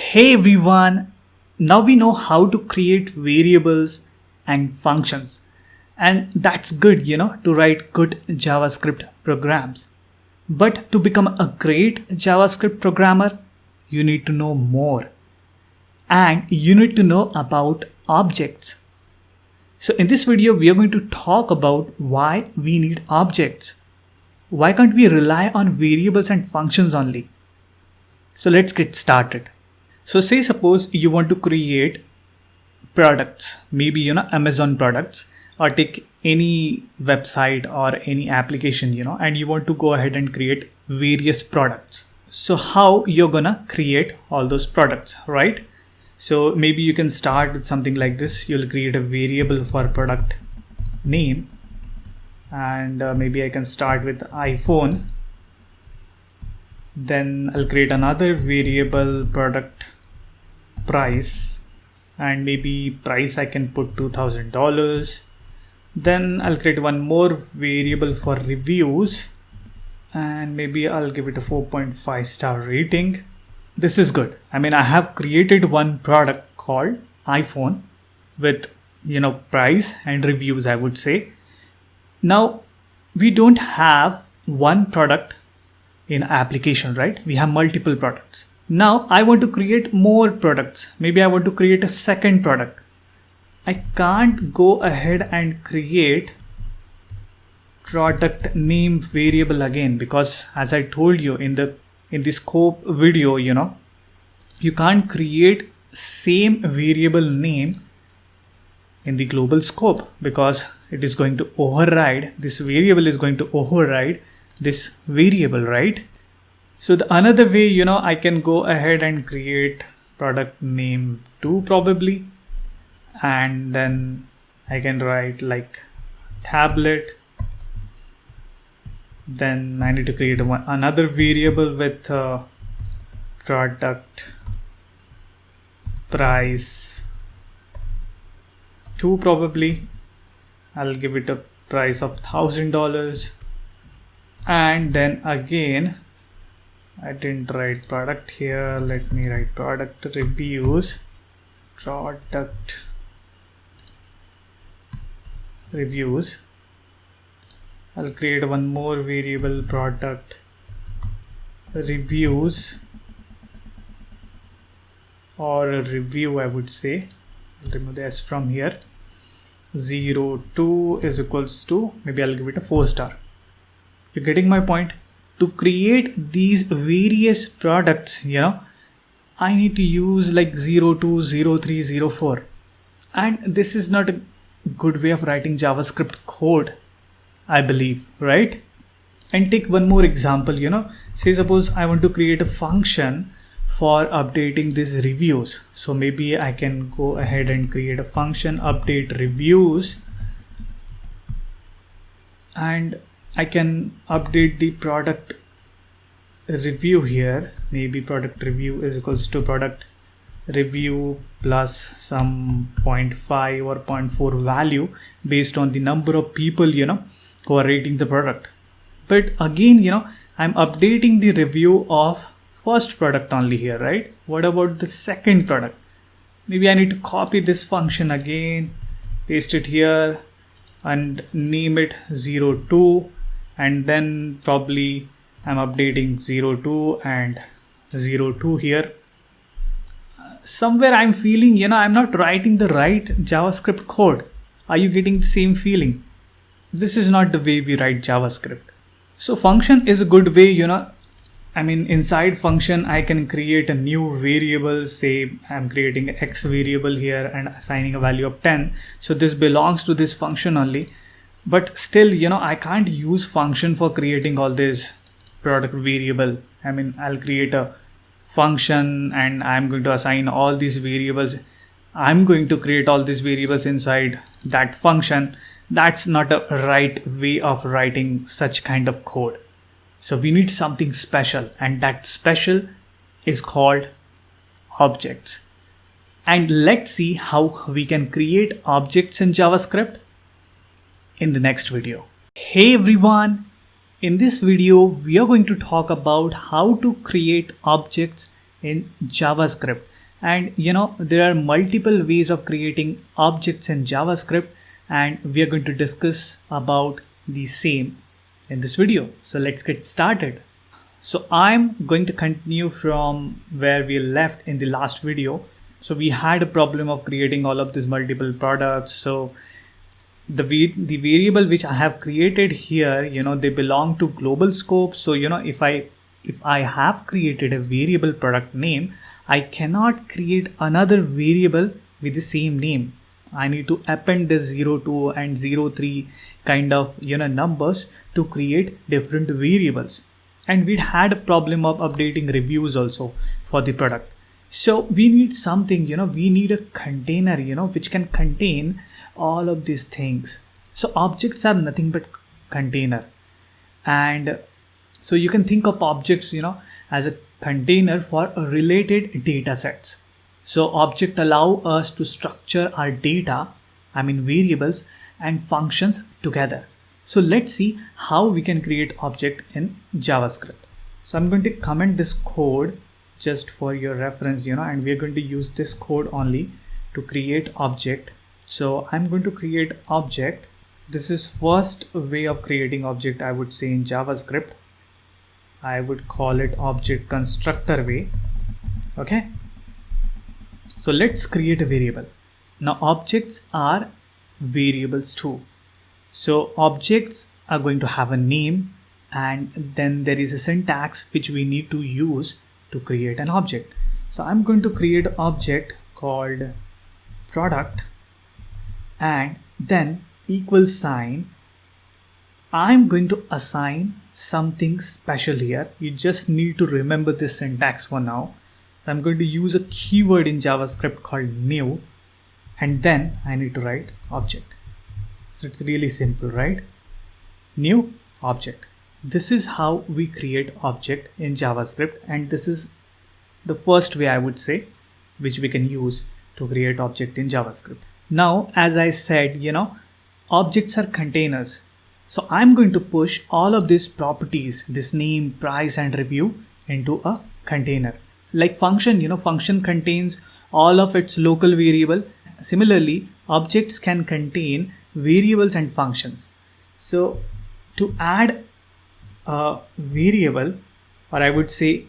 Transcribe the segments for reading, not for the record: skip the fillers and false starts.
Hey everyone, now we know how to create variables and functions. And that's good, to write good JavaScript programs. But to become a great JavaScript programmer, you need to know more. And you need to know about objects. So in this video, we are going to talk about why we need objects. Why can't we rely on variables and functions only? So let's get started. So say suppose you want to create products, maybe Amazon products, or take any website or any application, and you want to go ahead and create various products. So how you're gonna create all those products, right? So maybe you can start with something like this. You'll create a variable for product name, and maybe I can start with iPhone. Then I'll create another variable product price, and maybe price I can put $2,000. Then I'll create one more variable for reviews, and maybe I'll give it a 4.5 star rating. This is good. I have created one product called iPhone with price and reviews, I would say. Now we don't have one product in application, right? We have multiple products. Now I want to create more products. Maybe I want to create a second product. I can't go ahead and create product name variable again, because as I told you in the scope video, you can't create same variable name in the global scope, because it is going to override, this variable is going to override this variable, right? So the another way, I can go ahead and create product name 2 probably, and then I can write like tablet. Then I need to create another variable with product price 2 probably. I'll give it a price of $1,000. And then again, I didn't write product here. Let me write product reviews. Product reviews. I'll create one more variable, product reviews, or a review, I would say. I'll remove the S from here. 02 is equals to, maybe I'll give it a 4 star. You're getting my point? To create these various products, I need to use like 02, 03, 04. And this is not a good way of writing JavaScript code, I believe, right? And take one more example, say suppose I want to create a function for updating these reviews. So maybe I can go ahead and create a function update reviews, and I can update the product review here. Maybe product review is equals to product review plus some 0.5 or 0.4 value based on the number of people, who are rating the product. But again, I'm updating the review of first product only here, right? What about the second product? Maybe I need to copy this function again, paste it here, and name it 02. And then probably I'm updating 02 and 02 here. Somewhere I'm feeling, I'm not writing the right JavaScript code. Are you getting the same feeling? This is not the way we write JavaScript. So function is a good way, inside function, I can create a new variable. Say I'm creating an X variable here and assigning a value of 10. So this belongs to this function only. But still, I can't use function for creating all this product variable. I'll create a function and I'm going to assign all these variables. I'm going to create all these variables inside that function. That's not a right way of writing such kind of code. So we need something special, and that special is called objects. And let's see how we can create objects in JavaScript in the next video. Hey everyone, in this video we are going to talk about how to create objects in JavaScript. And there are multiple ways of creating objects in JavaScript, and we are going to discuss about the same in this video. So let's get started. So I'm going to continue from where we left in the last video. So we had a problem of creating all of these multiple products. So the variable which I have created here, they belong to global scope. So if I have created a variable product name, I cannot create another variable with the same name. I need to append this 02 and 03 kind of numbers to create different variables. And we had a problem of updating reviews also for the product. So we need something, we need a container, which can contain all of these things. So objects are nothing but container. And so you can think of objects, as a container for related data sets. So object allow us to structure our data, variables and functions together. So let's see how we can create object in JavaScript. So I'm going to comment this code just for your reference, and we're going to use this code only to create object. So I'm going to create object. This is first way of creating object, I would say, in JavaScript. I would call it object constructor way. Okay. So let's create a variable. Now objects are variables too. So objects are going to have a name, and then there is a syntax which we need to use to create an object. So I'm going to create an object called product, and then equal sign. I'm going to assign something special here. You just need to remember this syntax for now. So I'm going to use a keyword in JavaScript called new, and then I need to write object. So it's really simple, right? New object. This is how we create object in JavaScript, and this is the first way, I would say, which we can use to create object in JavaScript. Now, as I said, objects are containers. So I'm going to push all of these properties, this name, price and review, into a container. Like function, function contains all of its local variable. Similarly, objects can contain variables and functions. So to add a variable, or I would say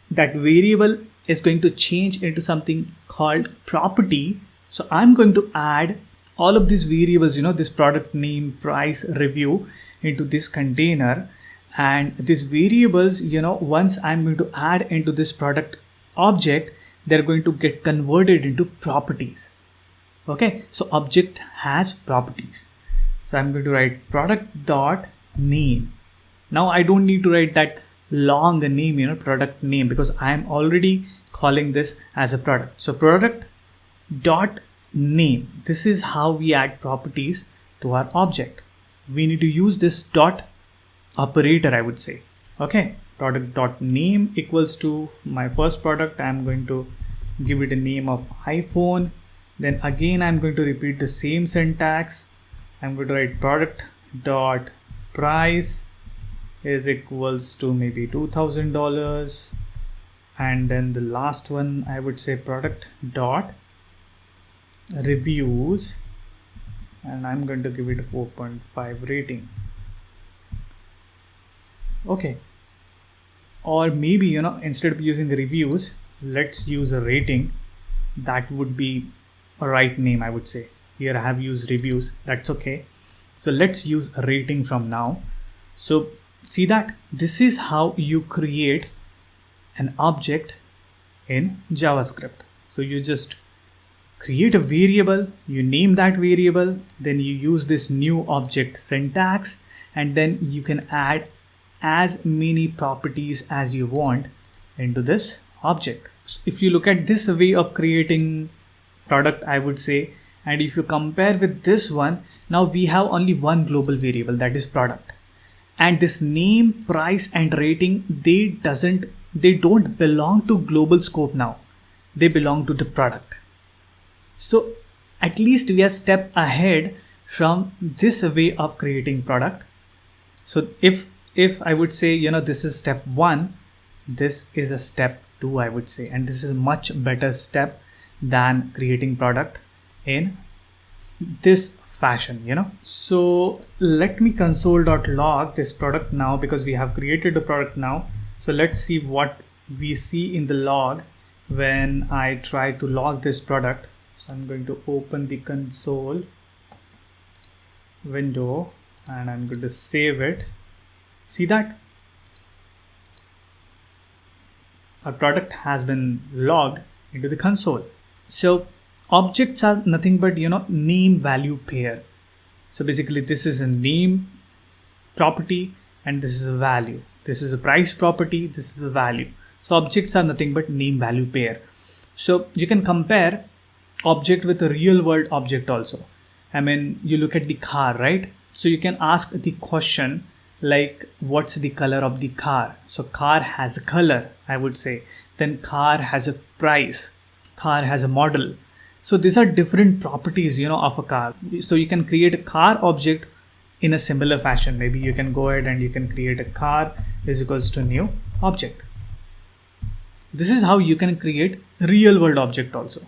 that variable is going to change into something called property. So I'm going to add all of these variables, this product name, price, review, into this container. And these variables, once I'm going to add into this product object, they're going to get converted into properties. Okay, so object has properties. So I'm going to write product dot name. Now I don't need to write that long name, product name, because I'm already calling this as a product. So product dot name. This is how we add properties to our object. We need to use this dot operator, I would say. Okay, product dot name equals to my first product. I'm going to give it a name of iPhone. Then again, I'm going to repeat the same syntax. I'm going to write product dot price is equals to maybe $2,000. And then the last one, I would say product dot reviews, and I'm going to give it a 4.5 rating. Okay. Or maybe, instead of using the reviews, let's use a rating. That would be a right name, I would say. Here I have used reviews. That's okay. So let's use a rating from now. So see that this is how you create an object in JavaScript. So you just create a variable, you name that variable, then you use this new object syntax, and then you can add as many properties as you want into this object. So if you look at this way of creating product, I would say, and if you compare with this one, now we have only one global variable, that is product. And this name, price and rating, they don't belong to global scope now. They belong to the product. So at least we are a step ahead from this way of creating product. So if I would say, this is step 1, this is a step 2, I would say, and this is a much better step than creating product in this fashion, you know. So let me console.log this product now, because we have created a product now. So let's see what we see in the log when I try to log this product. So I'm going to open the console window and I'm going to save it. See that our product has been logged into the console. So objects are nothing but, you know, name value pair. So basically this is a name property and this is a value. This is a price property, this is a value. So objects are nothing but name value pair. So you can compare object with a real world object also. I mean, you look at the car, right? So you can ask the question like, what's the color of the car? So car has a color, I would say. Then car has a price, car has a model. So these are different properties, you know, of a car. So you can create a car object in a similar fashion. Maybe you can go ahead and you can create a car is equals to new object. This is how you can create real world object also.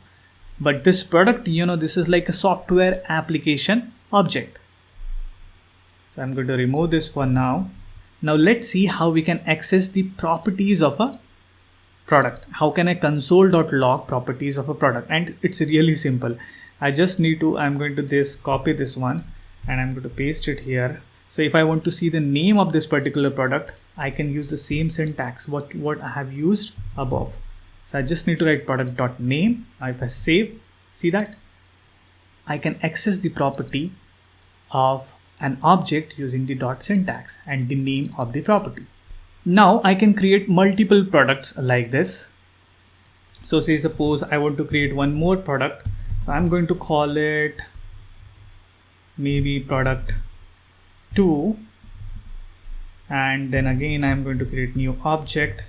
But this product, you know, this is like a software application object. So I'm going to remove this for now. Now let's see how we can access the properties of a product. How can I console.log properties of a product? And it's really simple. I'm going to copy this one and I'm going to paste it here. So if I want to see the name of this particular product, I can use the same syntax what I have used above. So I just need to write product.name. If I save, see that I can access the property of an object using the dot syntax and the name of the property. Now I can create multiple products like this. So say suppose I want to create one more product. So I'm going to call it maybe product 2. And then again, I'm going to create new object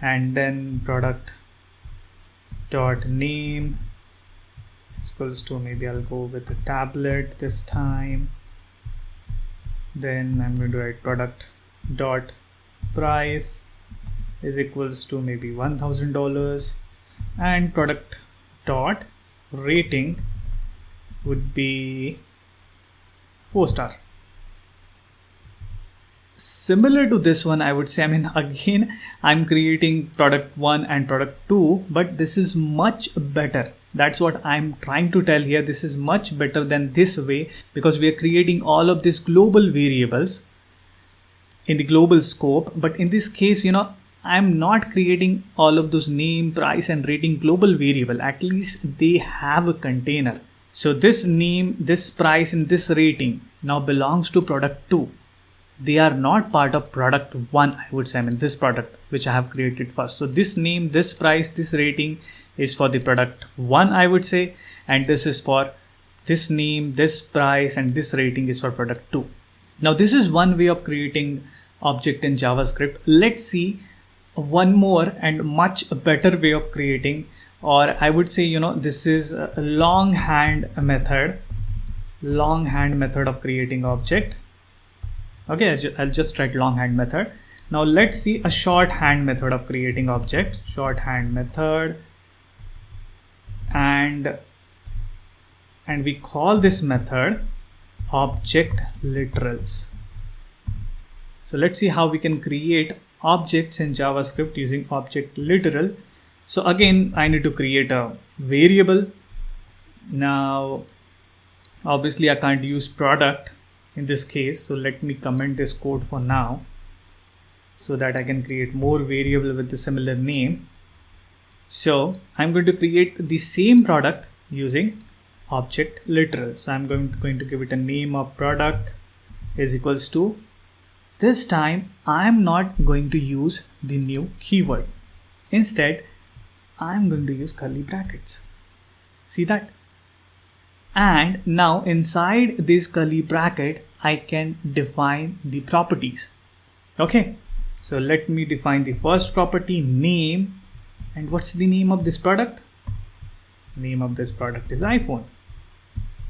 and then product dot name is equals to, maybe I'll go with the tablet this time. Then I'm going to write product dot price is equals to maybe $1,000 and product dot rating would be 4-star. Similar to this one, I would say, I mean, again, I'm creating product 1 and product 2, but this is much better. That's what I'm trying to tell here. This is much better than this way because we are creating all of these global variables in the global scope. But in this case, you know, I'm not creating all of those name, price and rating global variable. At least they have a container. So this name, this price and this rating now belongs to product 2. They are not part of product 1, I would say. I mean, this product which I have created first. So this name, this price, this rating is for the product 1, I would say. And this is for this name, this price and this rating is for product 2. Now this is one way of creating object in JavaScript. Let's see one more and much better way of creating, or I would say, you know, this is a longhand method of creating object. Okay, I'll just write longhand method. Now let's see a shorthand method of creating object. Shorthand method, and we call this method object literals. So let's see how we can create objects in JavaScript using object literal. So again, I need to create a variable. Now obviously I can't use product in this case, so let me comment this code for now so that I can create more variable with the similar name. So I'm going to create the same product using object literal. So I'm going to give it a name of product is equals to, this time I'm not going to use the new keyword. Instead, I'm going to use curly brackets. See that? And now inside this curly bracket, I can define the properties. Okay, so let me define the first property, name. And what's the name of this product? Name of this product is iPhone.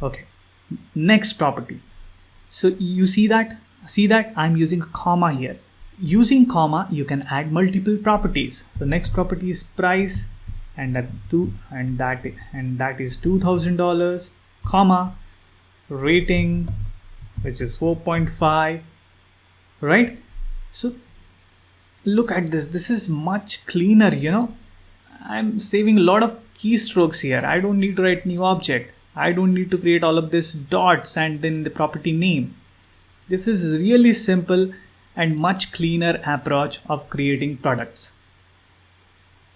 Okay, next property. So you see that I'm using a comma here. Using comma, you can add multiple properties. So next property is price, and that is $2,000, comma, rating, which is 4.5, right? So look at this. This is much cleaner, I'm saving a lot of keystrokes here. I don't need to write new object. I don't need to create all of this dots and then the property name. This is really simple and much cleaner approach of creating products,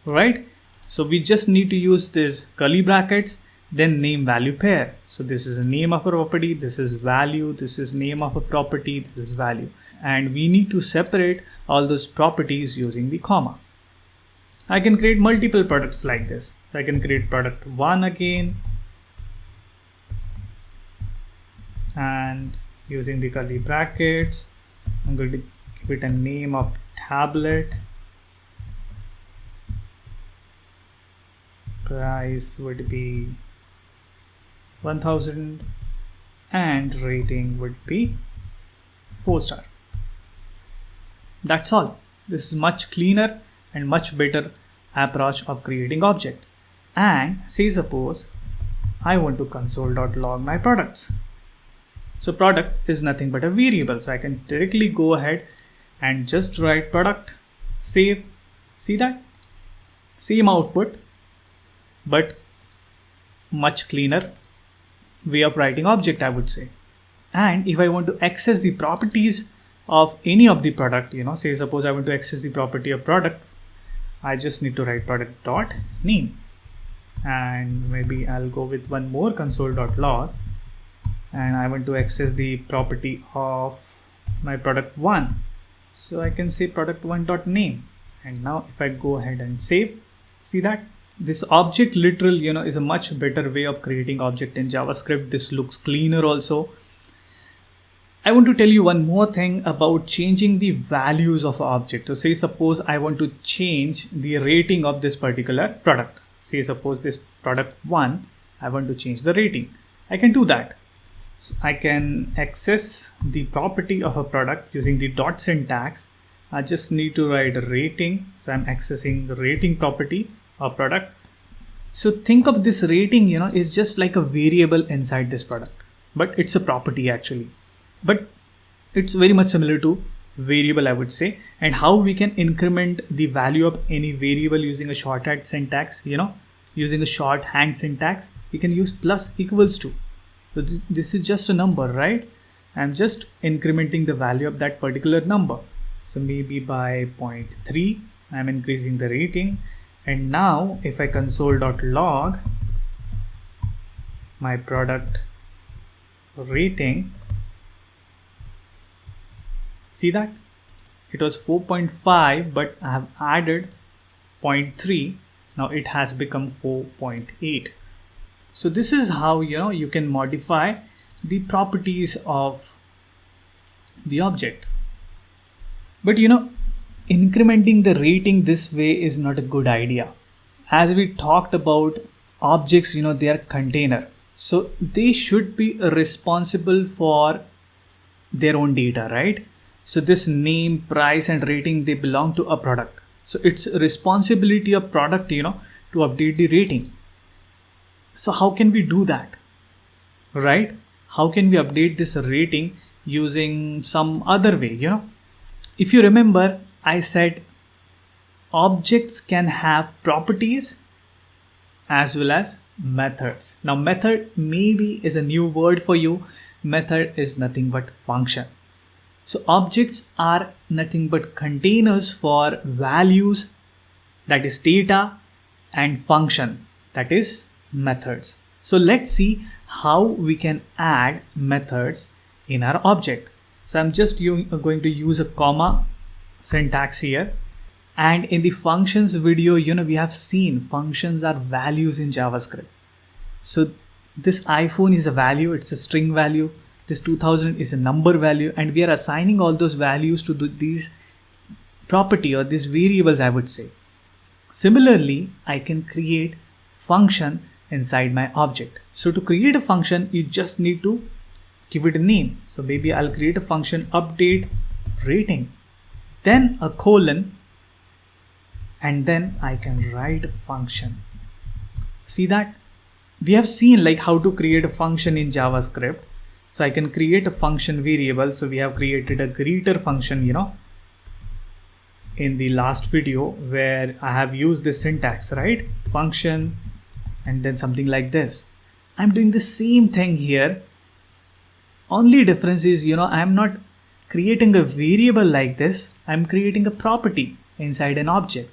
right? So we just need to use this curly brackets, then name value pair. So this is a name of a property, this is value, this is name of a property, this is value. And we need to separate all those properties using the comma. I can create multiple products like this. So I can create product 1 again, and using the curly brackets, I'm going to give it a name of tablet. Price would be 1000 and rating would be 4-star. That's all. This is much cleaner and much better approach of creating object. And say suppose I want to console.log my products. So product is nothing but a variable. So I can directly go ahead and just write product, save. See that? Same output, but much cleaner way of writing object, I would say. And if I want to access the properties of any of the product, say suppose I want to access the property of product, I just need to write product dot name. And maybe I'll go with one more console.log, and I want to access the property of my product 1. So I can say product1.name. And now if I go ahead and save, see that? This object literal, is a much better way of creating object in JavaScript. This looks cleaner also. I want to tell you one more thing about changing the values of object. So say suppose I want to change the rating of this particular product. Say suppose this product 1, I want to change the rating. I can do that. So I can access the property of a product using the dot syntax. I just need to write a rating. So I'm accessing the rating property of product. So think of this rating, is just like a variable inside this product, but it's a property actually. But it's very much similar to variable, I would say. And how we can increment the value of any variable using a shorthand syntax, using a shorthand syntax, we can use plus equals to. So this is just a number, right? I'm just incrementing the value of that particular number. So maybe by 0.3, I'm increasing the rating. And now if I console.log my product rating, see that? It was 4.5, but I have added 0.3. Now it has become 4.8. So this is how you can modify the properties of the object. But incrementing the rating this way is not a good idea. As we talked about, objects, they are container. So they should be responsible for their own data, right? So this name, price and rating, they belong to a product. So it's a responsibility of product, to update the rating. So how can we do that, right? How can we update this rating using some other way, If you remember, I said objects can have properties as well as methods. Now method maybe is a new word for you. Method is nothing but function. So objects are nothing but containers for values, that is data, and function, that is methods. So let's see how we can add methods in our object. So I'm just going to use a comma syntax here. And in the functions video, we have seen functions are values in JavaScript. So this iPhone is a value, it's a string value. This 2000 is a number value, and we are assigning all those values to these property or these variables, I would say. Similarly, I can create function inside my object. So to create a function, you just need to give it a name. So maybe I'll create a function update rating. then a colon, and then I can write a function. See that? We have seen like how to create a function in JavaScript. So I can create a function variable. So we have created a greeter function, in the last video where I have used this syntax, right? Function and then something like this. I'm doing the same thing here. Only difference is, I'm not creating a variable like this. I'm creating a property inside an object.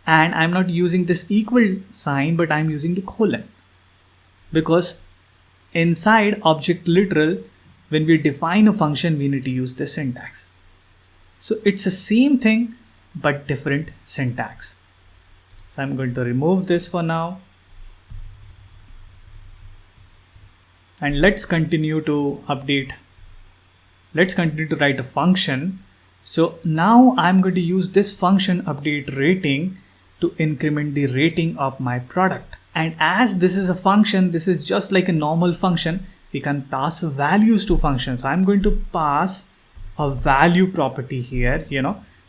And I'm not using this equal sign, but I'm using the colon. Because inside object literal, when we define a function, we need to use this syntax. So it's the same thing, but different syntax. So I'm going to remove this for now. And let's continue to update. Let's continue to write a function. So now I'm going to use this function update rating to increment the rating of my product. And as this is a function, this is just like a normal function. We can pass values to functions. So I'm going to pass a value property here,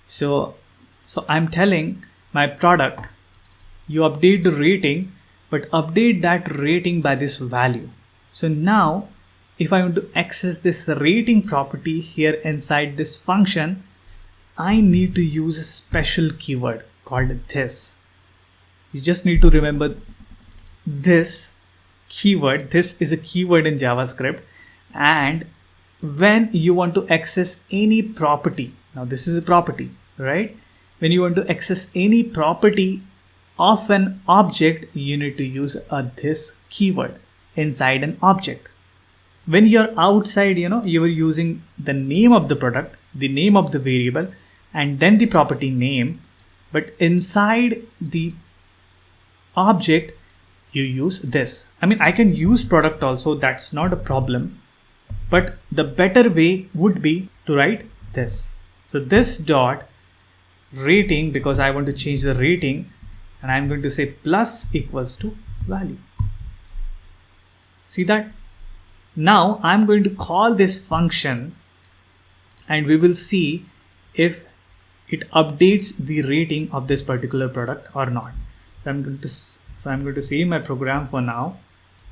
So I'm telling my product, you update the rating, but update that rating by this value. So now if I want to access this rating property here inside this function, I need to use a special keyword called this. You just need to remember this keyword. This is a keyword in JavaScript. And when you want to access any property, now this is a property, right? When you want to access any property of an object, you need to use this keyword inside an object. When you're outside, you are using the name of the product, the name of the variable, and then the property name. But inside the object, you use this. I can use product also, that's not a problem. But the better way would be to write this. So this dot rating, because I want to change the rating, and I'm going to say plus equals to value. See that? Now I'm going to call this function and we will see if it updates the rating of this particular product or not. So I'm going to save my program for now,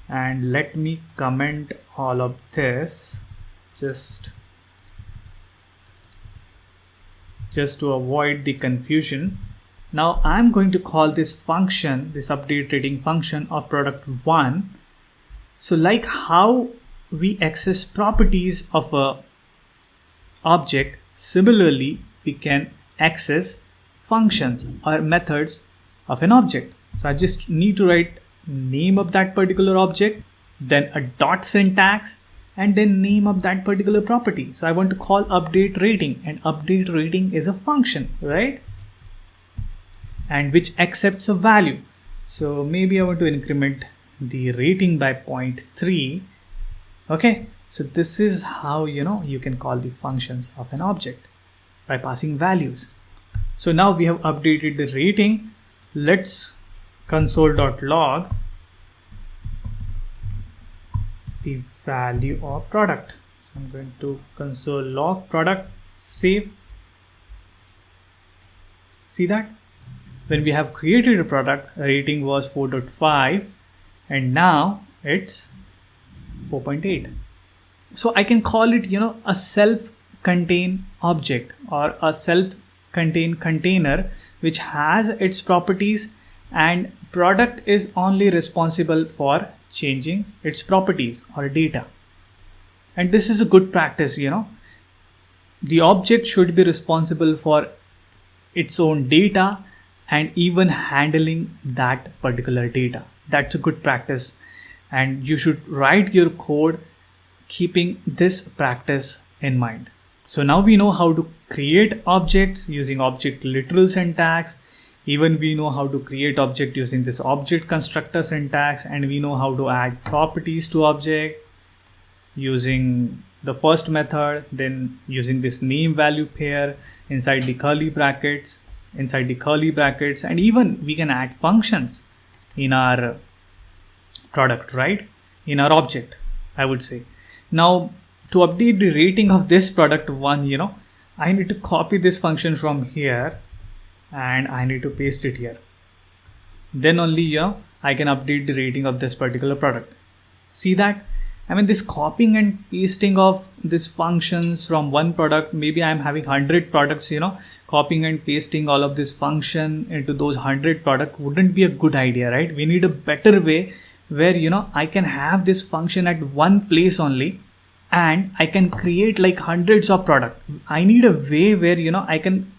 and let me comment all of this just to avoid the confusion. Now I'm going to call this function, this update rating function of product 1. So like how we access properties of a object, similarly we can access functions or methods of an object. So I just need to write name of that particular object, then a dot syntax, and then name of that particular property. So I want to call update rating, and update rating is a function, right? And which accepts a value. So maybe I want to increment the rating by 0.3. Okay, so this is how you can call the functions of an object by passing values. So now we have updated the rating. Let's console.log the value of product. So I'm going to console log product, save. See that? When we have created a product, rating was 4.5 and now it's 4.8. So I can call it, a self-contained object or a self-contained container which has its properties, and product is only responsible for changing its properties or data. And this is a good practice, The object should be responsible for its own data and even handling that particular data. That's a good practice. And you should write your code keeping this practice in mind. So now we know how to create objects using object literal syntax. Even we know how to create object using this object constructor syntax, and we know how to add properties to object using the first method, then using this name value pair inside the curly brackets, and even we can add functions in our product, right? In our object, I would say. Now to update the rating of this product 1, I need to copy this function from here and I need to paste it here. Then only I can update the rating of this particular product. See that? I mean, this copying and pasting of these functions from one product, maybe I'm having 100 products, copying and pasting all of this function into those 100 products wouldn't be a good idea, right? We need a better way where, I can have this function at one place only and I can create like hundreds of products. I need a way where, I can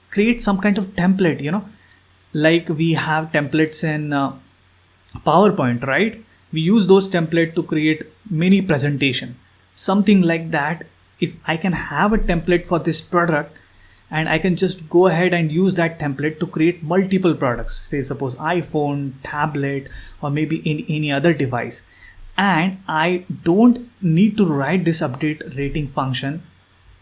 create some kind of template, like we have templates in PowerPoint, right? We use those templates to create mini presentation, something like that. If I can have a template for this product and I can just go ahead and use that template to create multiple products, say suppose iPhone, tablet, or maybe in any other device. And I don't need to write this update rating function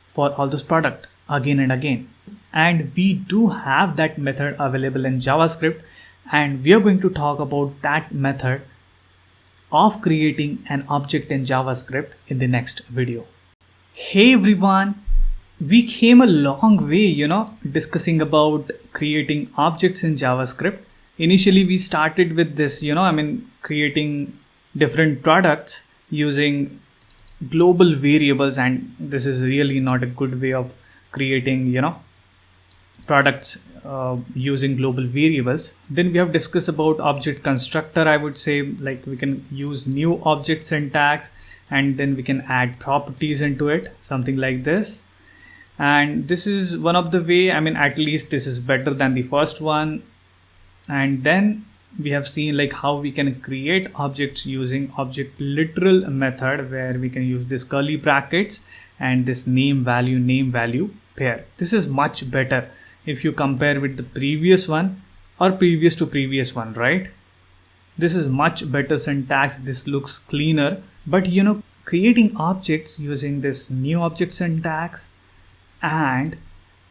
for all those products again and again. And we do have that method available in JavaScript, and we are going to talk about that method of creating an object in JavaScript in the next video. Hey everyone, we came a long way, discussing about creating objects in JavaScript. Initially we started with this, creating different products using global variables, and this is really not a good way of creating, products using global variables. Then we have discussed about object constructor. I would say like we can use new object syntax and then we can add properties into it, something like this. And this is one of the way, at least this is better than the first one. And then we have seen like how we can create objects using object literal method, where we can use this curly brackets and this name value pair. This is much better if you compare with the previous one or previous to previous one, right? This is much better syntax. This looks cleaner. But creating objects using this new object syntax and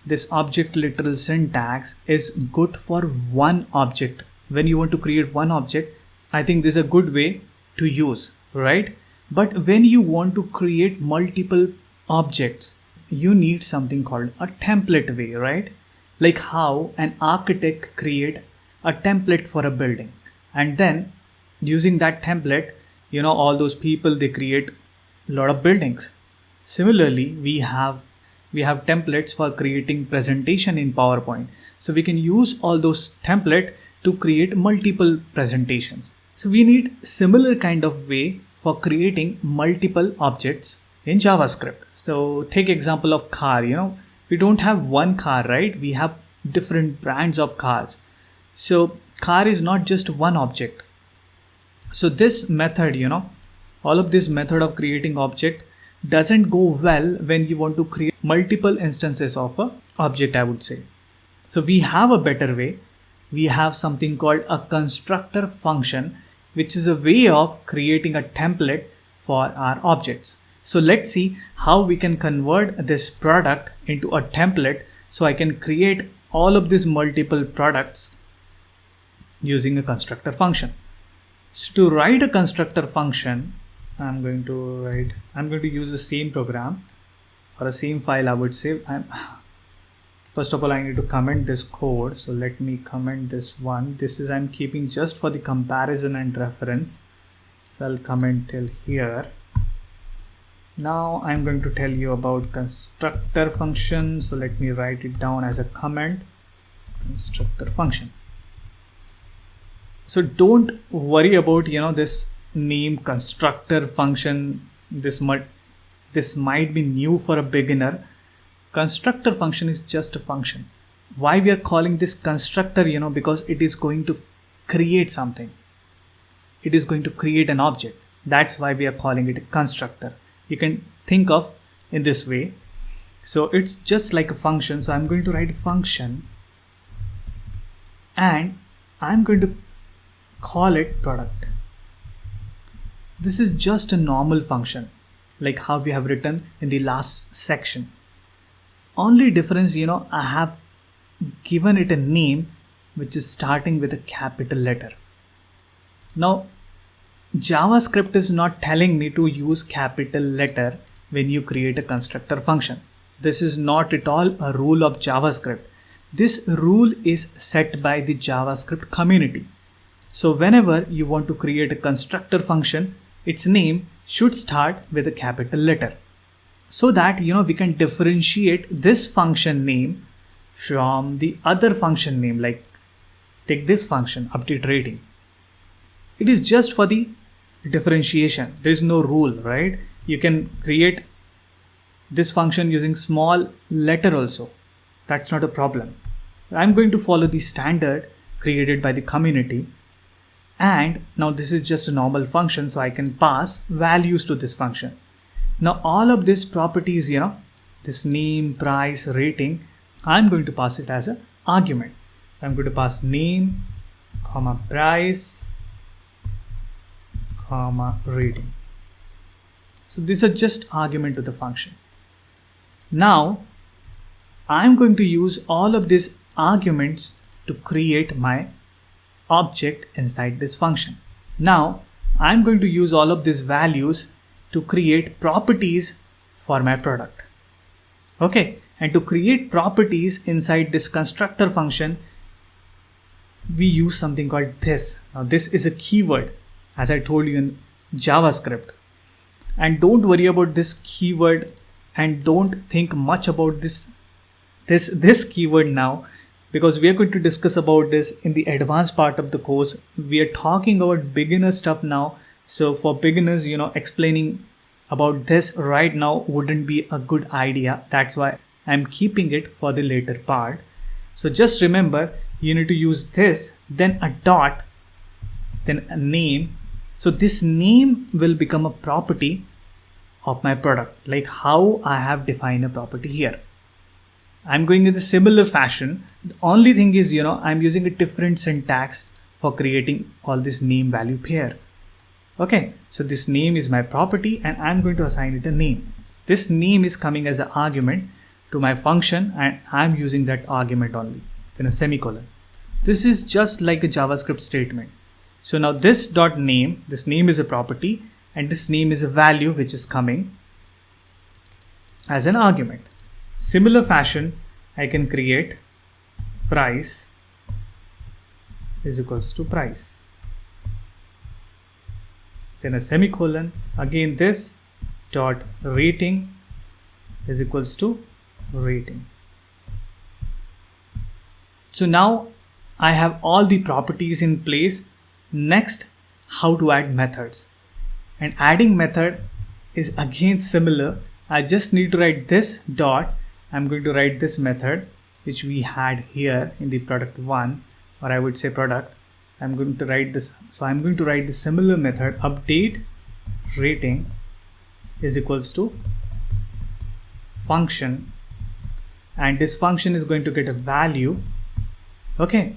this object literal syntax is good for one object. When you want to create one object, I think this is a good way to use, right? But when you want to create multiple objects, you need something called a template way, right? Like how an architect create a template for a building, and then using that template, all those people, they create a lot of buildings. Similarly, we have templates for creating presentation in PowerPoint. So we can use all those templates to create multiple presentations. So we need similar kind of way for creating multiple objects in JavaScript. So take example of car, we don't have one car, right? We have different brands of cars. So car is not just one object. So this method, all of this method of creating object doesn't go well when you want to create multiple instances of a object, I would say. So we have a better way. We have something called a constructor function, which is a way of creating a template for our objects. So let's see how we can convert this product into a template so I can create all of these multiple products using a constructor function. So to write a constructor function, I'm going to use the same program or the same file, I would say. First of all, I need to comment this code. So let me comment this one. This is I'm keeping just for the comparison and reference. So I'll comment till here. Now I'm going to tell you about constructor function. So let me write it down as a comment, constructor function. So don't worry about, this name constructor function. This might be new for a beginner. Constructor function is just a function. Why we are calling this constructor, because it is going to create something. It is going to create an object. That's why we are calling it a constructor. You can think of in this way. So it's just like a function. So I'm going to write a function and I'm going to call it product. This is just a normal function, like how we have written in the last section. Only difference, I have given it a name which is starting with a capital letter. Now, JavaScript is not telling me to use capital letter when you create a constructor function. This is not at all a rule of JavaScript. This rule is set by the JavaScript community. So whenever you want to create a constructor function, its name should start with a capital letter, so that we can differentiate this function name from the other function name. Like take this function update rating. It is just for the differentiation. There is no rule, right? You can create this function using small letter also. That's not a problem. I'm going to follow the standard created by the community. And now this is just a normal function, so I can pass values to this function. Now all of these properties, this name, price, rating, I'm going to pass it as an argument. So I'm going to pass name, comma price, comma rating. So these are just argument to the function. Now I'm going to use all of these arguments to create my object inside this function. Now I'm going to use all of these values to create properties for my product. Okay, and to create properties inside this constructor function, we use something called this. Now this is a keyword, as I told you in JavaScript. And don't worry about this keyword and don't think much about this keyword now, because we are going to discuss about this in the advanced part of the course. We are talking about beginner stuff now. So for beginners, explaining about this right now wouldn't be a good idea. That's why I'm keeping it for the later part. So just remember, you need to use this, then a dot, then a name. So this name will become a property of my product, like how I have defined a property here. I'm going in the similar fashion. The only thing is, I'm using a different syntax for creating all this name value pair. Okay, so this name is my property and I'm going to assign it a name. This name is coming as an argument to my function and I'm using that argument only, then a semicolon. This is just like a JavaScript statement. So now this dot name, this name is a property and this name is a value which is coming as an argument. Similar fashion, I can create price is equals to price, then a semicolon. Again this dot rating is equals to rating. So now I have all the properties in place. Next, how to add methods. And adding method is again similar. I just need to write this dot. I'm going to write this method which we had here in the product one, or I would say product. I'm going to write this. So I'm going to write the similar method update rating is equals to function, and this function is going to get a value. Okay.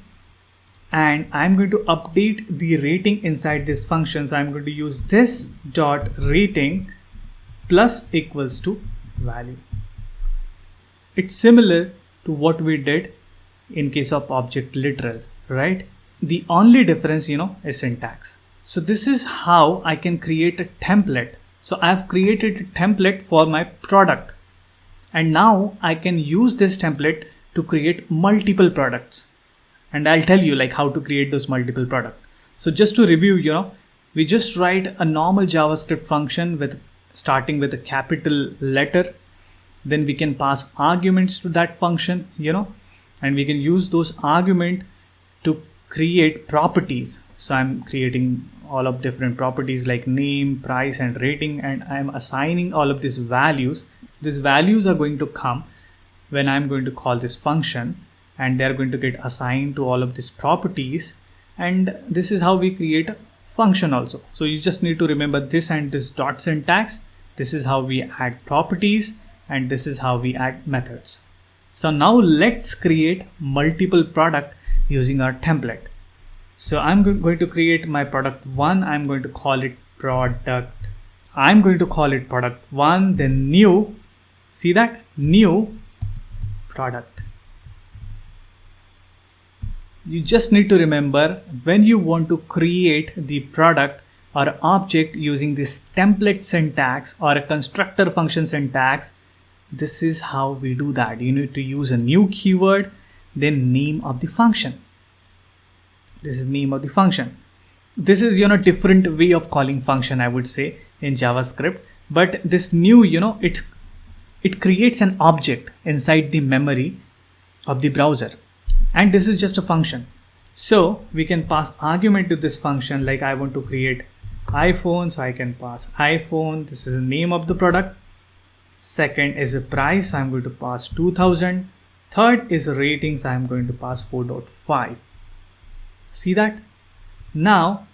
And I'm going to update the rating inside this function. So I'm going to use this dot rating plus equals to value. It's similar to what we did in case of object literal, right? The only difference, is syntax. So this is how I can create a template. So I've created a template for my product. And now I can use this template to create multiple products. And I'll tell you like how to create those multiple products. So just to review, we just write a normal JavaScript function with starting with a capital letter. Then we can pass arguments to that function, and we can use those arguments to create properties. So I'm creating all of different properties like name, price, and rating, and I'm assigning all of these values. These values are going to come when I'm going to call this function, and they're going to get assigned to all of these properties. And this is how we create a function also. So you just need to remember this and this dot syntax. This is how we add properties, and this is how we add methods. So now let's create multiple product using our template. So I'm going to create my product one. I'm going to call it product. I'm going to call it product one, then new. See that? New product. You just need to remember, when you want to create the product or object using this template syntax or a constructor function syntax, This is how we do that. You need to use a new keyword, then name of the function. This is name of the function. This is, different way of calling function, I would say, in JavaScript. But this new, it creates an object inside the memory of the browser. And this is just a function. So we can pass argument to this function, like I want to create iPhone, so I can pass iPhone. This is the name of the product. Second is a price, so I'm going to pass 2000. Third is a rating, so I'm going to pass 4.5. See that? Now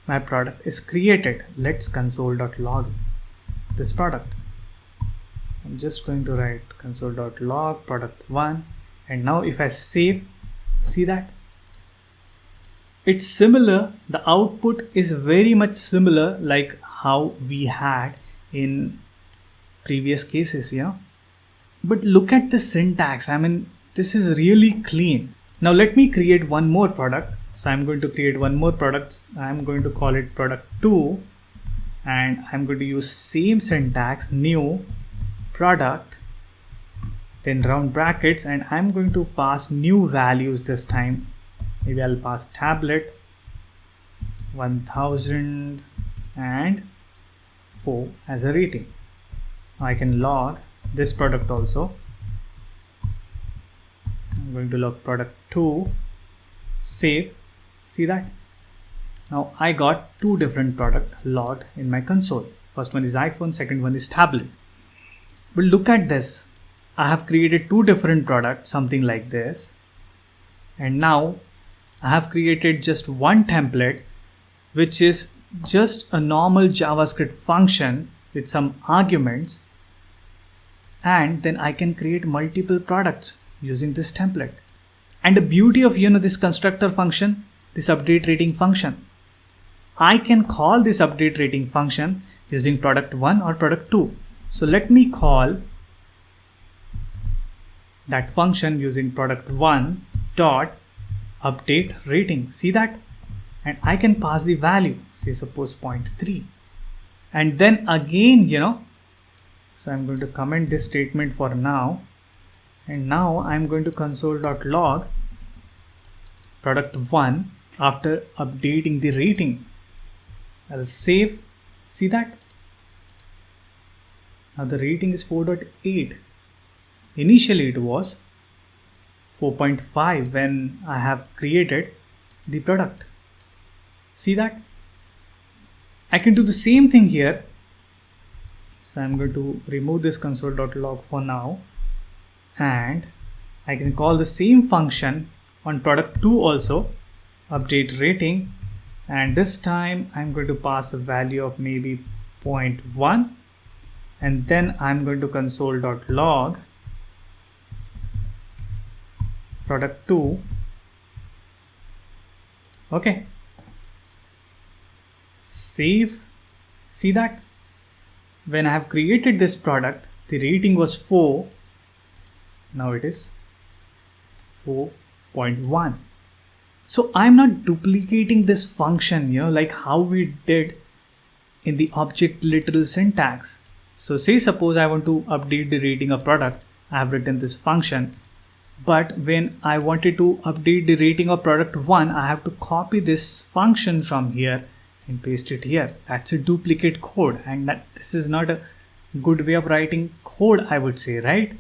my product is created. Let's console.log this product. I'm just going to write console.log product1, and now if I save, see that? It's similar. The output is very much similar like how we had in previous cases, But look at the syntax. I mean, this is really clean. Now let me create one more product. So I'm going to create one more product. I'm going to call it product 2, and I'm going to use same syntax, new product, then round brackets, and I'm going to pass new values this time. Maybe I'll pass tablet 1004 as a rating. Now I can log this product also. I'm going to log product 2, save. See that? Now I got two different products logged in my console. First one is iPhone, second one is tablet. But look at this. I have created two different products, something like this. And now I have created just one template, which is just a normal JavaScript function with some arguments. And then I can create multiple products using this template. And the beauty of, this constructor function, this update rating function, I can call this update rating function using product 1 or product 2. So let me call that function using product 1 dot update rating. See that? And I can pass the value, say suppose 0.3. And then again, so I'm going to comment this statement for now. And now I'm going to console.log product 1 after updating the rating. I'll save. See that? Now the rating is 4.8. Initially it was 4.5 when I have created the product. See that? I can do the same thing here. So I'm going to remove this console.log for now. And I can call the same function on product 2 also, update rating. And this time I'm going to pass a value of maybe 0.1. And then I'm going to console.log product 2. Okay. Save. See that? When I have created this product, the rating was 4. Now it is 4.1. So I'm not duplicating this function, like how we did in the object literal syntax. So say suppose I want to update the rating of product. I have written this function, but when I wanted to update the rating of product 1, I have to copy this function from here and paste it here. That's a duplicate code, and this is not a good way of writing code, I would say, right?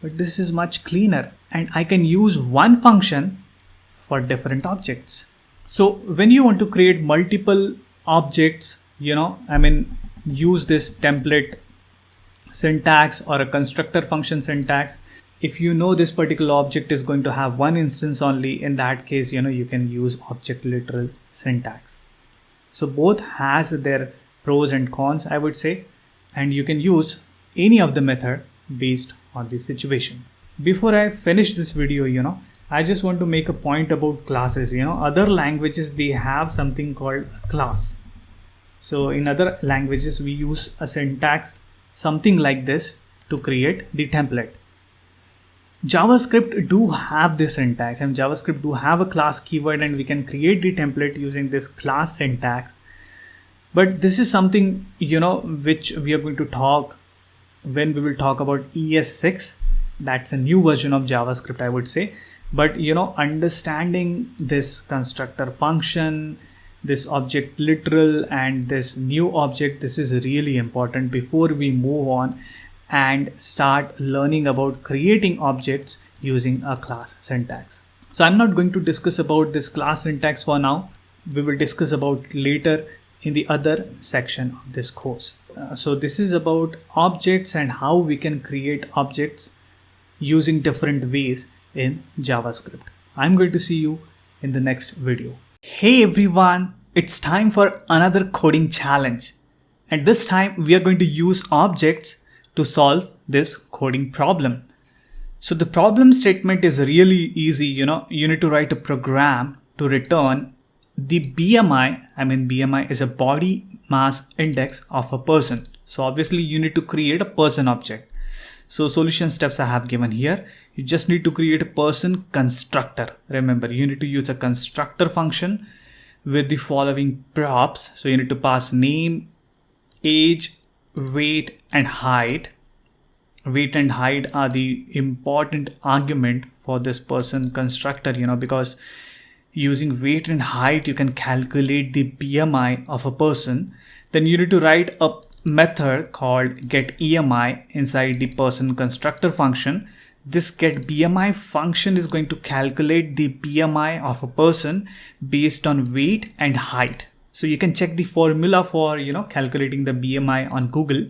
But this is much cleaner, and I can use one function for different objects. So when you want to create multiple objects, use this template syntax or a constructor function syntax. If you know this particular object is going to have one instance only, in that case, you can use object literal syntax. So both has their pros and cons, I would say, and you can use any of the method based on the situation. Before I finish this video, I just want to make a point about classes. Other languages, they have something called a class. So in other languages, we use a syntax, something like this, to create the template. JavaScript do have this syntax, and JavaScript do have a class keyword, and we can create the template using this class syntax. But this is something, which we are going to talk when we will talk about ES6. That's a new version of JavaScript, I would say. But understanding this constructor function, this object literal, and this new object, this is really important before we move on and start learning about creating objects using a class syntax. So I'm not going to discuss about this class syntax for now. We will discuss about later in the other section of this course. So this is about objects and how we can create objects using different ways in JavaScript. I'm going to see you in the next video. Hey everyone, it's time for another coding challenge. And this time we are going to use objects to solve this coding problem. So the problem statement is really easy. You need to write a program to return the BMI. BMI is a body mass index of a person. So obviously you need to create a person object. So solution steps I have given here. You just need to create a person constructor. Remember, you need to use a constructor function with the following props. So you need to pass name, age, weight, and height. Weight and height are the important argument for this person constructor, because using weight and height, you can calculate the BMI of a person. Then you need to write a method called getEMI inside the person constructor function. This getBMI function is going to calculate the BMI of a person based on weight and height. So you can check the formula for, calculating the BMI on Google.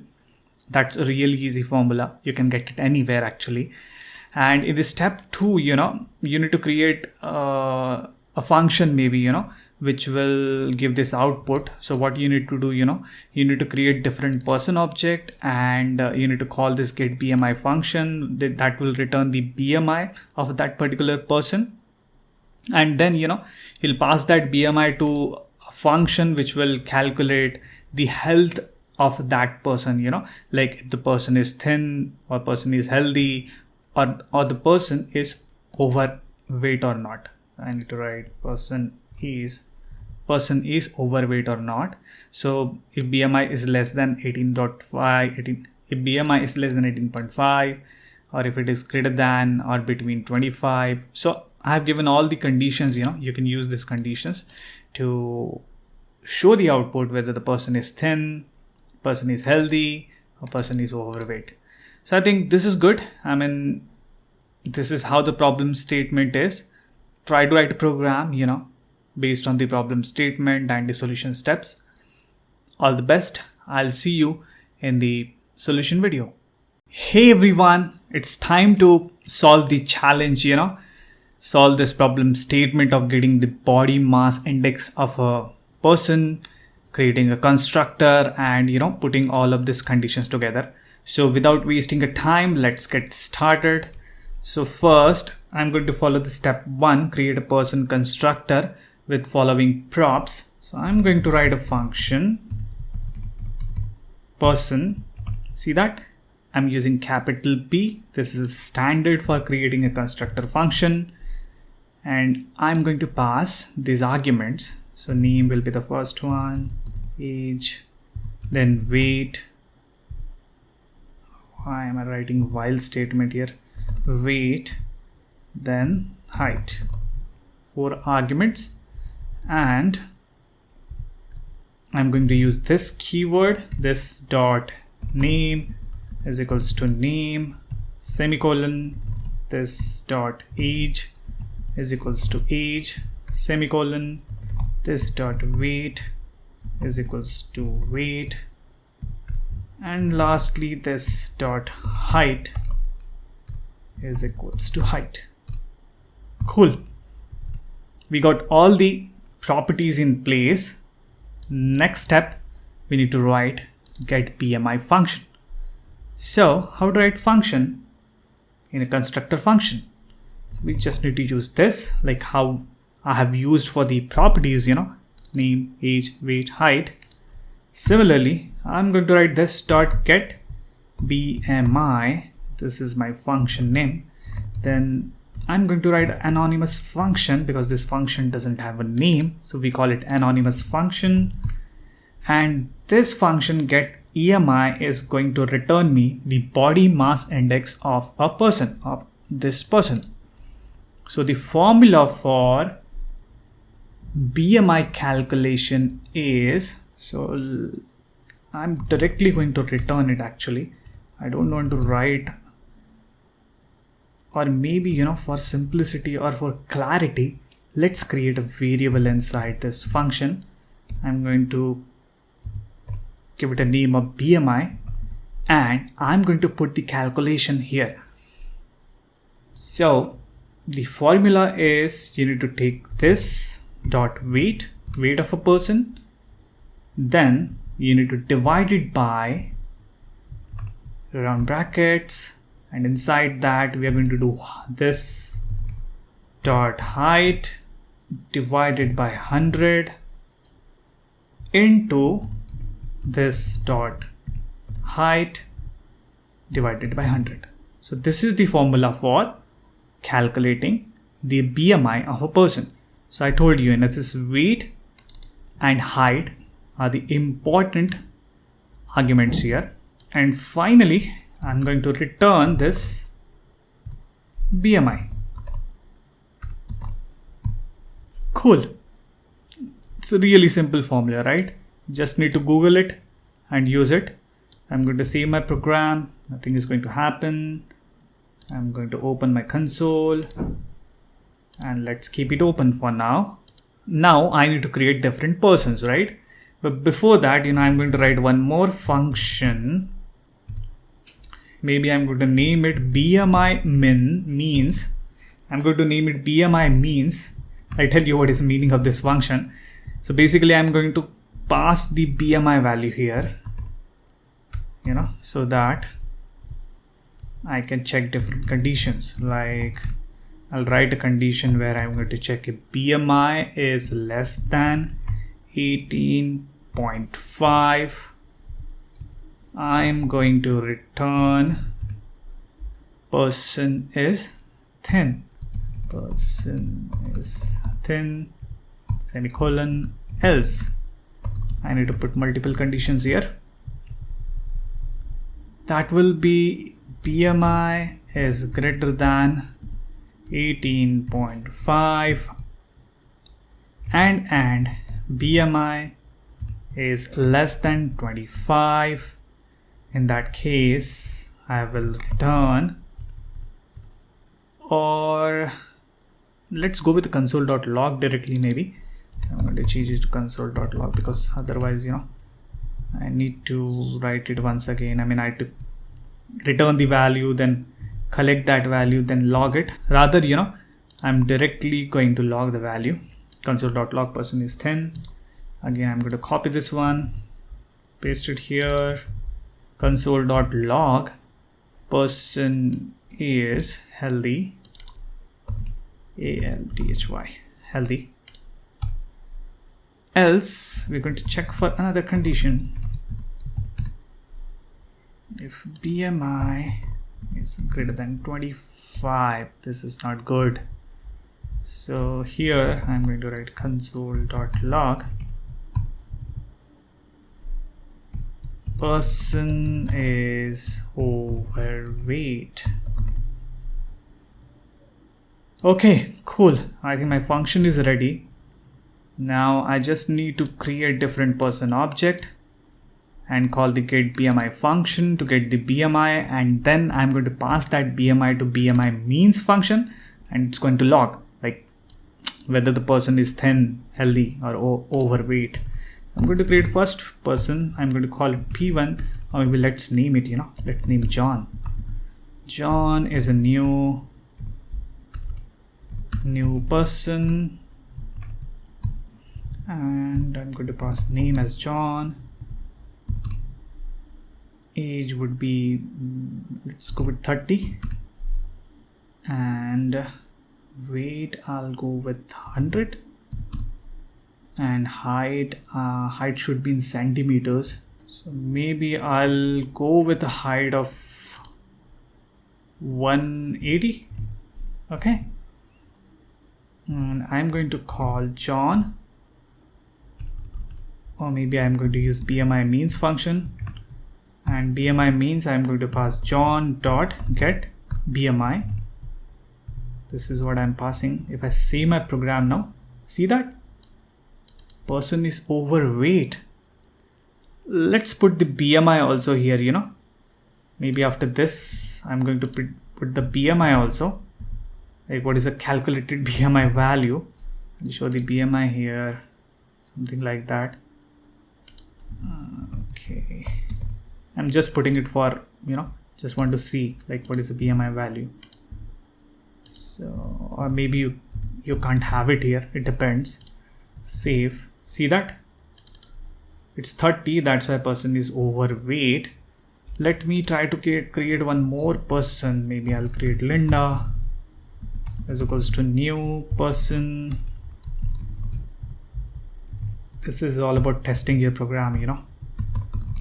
That's a really easy formula. You can get it anywhere actually. And in the step 2, you need to create a function maybe, which will give this output. So what you need to do, you need to create different person object, and you need to call this getBMI function that will return the BMI of that particular person. And then, you'll pass that BMI to a function which will calculate the health of that person, like if the person is thin or person is healthy or the person is overweight or not. I need to write person is overweight or not. So if BMI is less than 18.5, if BMI is less than 18.5, or if it is greater than or between 25. So I have given all the conditions, you can use these conditions to show the output whether the person is thin, person is healthy, or person is overweight. So I think this is good. This is how the problem statement is. Try to write a program, based on the problem statement and the solution steps. All the best. I'll see you in the solution video. Hey everyone, it's time to solve the challenge, solve this problem statement of getting the body mass index of a person, creating a constructor, and putting all of these conditions together. So without wasting a time, let's get started. So first I'm going to follow the step 1, create a person constructor with following props. So I'm going to write a function person. See that I'm using capital P. This is standard for creating a constructor function, and I'm going to pass these arguments. So name will be the first one, age, then weight. Why am I writing while statement here? Weight, then height. 4 arguments. And I'm going to use this keyword, this dot name is equals to name, semicolon, this dot age is equals to age, semicolon, this dot weight is equals to weight, and lastly this dot height is equals to height. Cool. We got all the properties in place. Next step, we need to write getBMI function. So how to write function in a constructor function? So we just need to use this, like how I have used for the properties, name, age, weight, height. Similarly, I'm going to write this dot get BMI. This is my function name. Then I'm going to write an anonymous function because this function doesn't have a name. So we call it anonymous function. And this function get EMI is going to return me the body mass index of a person, of this person. So the formula for BMI calculation is, so I'm directly going to return it actually. I don't want to write, or maybe, for simplicity or for clarity, let's create a variable inside this function. I'm going to give it a name of BMI, and I'm going to put the calculation here. So the formula is, you need to take this dot weight of a person, then you need to divide it by round brackets, and inside that we are going to do this dot height divided by 100 into this dot height divided by 100. So this is the formula for calculating the BMI of a person. So I told you, this weight and height are the important arguments here. And finally, I'm going to return this BMI. Cool. It's a really simple formula, right? Just need to Google it and use it. I'm going to save my program. Nothing is going to happen. I'm going to open my console and let's keep it open for now. Now I need to create different persons, right? But before that, I'm going to write one more function. Maybe I'm going to name it BMI means. I'm going to name it BMI means. I'll tell you what is the meaning of this function. So basically I'm going to pass the BMI value here, so that I can check different conditions. Like I'll write a condition where I'm going to check if BMI is less than 18.5. I'm going to return person is thin. Person is thin, semicolon, else. I need to put multiple conditions here. That will be BMI is greater than 18.5 and BMI is less than 25. In that case, I will return, or let's go with the console.log directly. Maybe I'm going to change it to console.log because otherwise, I need to write it once again. I had to return the value, then collect that value, then log it. Rather, I'm directly going to log the value. Console.log person is thin. Again, I'm going to copy this one, paste it here. Console.log person is healthy, ALTHY, healthy. Else, we're going to check for another condition. If BMI is greater than 25, this is not good. So here I'm going to write console.log person is overweight. Okay, cool. I think my function is ready. Now I just need to create different person object and call the get BMI function to get the BMI, and then I'm going to pass that BMI to BMI means function, and it's going to log like whether the person is thin, healthy, or overweight. I'm going to create first person. I'm going to call it P1, or maybe let's name it, let's name John. John is a new person, and I'm going to pass name as John. Age would be, let's go with 30, and weight I'll go with 100, and height should be in centimeters, so maybe I'll go with a height of 180. Okay, and I'm going to call John, or maybe I'm going to use BMI means function. and BMI means I'm going to pass John dot get BMI. This is what I'm passing. If I save my program now, see that person is overweight. Let's put the BMI also here, you know. Maybe after this, I'm going to put the BMI also. Like what is a calculated BMI value? I'll show the BMI here, something like that. Okay. I'm just putting it for, you know, just want to see like what is the BMI value. So, or maybe you can't have it here. It depends. Save. See that? It's 30. That's why person is overweight. Let me try to create one more person. Maybe I'll create Linda as equals to new person. This is all about testing your program, you know.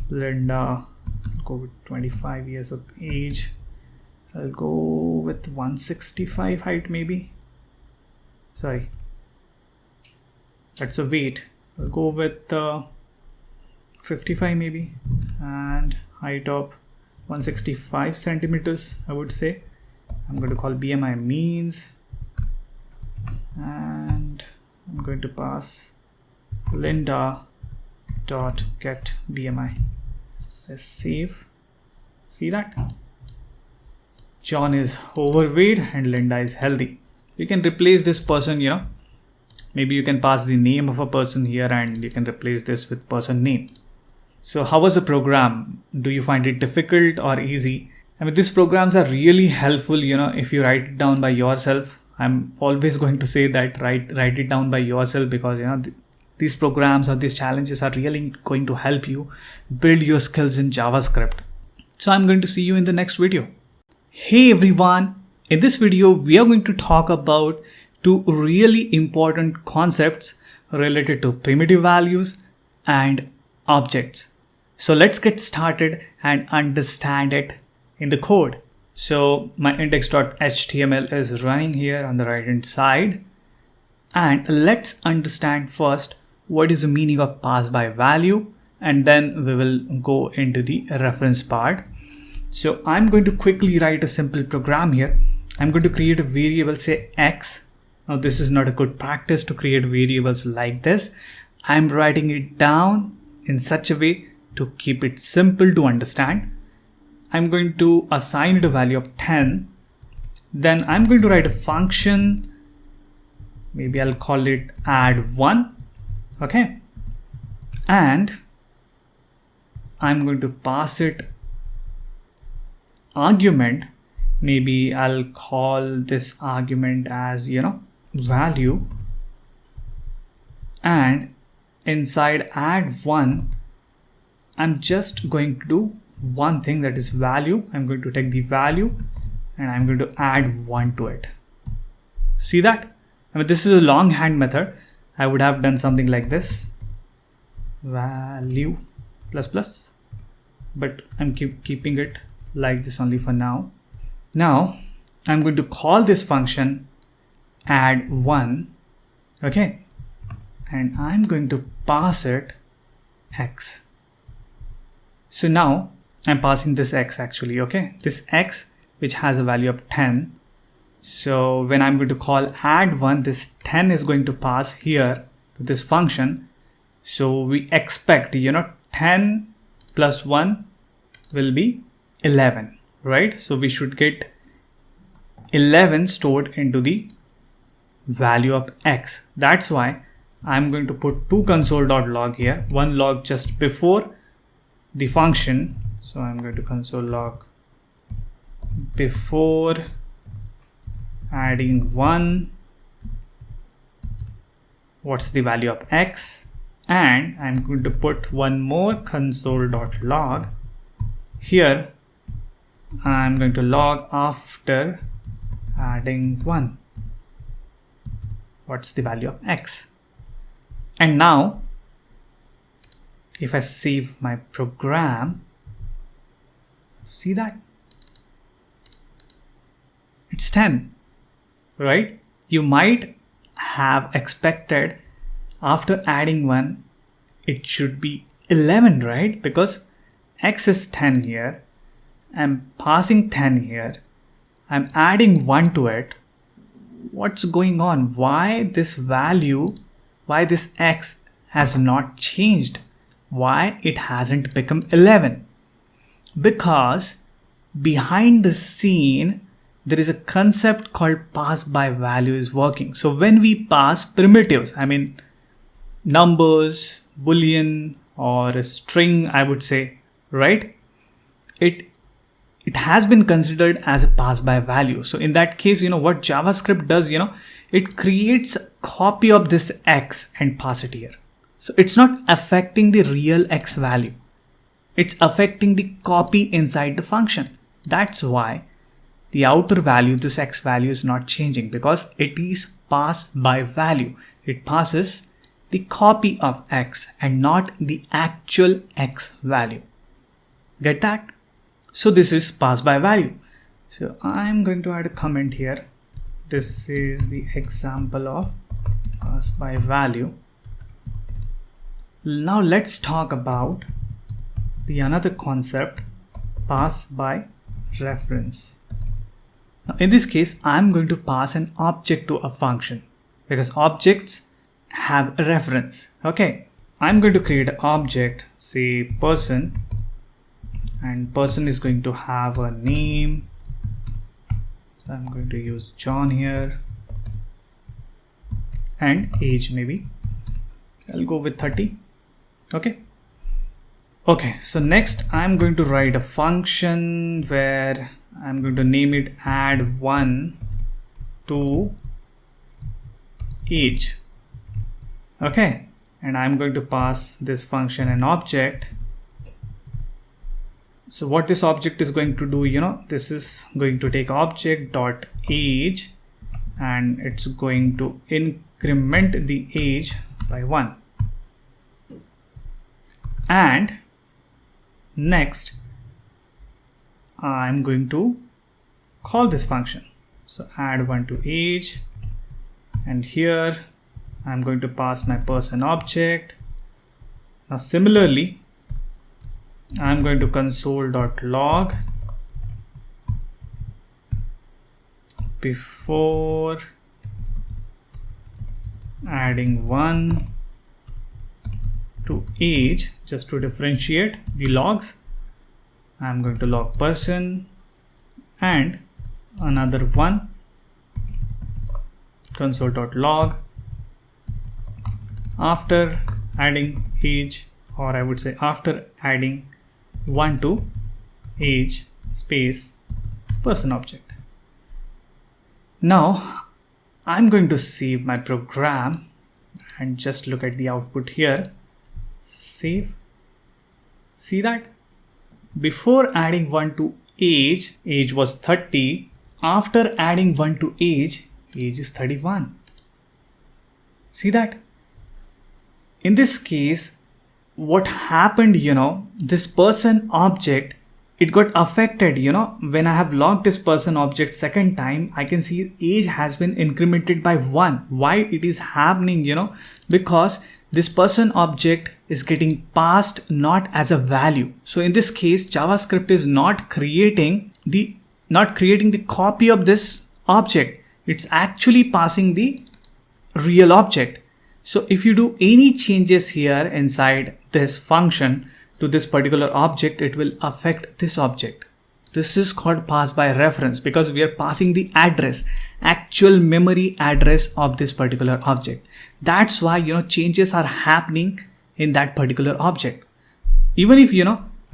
Linda, I'll go with 25 years of age. I'll go with 165 height maybe. Sorry. That's a weight. I'll go with 55 maybe. And height of 165 centimeters, I would say. I'm going to call BMI means. And I'm going to pass Linda dot get BMI. Let's save. See that? John is overweight and Linda is healthy. You can replace this person, you know. Maybe you can pass the name of a person here and you can replace this with person name. So how was the program? Do you find it difficult or easy? I mean, these programs are really helpful, you know, if you write it down by yourself. I'm always going to say that write it down by yourself, because, you know, these programs or these challenges are really going to help you build your skills in JavaScript. So I'm going to see you in the next video. Hey everyone, in this video we are going to talk about two really important concepts related to primitive values and objects. So let's get started and understand it in the code. So my index.html is running here on the right hand side, and let's understand first what is the meaning of pass by value, and then we will go into the reference part. So I'm going to quickly write a simple program here. I'm going to create a variable, say x. Now this is not a good practice to create variables like this. I'm writing it down in such a way to keep it simple to understand. I'm going to assign it a value of 10. Then I'm going to write a function. Maybe I'll call it add1. Okay. And I'm going to pass it argument. Maybe I'll call this argument as, you know, value. And inside add1, I'm just going to do one thing, that is value. I'm going to take the value and I'm going to add 1 to it. See that? I mean, this is a longhand method. I would have done something like this, value plus plus, but I'm keeping it like this only for now. Now I'm going to call this function add1, okay, and I'm going to pass it x. So now I'm passing this x actually, okay, this x which has a value of 10. So when I'm going to call add1, this 10 is going to pass here to this function. So we expect, you know, 10 plus 1 will be 11, right? So we should get 11 stored into the value of x. That's why I'm going to put two console.log here, one log just before the function. So I'm going to console log before adding 1, what's the value of x, and I'm going to put one more console.log here. I'm going to log after adding 1, what's the value of x. And now if I save my program, see that it's 10, right? You might have expected after adding 1 it should be 11, right? Because X is 10 here. I'm passing 10 here. I'm adding 1 to it. What's going on? Why this value, why this X has not changed? Why it hasn't become 11? Because behind the scene, there is a concept called pass by value is working. So when we pass primitives, I mean numbers, boolean, or a string, I would say, right? It has been considered as a pass by value. So in that case, what JavaScript does, it creates a copy of this X and pass it here. So it's not affecting the real X value. It's affecting the copy inside the function. That's why the outer value, this X value, is not changing, because it is passed by value. It passes the copy of X and not the actual X value. Get that? So this is pass by value. So I'm going to add a comment here. This is the example of pass by value. Now let's talk about the another concept, pass by reference. Now in this case, I'm going to pass an object to a function because objects have a reference. Okay, I'm going to create an object, say person, and person is going to have a name. So I'm going to use John here, and age, maybe I'll go with 30. Okay, so next I'm going to write a function where I'm going to name it add 1 to age. Okay, and I'm going to pass this function an object. So what this object is going to do, this is going to take object dot age, and it's going to increment the age by 1. And next I'm going to call this function. So add 1 to age, and here I'm going to pass my person object. Now similarly, I'm going to console.log before adding 1 to age, just to differentiate the logs. I'm going to log person and another 1 console.log after adding age, or I would say after adding 1 to age space person object. Now I'm going to save my program and just look at the output here. Save. See that? Before adding 1 to age was 30. After adding 1 to age is 31. See that? In this case, what happened, this person object, it got affected, when I have logged this person object second time, I can see age has been incremented by 1. Why it is happening, because this person object is getting passed not as a value. So in this case, JavaScript is not creating the copy of this object. It's actually passing the real object. So if you do any changes here inside this function to this particular object, it will affect this object. This is called pass by reference because we are passing the address, actual memory address of this particular object. That's why, changes are happening in that particular object. Even if,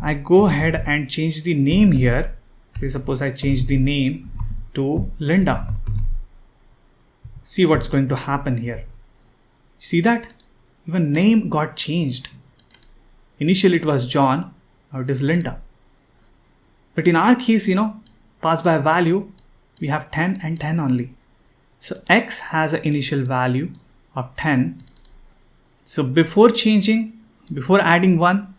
I go ahead and change the name here. Say suppose I change the name to Linda. See what's going to happen here. See that? Even name got changed. Initially it was John, now it is Linda. But in our case, pass by value, we have 10 and 10 only. So X has an initial value of 10. So before adding 1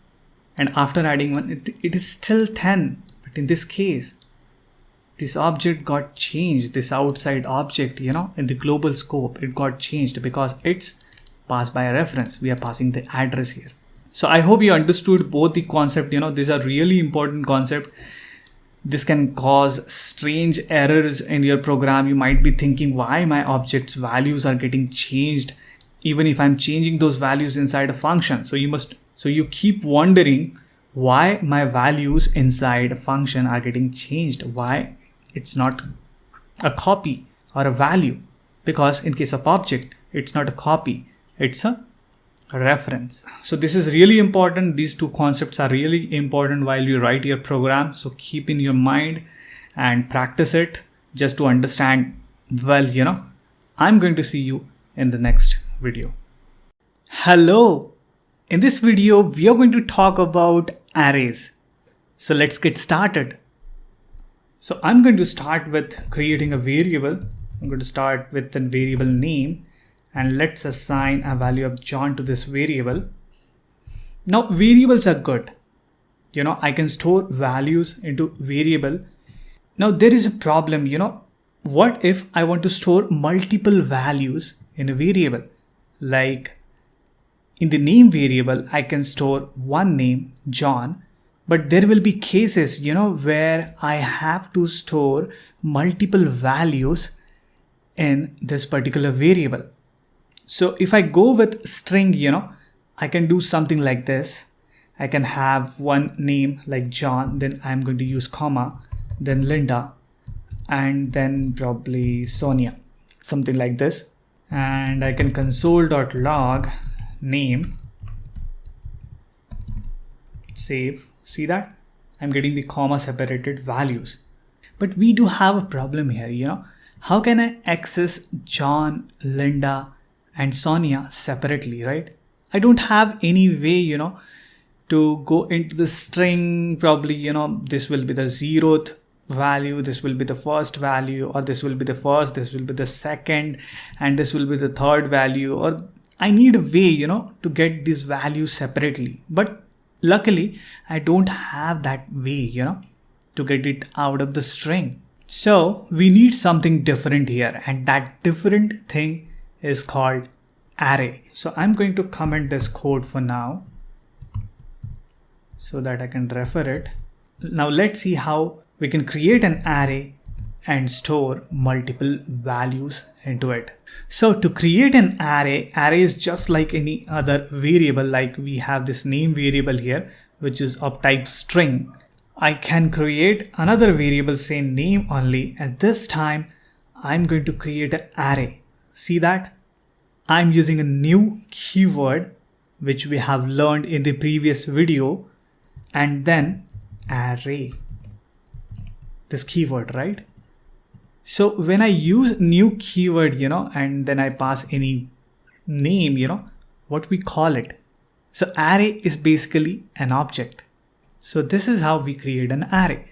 and after adding 1, it is still 10. But in this case, this object got changed. This outside object, in the global scope, it got changed because it's passed by a reference. We are passing the address here. So I hope you understood both the concept. These are really important concept. This can cause strange errors in your program. You might be thinking, why my objects values are getting changed even if I'm changing those values inside a function. So you keep wondering why my values inside a function are getting changed, why it's not a copy or a value, because in case of object, it's not a copy, it's a reference. So this is really important. These two concepts are really important while you write your program. So keep in your mind and practice it just to understand well. I'm going to see you in the next video. Hello. In this video, we are going to talk about arrays. So let's get started. So I'm going to start with creating a variable. I'm going to start with a variable name, and let's assign a value of John to this variable. Now variables are good. I can store values into variable. Now there is a problem. What if I want to store multiple values in a variable? Like in the name variable, I can store one name, John, but there will be cases, where I have to store multiple values in this particular variable. So if I go with string, I can do something like this. I can have one name like John, then I'm going to use comma, then Linda, and then probably Sonia, something like this. And I can console.log name, save. See that? I'm getting the comma separated values. But we do have a problem here, How can I access John, Linda, and Sonia separately, right? I don't have any way, to go into the string. Probably, this will be the 0th value, this will be the first value, or this will be the first, this will be the second, and this will be the third value. Or I need a way, to get these values separately. But luckily, I don't have that way, to get it out of the string. So we need something different here, and that different thing is called array. So I'm going to comment this code for now so that I can refer it. Now let's see how we can create an array and store multiple values into it. So to create an array is just like any other variable. Like we have this name variable here, which is of type string. I can create another variable, say name only, and this time I'm going to create an array. See that? I'm using a new keyword, which we have learned in the previous video, and then array. This keyword, right? So when I use new keyword, and then I pass any name, what we call it. So array is basically an object. So this is how we create an array.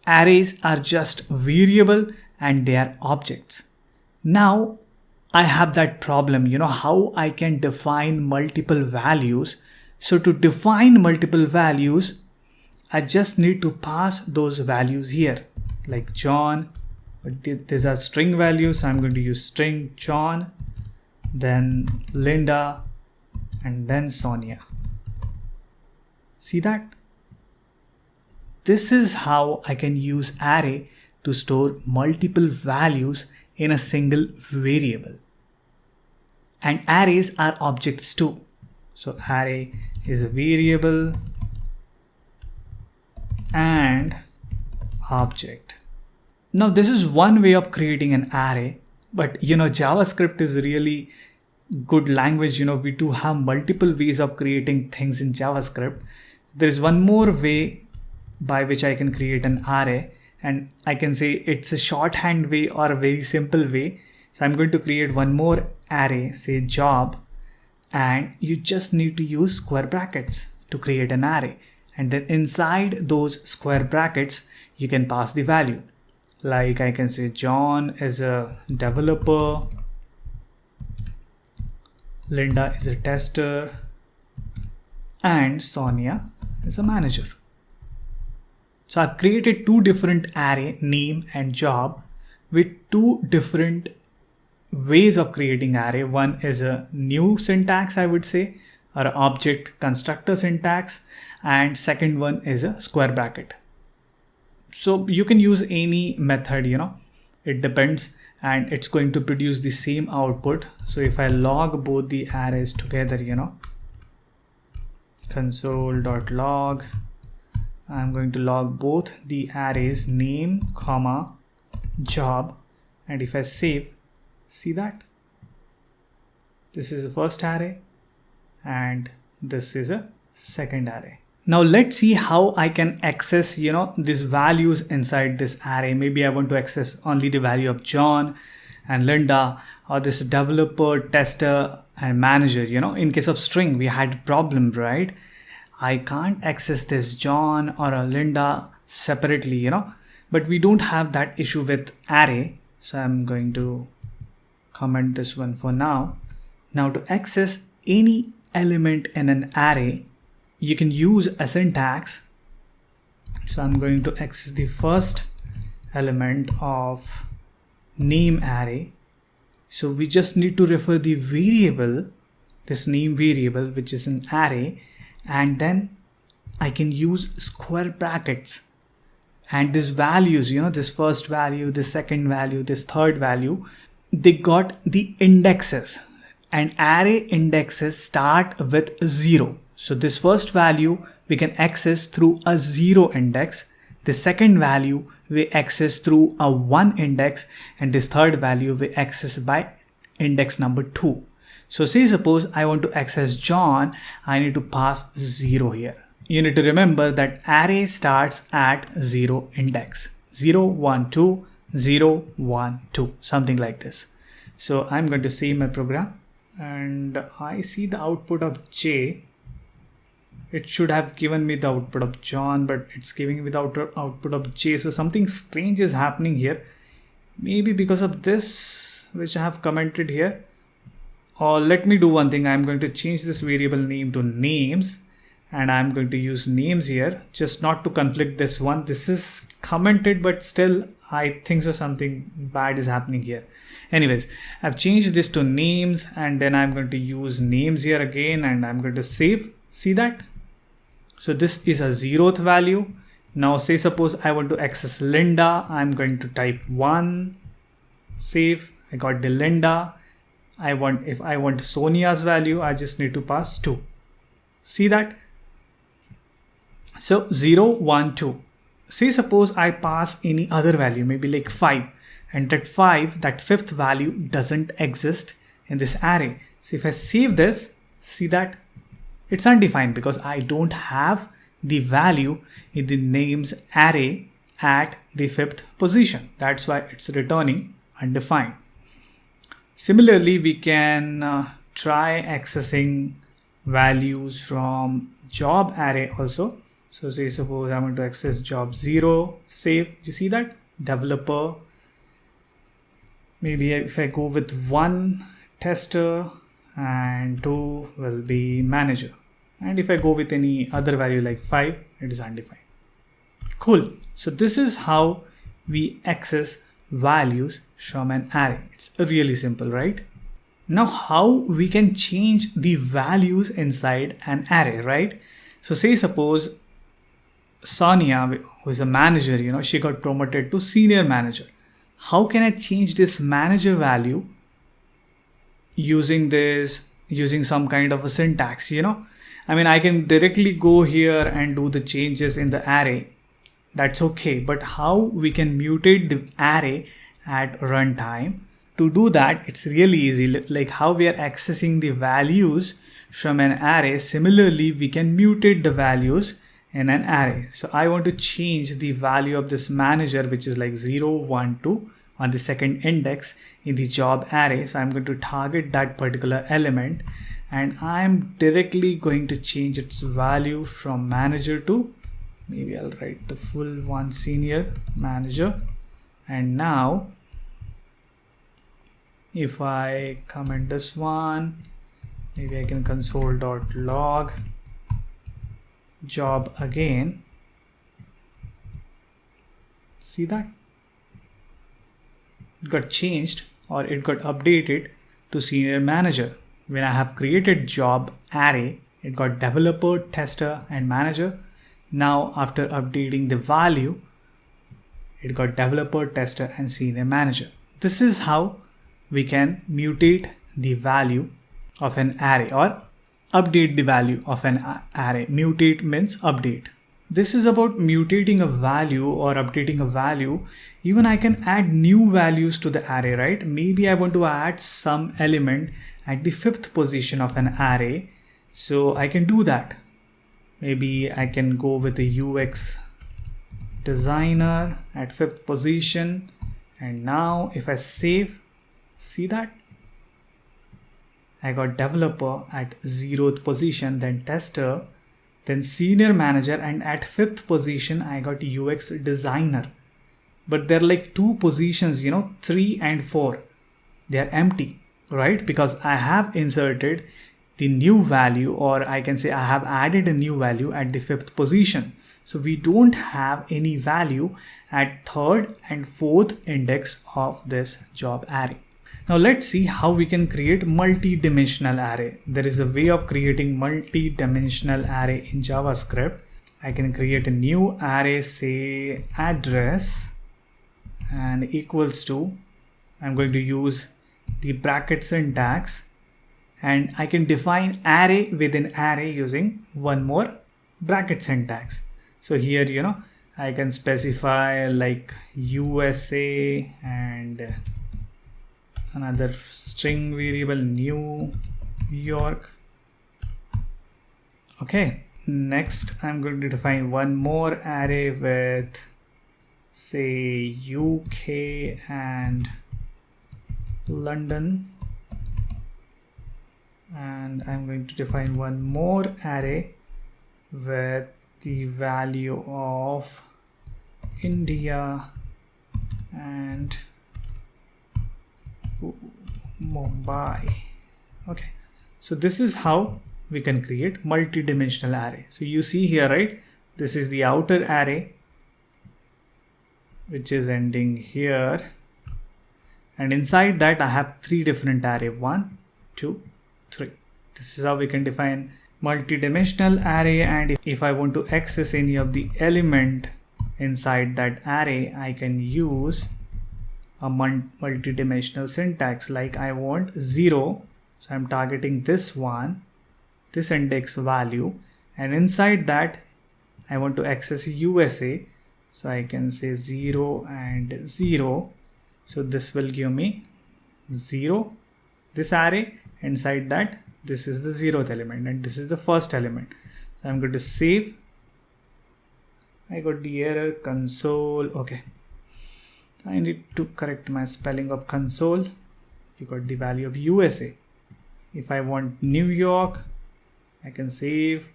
Arrays are just variable and they are objects. Now I have that problem, how I can define multiple values. So to define multiple values, I just need to pass those values here, like John. These are string values. So I'm going to use string John, then Linda, and then Sonia. See that? This is how I can use array to store multiple values in a single variable. And arrays are objects too. So array is a variable and object. Now this is one way of creating an array, but JavaScript is really good language. We do have multiple ways of creating things in JavaScript. There is one more way by which I can create an array, and I can say it's a shorthand way or a very simple way. So I'm going to create one more array, say job, and you just need to use square brackets to create an array. And then inside those square brackets, you can pass the value. Like I can say John is a developer, Linda is a tester, and Sonia is a manager. So I've created two different array, name and job, with two different ways of creating array. One is a new syntax, I would say. or object constructor syntax, and second one is a square bracket. So you can use any method, it depends, and it's going to produce the same output. So if I log both the arrays together, console.log, I'm going to log both the arrays name, comma, job, and if I save, see that? This is the first array and this is a second array. Now let's see how I can access, these values inside this array. Maybe I want to access only the value of John and Linda, or this developer, tester, and manager. In case of string, we had problem, right? I can't access this John or a Linda separately, but we don't have that issue with array. So I'm going to comment this one for now. Now to access any element in an array, you can use a syntax. So I'm going to access the first element of name array. So we just need to refer the variable, this name variable, which is an array, and then I can use square brackets. And these values, this first value, this second value, this third value, they got the indexes, and array indexes start with 0. So this first value we can access through a 0 index. The second value we access through a 1 index, and this third value we access by index number 2. So say suppose I want to access John, I need to pass 0 here. You need to remember that array starts at 0 index. 0, 1, 2, 0, 1, 2, something like this. So I'm going to save my program, and I see the output of J. It should have given me the output of John, but it's giving me the output of J. So something strange is happening here. Maybe because of this, which I have commented here. Or let me do one thing. I'm going to change this variable name to names, and I'm going to use names here, just not to conflict this one. This is commented, but still I think so something bad is happening here. Anyways, I've changed this to names, and then I'm going to use names here again, and I'm going to save. See that? So this is a 0th value. Now say suppose I want to access Linda. I'm going to type 1, save. I got the Linda. If I want Sonia's value, I just need to pass 2. See that? So 0, 1, 2. Say suppose I pass any other value, maybe like 5, and that 5th value doesn't exist in this array. So if I save this, see that? It's undefined because I don't have the value in the names array at the 5th position. That's why it's returning undefined. Similarly, we can try accessing values from job array also. So say suppose I want to access job 0, save. You see that? Developer. Maybe if I go with 1, tester, and 2 will be manager. And if I go with any other value like 5, it is undefined. Cool. So this is how we access values from an array. It's really simple, right? Now how we can change the values inside an array, right? So say suppose Sonia, who is a manager, she got promoted to senior manager. How can I change this manager value using some kind of a syntax, I mean, I can directly go here and do the changes in the array. That's okay. But how we can mutate the array at runtime? To do that, it's really easy. Like how we are accessing the values from an array. Similarly, we can mutate the values in an array. So I want to change the value of this manager, which is like 0, 1, 2 on the second index in the job array. So I'm going to target that particular element, and I'm directly going to change its value from manager to, maybe I'll write the full one, senior manager. And now if I comment this one, maybe I can console.log job again. See that? It got changed, or it got updated to senior manager. when I have created job array, it got developer, tester, and manager. Now after updating the value, it got developer, tester, and senior manager. This is how we can mutate the value of an array or update the value of an array. Mutate means update. This is about mutating a value or updating a value. Even I can add new values to the array, right? Maybe I want to add some element at the 5th position of an array. So I can do that. Maybe I can go with the UX designer at 5th position. And now if I save, see that? I got developer at 0th position, then tester, then senior manager, and at 5th position I got UX designer. But they're like 2 positions, 3 and 4. They are empty, right? Because I have inserted the new value, or I can say I have added a new value at the 5th position. So we don't have any value at 3rd and 4th index of this job array. Now let's see how we can create multi-dimensional array. There is a way of creating multi-dimensional array in JavaScript. I can create a new array, say address and equals to, I'm going to use the bracket syntax, and I can define array within array using one more bracket syntax. So here, I can specify like USA and another string variable New York. Okay, next I'm going to define one more array with say UK and London, and I'm going to define one more array with the value of India and Mumbai. Okay, so this is how we can create multi-dimensional array. So you see here, right? This is the outer array, which is ending here. And inside that I have 3 different array, 1, 2, 3. This is how we can define multi-dimensional array. And if I want to access any of the element inside that array, I can use a multi-dimensional syntax. Like I want 0, so I'm targeting this one, this index value, and inside that I want to access USA, so I can say 0 and 0. So this will give me 0, this array. Inside that, this is the 0th element and this is the first element. So I'm going to save. I got the error console. Okay, I need to correct my spelling of console. You got the value of USA. If I want New York, I can save.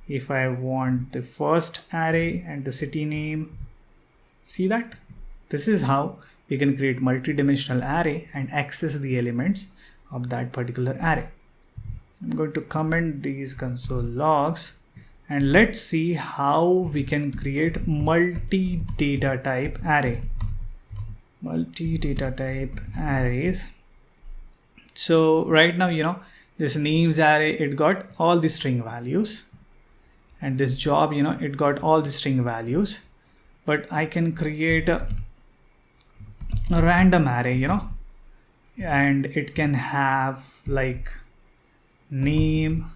If I want the first array and the city name, see that? This is how we can create multi-dimensional array and access the elements of that particular array. I'm going to comment these console logs and let's see how we can create multi-data type array. Multi-data type arrays. So right now, this names array, it got all the string values, and this job, it got all the string values. But I can create a random array, and it can have like name,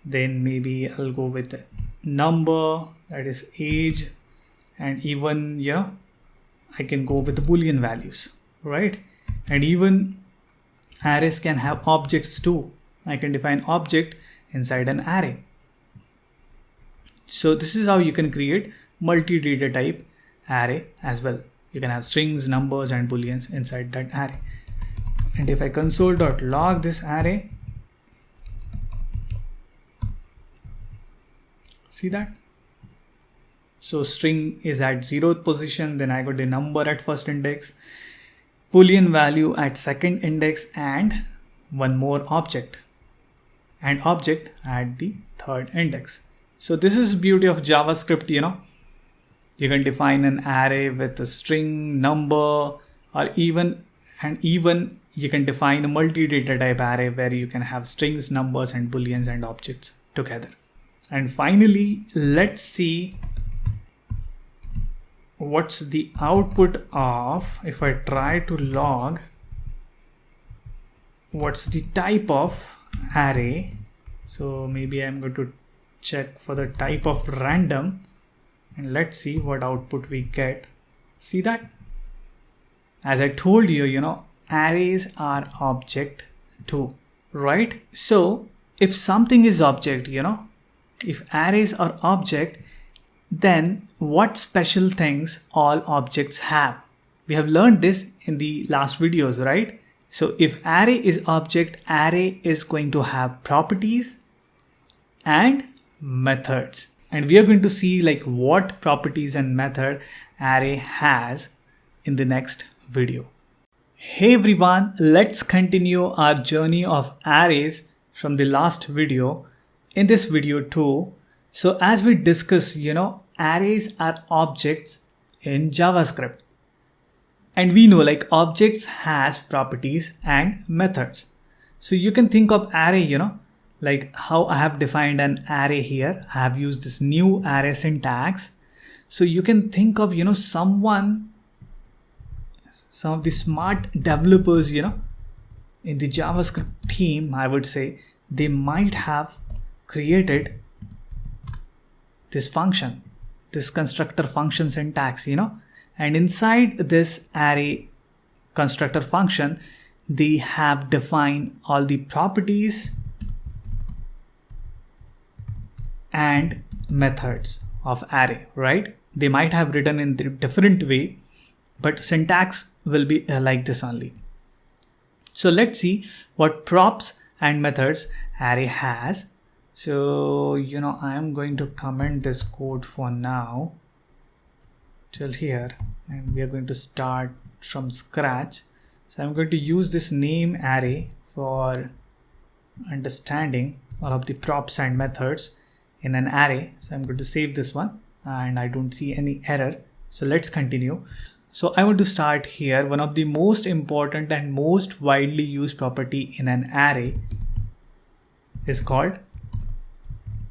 then maybe I'll go with number, that is age, and even I can go with the Boolean values, right? And even arrays can have objects too. I can define object inside an array. So this is how you can create multi-data type array as well. You can have strings, numbers, and booleans inside that array. And if I console.log this array, see that? So string is at 0th position, then I got the number at first index, Boolean value at second index, and one more object, and object at the third index. So this is beauty of JavaScript, You can define an array with a string, number, or even you can define a multi-data type array where you can have strings, numbers, and booleans and objects together. And finally, let's see what's the output of, if I try to log, what's the type of array. So maybe I'm going to check for the type of random, and let's see what output we get. See that? As I told you, arrays are object too, right? So if something is object, if arrays are object, then what special things all objects have? We have learned this in the last videos, right? So if array is object, array is going to have properties and methods. And we are going to see like what properties and method array has in the next video. Hey everyone, let's continue our journey of arrays from the last video in this video too. So as we discussed, arrays are objects in JavaScript. And we know like objects has properties and methods. So you can think of array, like how I have defined an array here. I have used this new array syntax. So you can think of, some of the smart developers, in the JavaScript team, I would say they might have created this function, this constructor function syntax, and inside this array constructor function, they have defined all the properties and methods of array, right? They might have written in a different way, but syntax will be like this only. So let's see what props and methods array has. So, I'm going to comment this code for now till here, and we are going to start from scratch. So I'm going to use this name array for understanding all of the props and methods in an array. So I'm going to save this one, and I don't see any error. So let's continue. So I want to start here. One of the most important and most widely used property in an array is called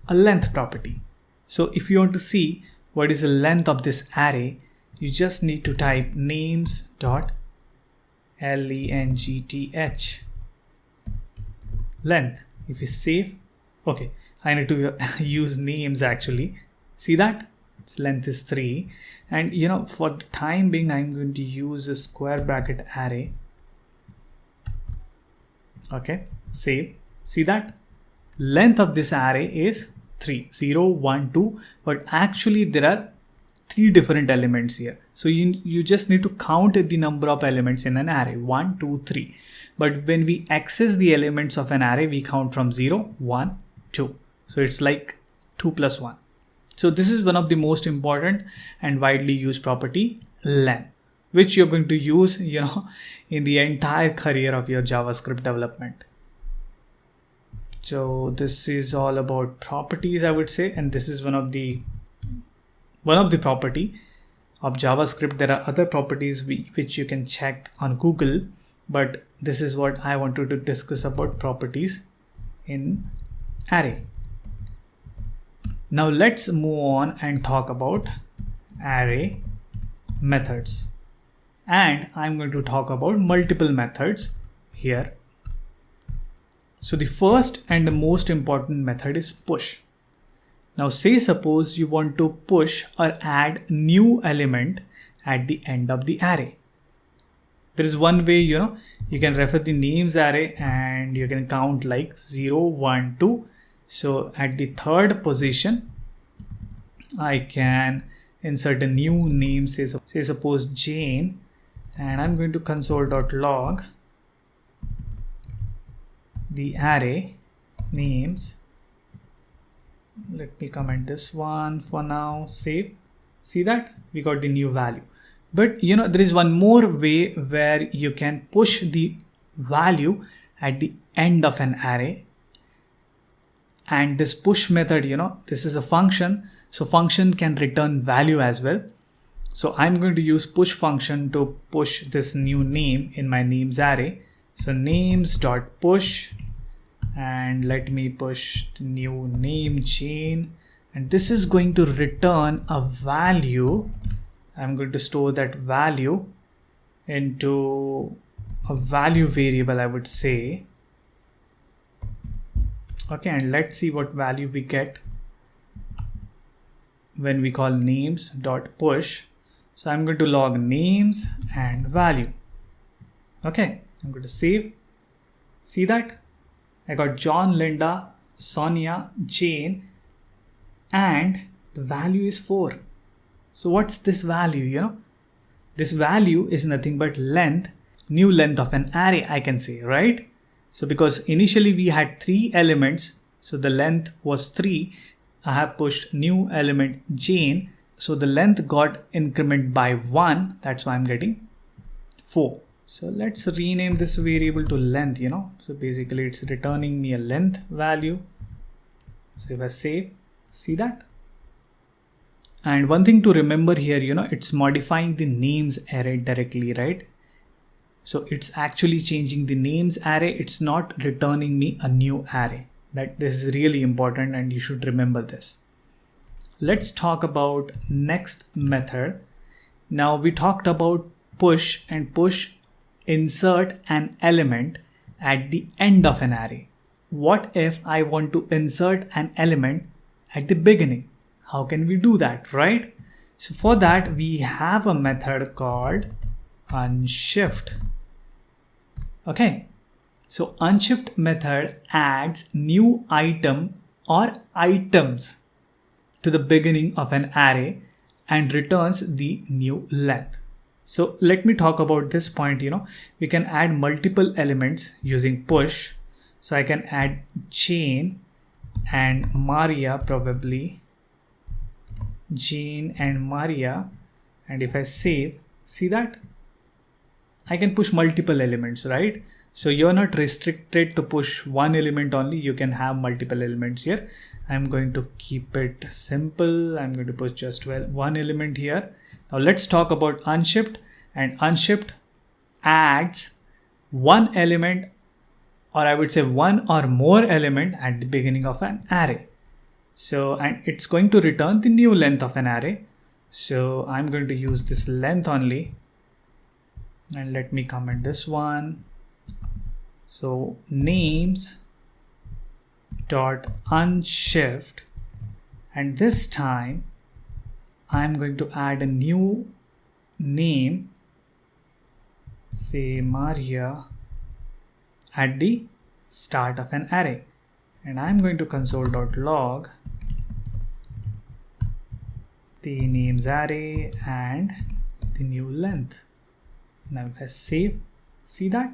a length property. So if you want to see what is the length of this array, you just need to type names.length, length. If you save, okay, I need to use names actually. See that? Its length is 3. And for the time being, I'm going to use a square bracket array. Okay, save. See that? Length of this array is 3, 0, 1, 2, but actually there are 3 different elements here. So you just need to count the number of elements in an array, 1, 2, 3. But when we access the elements of an array, we count from 0, 1, 2. So it's like 2 plus 1. So this is one of the most important and widely used property, length, which you're going to use, in the entire career of your JavaScript development. So this is all about properties, I would say, and this is one of the property of JavaScript. There are other properties which you can check on Google, but this is what I wanted to discuss about properties in array. Now let's move on and talk about array methods. And I'm going to talk about multiple methods here. So the first and the most important method is push. Now say suppose you want to push or add new element at the end of the array. There is one way, you can refer the names array and you can count like 0, 1, 2. So at the third position, I can insert a new name, say suppose Jane, and I'm going to console.log the array names. Let me comment this one for now, save. See that? We got the new value. But there is one more way where you can push the value at the end of an array. And this push method, this is a function. So function can return value as well. So I'm going to use push function to push this new name in my names array. So names dot push, and let me push the new name Jane, and this is going to return a value. I'm going to store that value into a value variable, I would say. Okay, and let's see what value we get when we call names dot push. So I'm going to log names and value. Okay, I'm going to save. See that? I got John, Linda, Sonia, Jane, and the value is 4. So what's this value? This value is nothing but length, new length of an array, I can say, right? So because initially we had 3 elements, so the length was 3. I have pushed new element Jane, so the length got incremented by 1. That's why I'm getting 4. So let's rename this variable to length, So basically it's returning me a length value. So if I save, see that? And one thing to remember here, it's modifying the names array directly, right? So it's actually changing the names array. It's not returning me a new array. This is really important and you should remember this. Let's talk about next method. Now we talked about push, and push insert an element at the end of an array. What if I want to insert an element at the beginning? How can we do that, right? So for that we have a method called unshift. Okay, so unshift method adds new item or items to the beginning of an array and returns the new length. So let me talk about this point. We can add multiple elements using push. So I can add Jane and Maria, probably Jane and Maria, and if I save, see that? I can push multiple elements, right? So you're not restricted to push one element only. You can have multiple elements here. I'm going to keep it simple. I'm going to push just one element here. Now let's talk about unshift. And unshift adds one element, or I would say one or more element at the beginning of an array. So, and it's going to return the new length of an array. So I'm going to use this length only. And let me comment this one. So names dot unshift, and this time I'm going to add a new name, say Maria, at the start of an array, and I'm going to console.log the names array and the new length. Now if I save, see that?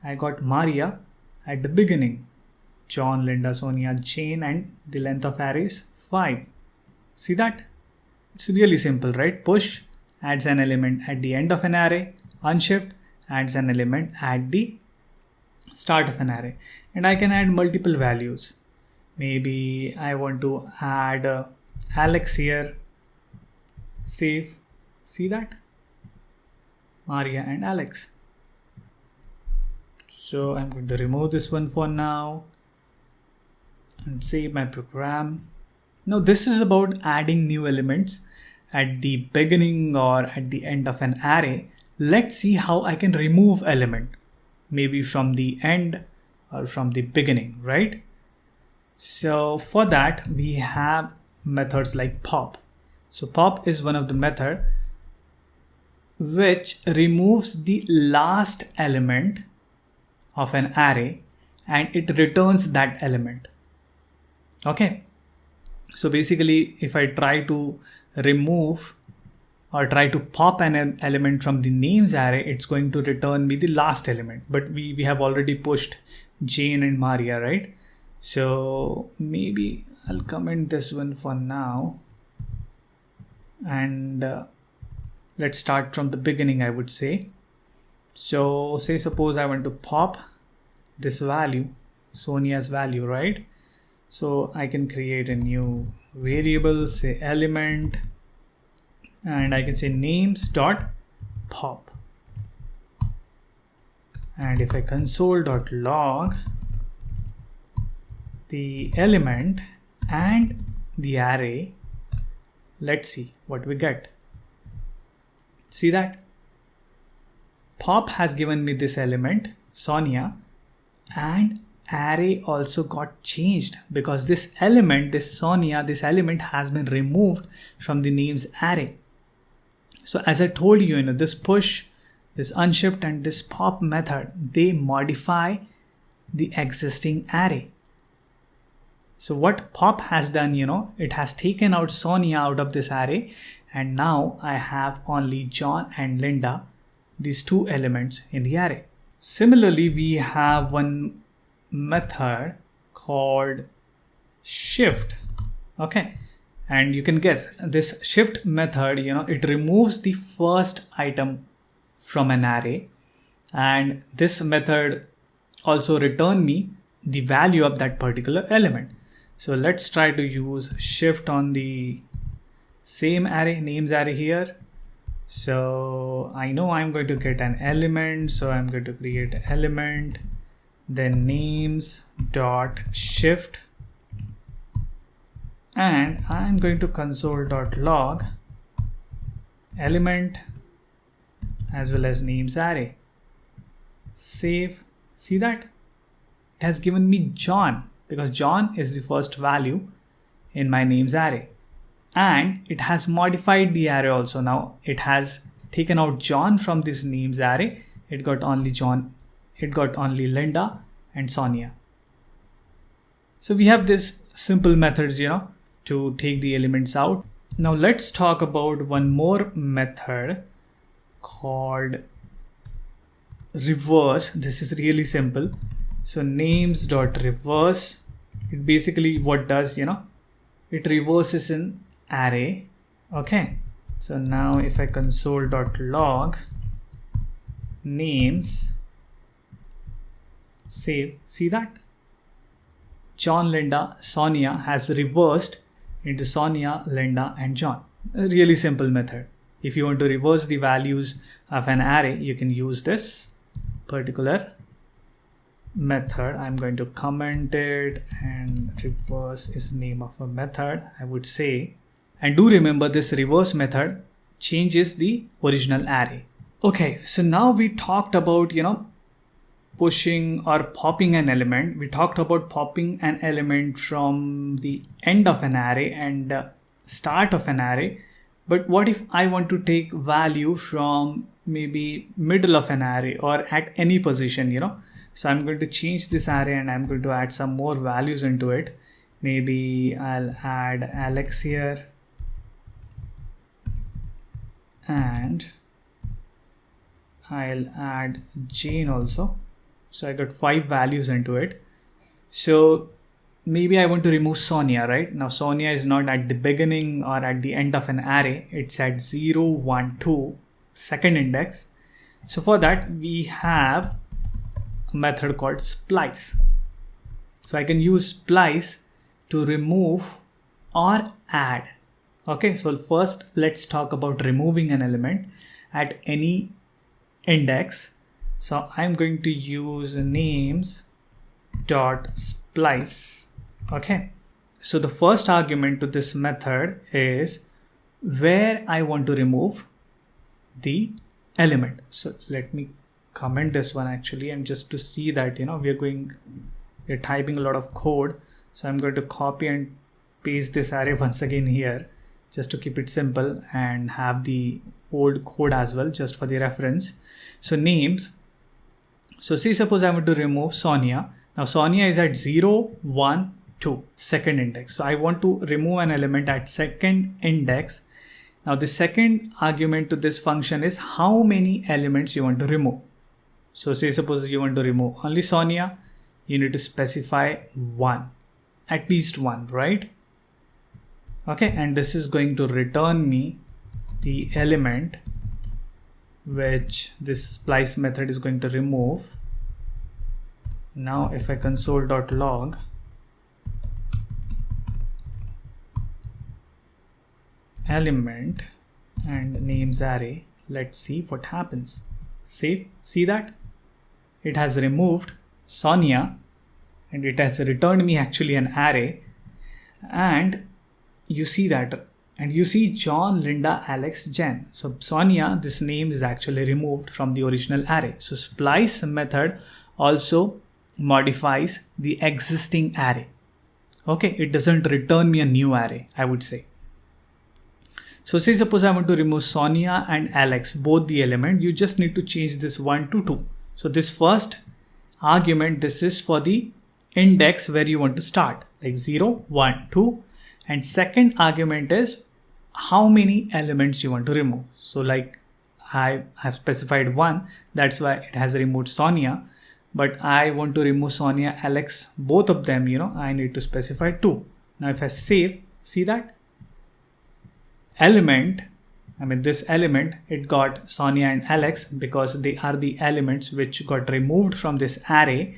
I got Maria at the beginning, John, Linda, Sonia, Jane, and the length of array is 5. See that? It's really simple, right? Push adds an element at the end of an array. Unshift adds an element at the start of an array. And I can add multiple values. Maybe I want to add Alex here. Save. See that? Maria and Alex. So I'm going to remove this one for now and save my program. Now this is about adding new elements at the beginning or at the end of an array. Let's see how I can remove element, maybe from the end or from the beginning, right? So for that we have methods like pop. So pop is one of the method which removes the last element of an array and it returns that element. Okay, so basically if I try to remove or try to pop an element from the names array, it's going to return me the last element, but we have already pushed Jane and Maria, right? So maybe I'll comment this one for now, and let's start from the beginning, I would say. So say suppose I want to pop this value, Sonia's value, right? So I can create a new variable, say element, and I can say names dot pop. And if I console.log the element and the array, let's see what we get. See that? Pop has given me this element, Sonia, and array also got changed because this element, this Sonia, this element has been removed from the names array. So as I told you, this push, this unshift, and this pop method, they modify the existing array. So what pop has done, it has taken out Sonia out of this array, and now I have only John and Linda, these two elements in the array. Similarly, we have one method called shift. Okay. And you can guess this shift method, it removes the first item from an array. And this method also return me the value of that particular element. So let's try to use shift on the same array, names array here. So I know I'm going to get an element. So I'm going to create an element, then names dot shift. And I'm going to console.log element as well as names array. Save. See that? It has given me John because John is the first value in my names array. And it has modified the array also. Now it has taken out John from this names array. It got only John, it got only Linda and Sonia. So we have this simple methods, to take the elements out. Now let's talk about one more method called reverse. This is really simple. So names.reverse, it basically what does, it reverses an array. Okay. So now if I console.log names, save, see that? John, Linda, Sonia has reversed into Sonia, Linda, and John. A really simple method. If you want to reverse the values of an array, you can use this particular method. I'm going to comment it, and reverse is name of a method, I would say. And do remember this reverse method changes the original array. Okay, so now we talked about, pushing or popping an element. We talked about popping an element from the end of an array and start of an array. But what if I want to take value from maybe middle of an array or at any position, So I'm going to change this array and I'm going to add some more values into it. Maybe I'll add Alex here. And I'll add Jane also. So I got 5 values into it. So maybe I want to remove Sonia, right? Now Sonia is not at the beginning or at the end of an array. It's at 0, 1, 2, second index. So for that we have a method called splice. So I can use splice to remove or add. Okay, so first let's talk about removing an element at any index. So I'm going to use names dot splice. Okay, so the first argument to this method is where I want to remove the element. So let me comment this one actually, and just to see that we're typing a lot of code. So I'm going to copy and paste this array once again here, just to keep it simple and have the old code as well, just for the reference. So names. So say suppose I want to remove Sonia. Now Sonia is at 0, 1, 2, second index. So I want to remove an element at second index. Now the second argument to this function is how many elements you want to remove. So say suppose you want to remove only Sonia, you need to specify 1, at least 1, right? Okay, and this is going to return me the element which this splice method is going to remove. Now if I console.log element and names array, let's see what happens. See that? it has removed Sonia and it has returned me actually an array. And you see that, and you see John, Linda, Alex, Jen. So Sonia, this name is actually removed from the original array. So splice method also modifies the existing array. Okay, it doesn't return me a new array, I would say. So say suppose I want to remove Sonia and Alex, both the element, you just need to change this 1 to 2. So this first argument, this is for the index where you want to start, like 0, 1, 2. And second argument is how many elements you want to remove. So like I have specified 1, that's why it has removed Sonia. But I want to remove Sonia, Alex, both of them, I need to specify 2. Now if I save, see that? This element, it got Sonia and Alex because they are the elements which got removed from this array,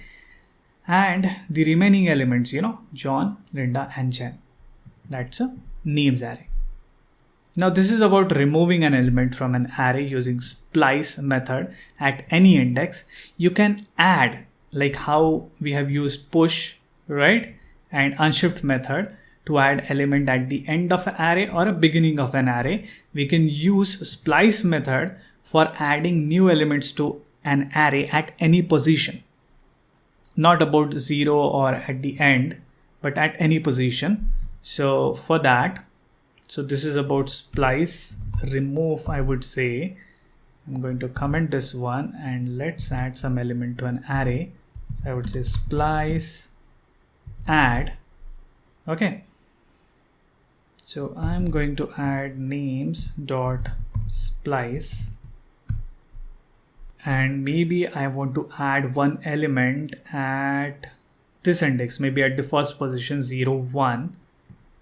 and the remaining elements, John, Linda and Jen. That's a names array. Now this is about removing an element from an array using splice method at any index. You can add, like how we have used push, right? And unshift method to add element at the end of an array or a beginning of an array. We can use splice method for adding new elements to an array at any position. Not about 0 or at the end, but at any position. So for that, so this is about splice remove, I would say. I'm going to comment this one and let's add some element to an array. So I would say splice add. Okay. So I'm going to add names dot splice, and maybe I want to add one element at this index, maybe at the first position 0, 1.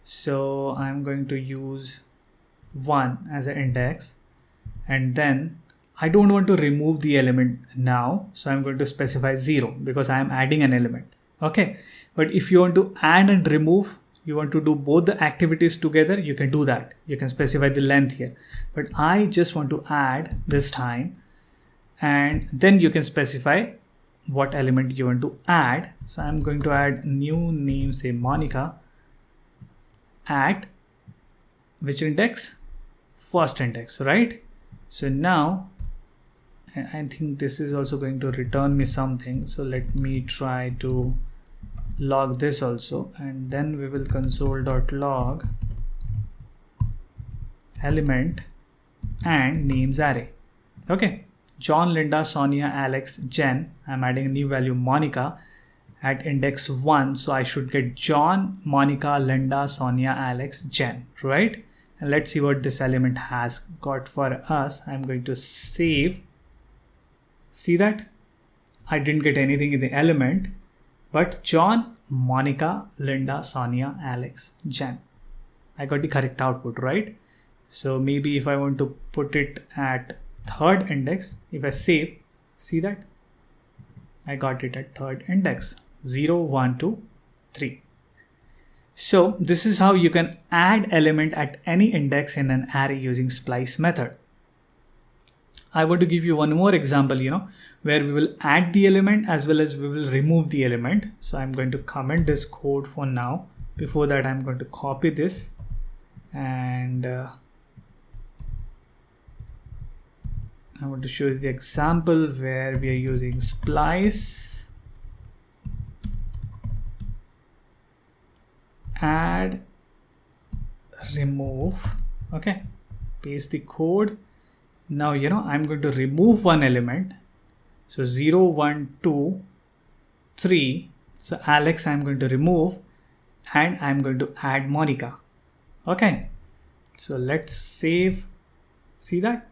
So I'm going to use 1 as an index, and then I don't want to remove the element now. So I'm going to specify 0 because I am adding an element. Okay. But if you want to add and remove, you want to do both the activities together, you can do that. You can specify the length here, but I just want to add this time, and then you can specify what element you want to add. So I'm going to add new name, say Monica, at which index? First index, right? So now I think this is also going to return me something. So let me try to log this also, and then we will console.log element and names array. Okay, John, Linda, Sonia, Alex, Jen. I'm adding a new value Monica at index 1. So I should get John, Monica, Linda, Sonia, Alex, Jen, right? And let's see what this element has got for us. I'm going to save. See that? I didn't get anything in the element, but John, Monica, Linda, Sonia, Alex, Jen. I got the correct output, right? So maybe if I want to put it at third index, if I save, see that? I got it at third index, 0, 1, 2, 3. So this is how you can add element at any index in an array using splice method. I want to give you one more example, where we will add the element as well as we will remove the element. So I'm going to comment this code for now. Before that, I'm going to copy this and I want to show you the example where we are using splice add remove. Okay, paste the code. Now, I'm going to remove one element. So 0, 1, 2, 3. So Alex, I'm going to remove, and I'm going to add Monica. Okay. So let's save. See that?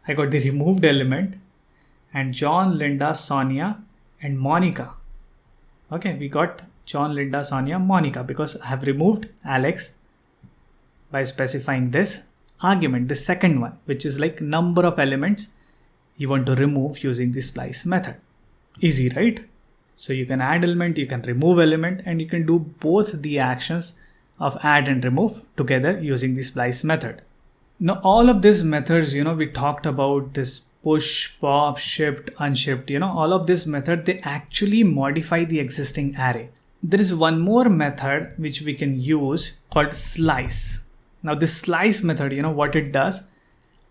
I got the removed element and John, Linda, Sonia, and Monica. Okay. We got John, Linda, Sonia, Monica because I have removed Alex by specifying this argument, the second one, which is like number of elements you want to remove using the splice method. Easy, right? So you can add element, you can remove element, and you can do both the actions of add and remove together using the splice method. Now all of these methods, we talked about this push, pop, shift, unshift, all of this method, they actually modify the existing array. There is one more method which we can use called slice. Now this slice method, what it does,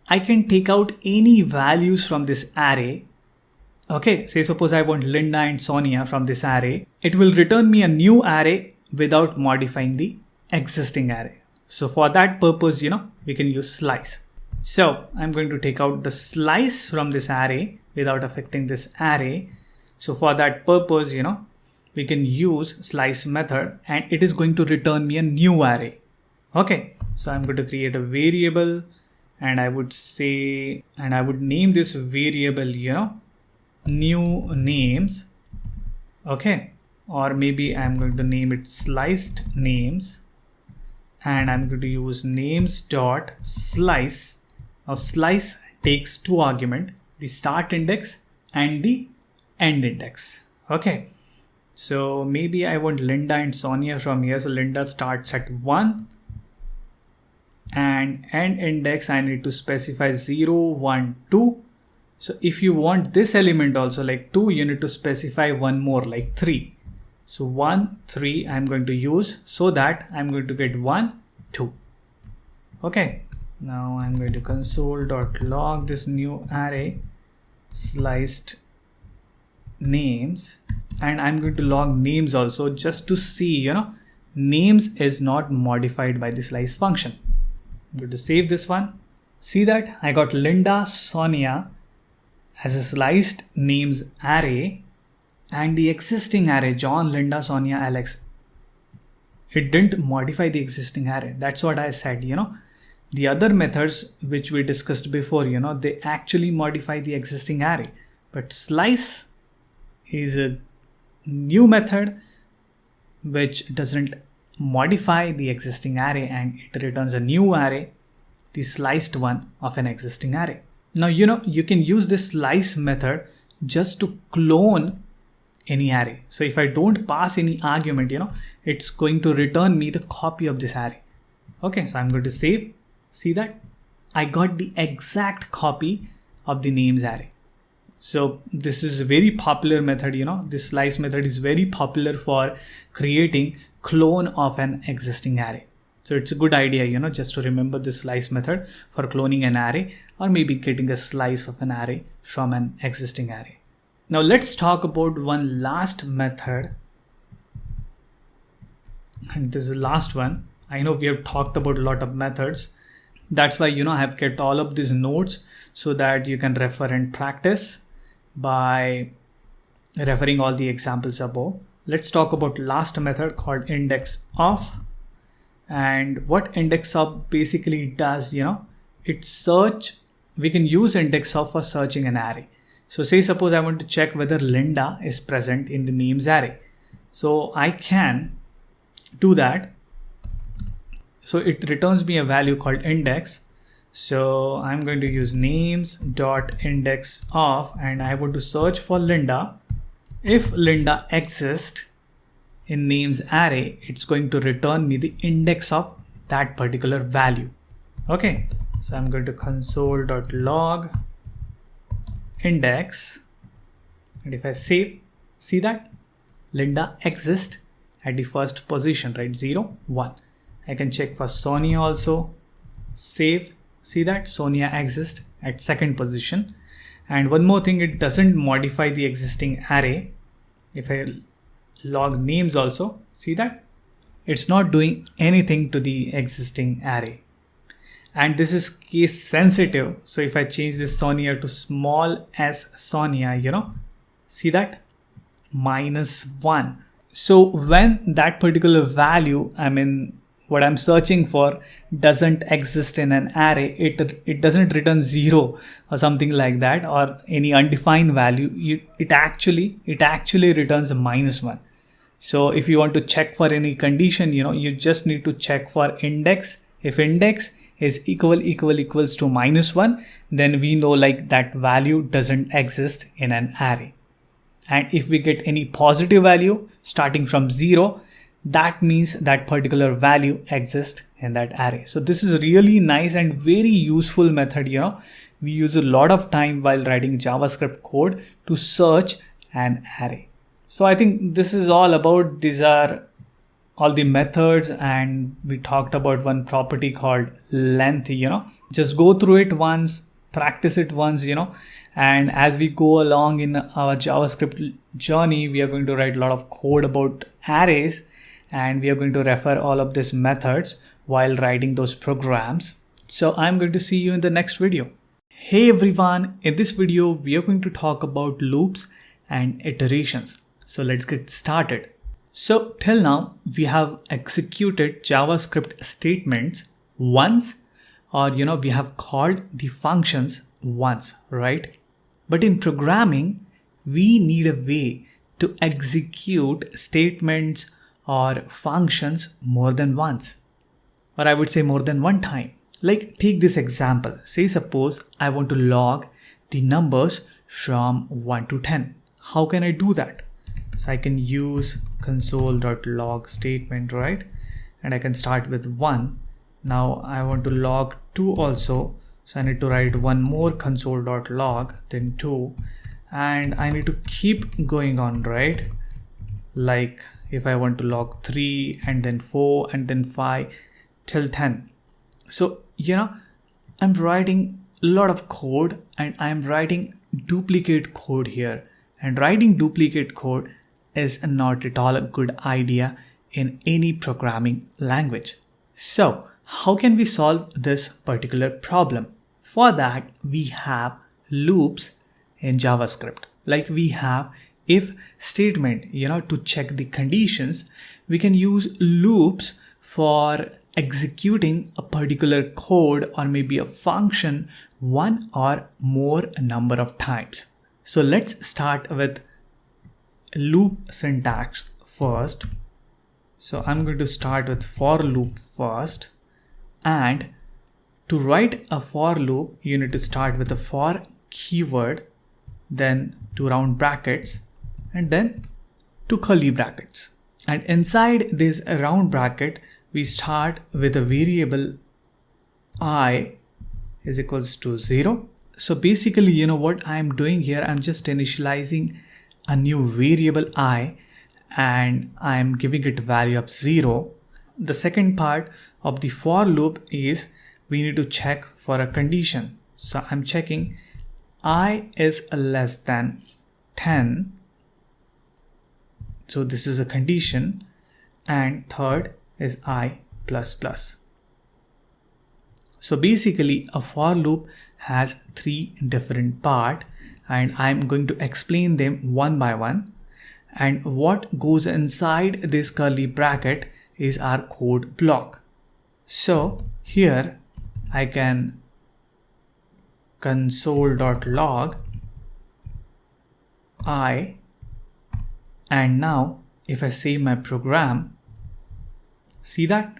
I can take out any values from this array. Okay, say suppose I want Linda and Sonia from this array. It will return me a new array without modifying the existing array. So for that purpose, we can use slice. So I'm going to take out the slice from this array without affecting this array. So for that purpose, we can use slice method and it is going to return me a new array. Okay, so I'm going to create a variable and I would name this variable, new names. Okay, or maybe I'm going to name it sliced names and I'm going to use names dot slice. Now slice takes two arguments, the start index and the end index. Okay, so maybe I want Linda and Sonia from here. So Linda starts at 1 and end index I need to specify 0, 1, 2. So if you want this element also like 2, you need to specify one more like 3. So 1, 3 I'm going to use so that I'm going to get 1, 2. Okay, now I'm going to console.log this new array sliced names and I'm going to log names also just to see, names is not modified by the slice function. I'm going to save this one. See that I got Linda, Sonia as a sliced names array and the existing array John, Linda, Sonia, Alex, it didn't modify the existing array. That's what I said, The other methods which we discussed before, they actually modify the existing array. But slice is a new method which doesn't modify the existing array and it returns a new array, the sliced one of an existing array. Now, you can use this slice method just to clone any array. So if I don't pass any argument, it's going to return me the copy of this array. Okay, so I'm going to save. See that? I got the exact copy of the names array. So this is a very popular method, this slice method is very popular for creating clone of an existing array. So it's a good idea, just to remember this slice method for cloning an array or maybe getting a slice of an array from an existing array. Now let's talk about one last method. And this is the last one. I know we have talked about a lot of methods. That's why, I have kept all of these notes so that you can refer and practice by referring all the examples above. Let's talk about last method called index of. And what index of basically does, we can use index of for searching an array. So say suppose I want to check whether Linda is present in the names array. So I can do that. So it returns me a value called index. So I'm going to use names dot index of and I want to search for Linda. If Linda exists in names array, it's going to return me the index of that particular value. Okay, so I'm going to console.log index and if I save, see that Linda exists at the first position, right? 0, 1. I can check for Sonia also, save, see that Sonia exists at second position. And one more thing, it doesn't modify the existing array. If I log names also, see that it's not doing anything to the existing array. And this is case sensitive. So if I change this Sonia to small s Sonia, see that -1. So when that particular value, what I'm searching for doesn't exist in an array, it doesn't return 0 or something like that or any undefined value. It actually returns a -1. So if you want to check for any condition, you just need to check for index. If index is equals to -1, then we know like that value doesn't exist in an array. And if we get any positive value starting from 0, that means that particular value exists in that array. So this is really nice and very useful method. We use a lot of time while writing JavaScript code to search an array. So I think this is all about, these are all the methods, and we talked about one property called length. Just go through it once, practice it once, and as we go along in our JavaScript journey, we are going to write a lot of code about arrays, and we are going to refer all of these methods while writing those programs. So I'm going to see you in the next video. Hey everyone, in this video we are going to talk about loops and iterations. So let's get started. So till now we have executed JavaScript statements once, or we have called the functions once, right? But in programming, we need a way to execute statements or functions more than once, or I would say more than one time. Like, take this example. Say suppose I want to log the numbers from 1 to 10. How can I do that? So I can use console.log statement, right? And I can start with 1. Now I want to log 2 also. So I need to write one more console.log, then 2. And I need to keep going on, right? Like if I want to log 3 and then 4 and then 5 till 10. So, I'm writing a lot of code, and I'm writing duplicate code here. And writing duplicate code is not at all a good idea in any programming language. So how can we solve this particular problem? For that, we have loops in JavaScript. Like we have if statement, to check the conditions. We can use loops for executing a particular code or maybe a function one or more number of times. So let's start with loop syntax first. So I'm going to start with for loop first, and to write a for loop, you need to start with the for keyword, then two round brackets, and then two curly brackets. And inside this round bracket, we start with a variable I is equals to 0. So basically, what I'm doing here, I'm just initializing a new variable I, and I'm giving it value of 0. The second part of the for loop is we need to check for a condition. So I'm checking I is less than 10. So this is a condition. And third is I plus plus. So basically a for loop has 3 different parts, and I'm going to explain them one by one. And what goes inside this curly bracket is our code block. So here I can console.log I, and now if I save my program, see that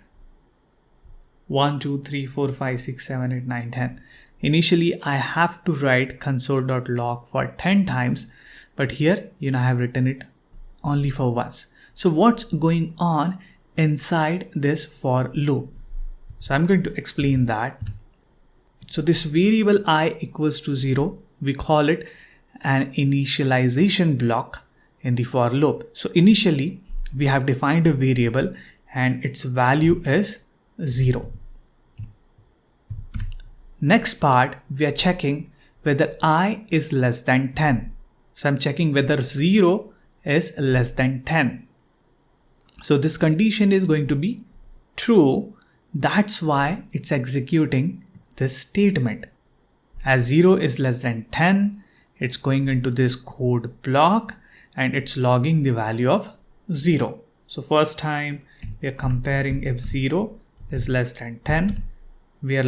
1, 2, 3, 4, 5, 6, 7, 8, 9, 10. Initially I have to write console.log for 10 times, but here I have written it only for once. So what's going on inside this for loop? So I'm going to explain that. So this variable I equals to 0, we call it an initialization block in the for loop. So initially we have defined a variable and its value is 0. Next part, we are checking whether I is less than 10. So I'm checking whether 0 is less than 10. So this condition is going to be true. That's why it's executing this statement. As 0 is less than 10, it's going into this code block and it's logging the value of 0. So first time we are comparing if 0 is less than 10, we are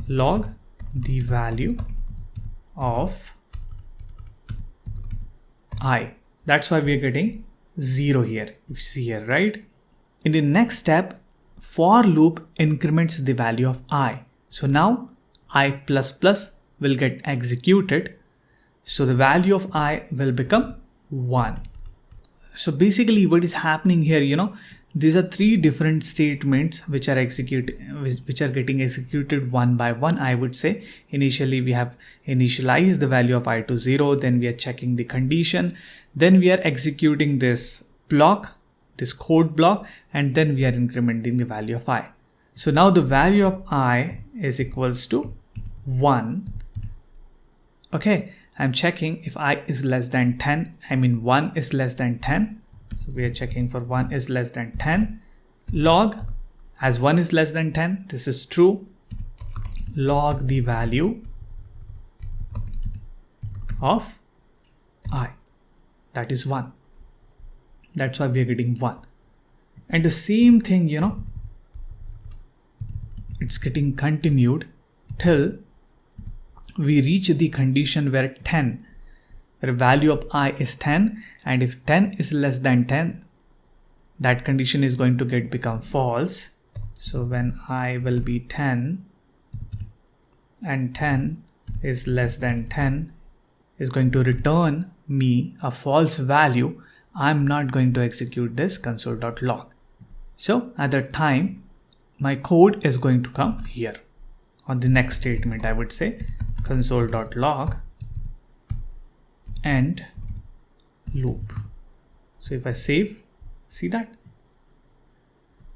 log the value of I. That's why we are getting 0 here. You see here, right? In the next step, for loop increments the value of I. So now I++ will get executed. So the value of I will become 1. So basically what is happening here, these are three different statements which are getting executed one by one, I would say. Initially we have initialized the value of I to 0, then we are checking the condition, then we are executing this block, this code block, and then we are incrementing the value of I. So now the value of I is equals to 1. Okay, I'm checking if I is less than 10, 1 is less than 10. So we are checking for 1 is less than 10. Log, as 1 is less than 10, this is true. Log the value of I, that is 1. That's why we are getting 1. And the same thing, it's getting continued till we reach the condition where value of I is 10, and if 10 is less than 10, that condition is going to become false. So when I will be 10 and 10 is less than 10 is going to return me a false value, I'm not going to execute this console.log. So at that time, my code is going to come here on the next statement. I would say console.log end loop. So if I save, see that?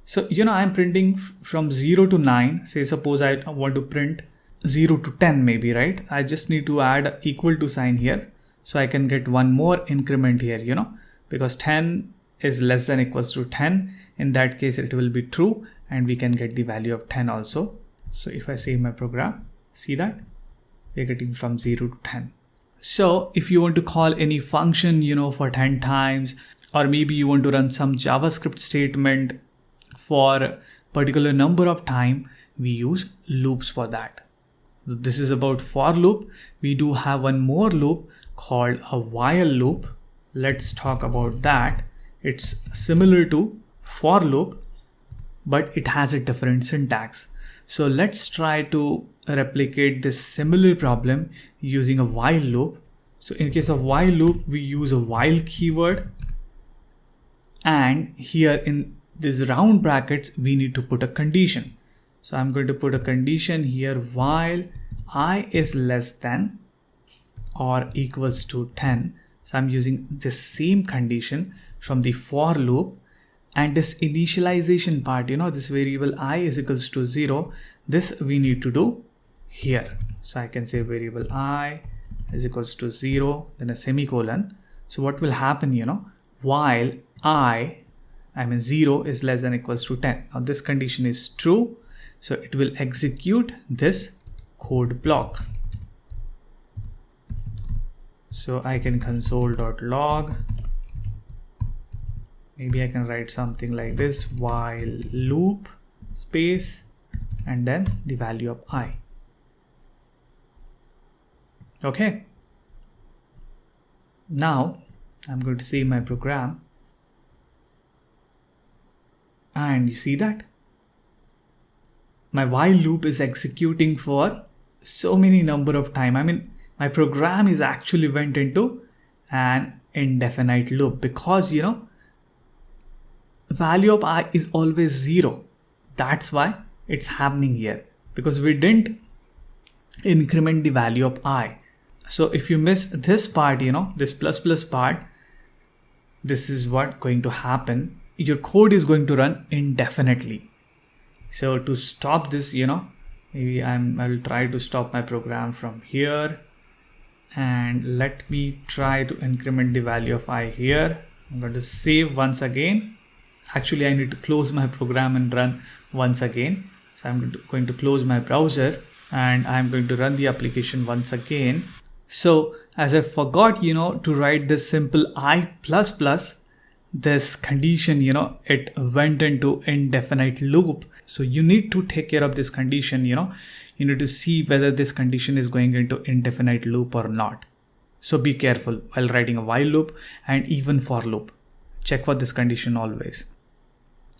So, I'm printing from 0 to 9. Say suppose I want to print 0 to 10 maybe, right? I just need to add equal to sign here. So I can get one more increment here, because 10 is less than equals to 10. In that case, it will be true, and we can get the value of 10 also. So if I save my program, see that? We're getting from 0 to 10. So if you want to call any function, for 10 times, or maybe you want to run some JavaScript statement for a particular number of time, we use loops for that. This is about for loop. We do have one more loop called a while loop. Let's talk about that. It's similar to for loop, but it has a different syntax. So let's try to replicate this similar problem using a while loop. So in case of while loop, we use a while keyword, and here in these round brackets, we need to put a condition. So I'm going to put a condition here while I is less than or equals to 10. So I'm using this same condition from the for loop, and this initialization part, this variable I is equals to 0, this we need to do here. So I can say variable I is equals to 0, then a semicolon. So what will happen, while I 0 is less than equals to 10. Now this condition is true. So it will execute this code block. So I can console.log. Maybe I can write something like this, while loop space, and then the value of I. Okay. Now I'm going to save my program. And you see that my while loop is executing for so many number of time. My program is actually went into an indefinite loop because, value of I is always 0. That's why it's happening here, because we didn't increment the value of I. So if you miss this part, this plus part, this is what going to happen. Your code is going to run indefinitely. So to stop this, maybe I'll try to stop my program from here, and let me try to increment the value of I here. I'm going to save once again. Actually, I need to close my program and run once again. So I'm going to close my browser, and I'm going to run the application once again. So as I forgot, to write this simple I++, this condition, it went into indefinite loop. So you need to take care of this condition, you need to see whether this condition is going into indefinite loop or not. So be careful while writing a while loop and even for loop. Check for this condition always.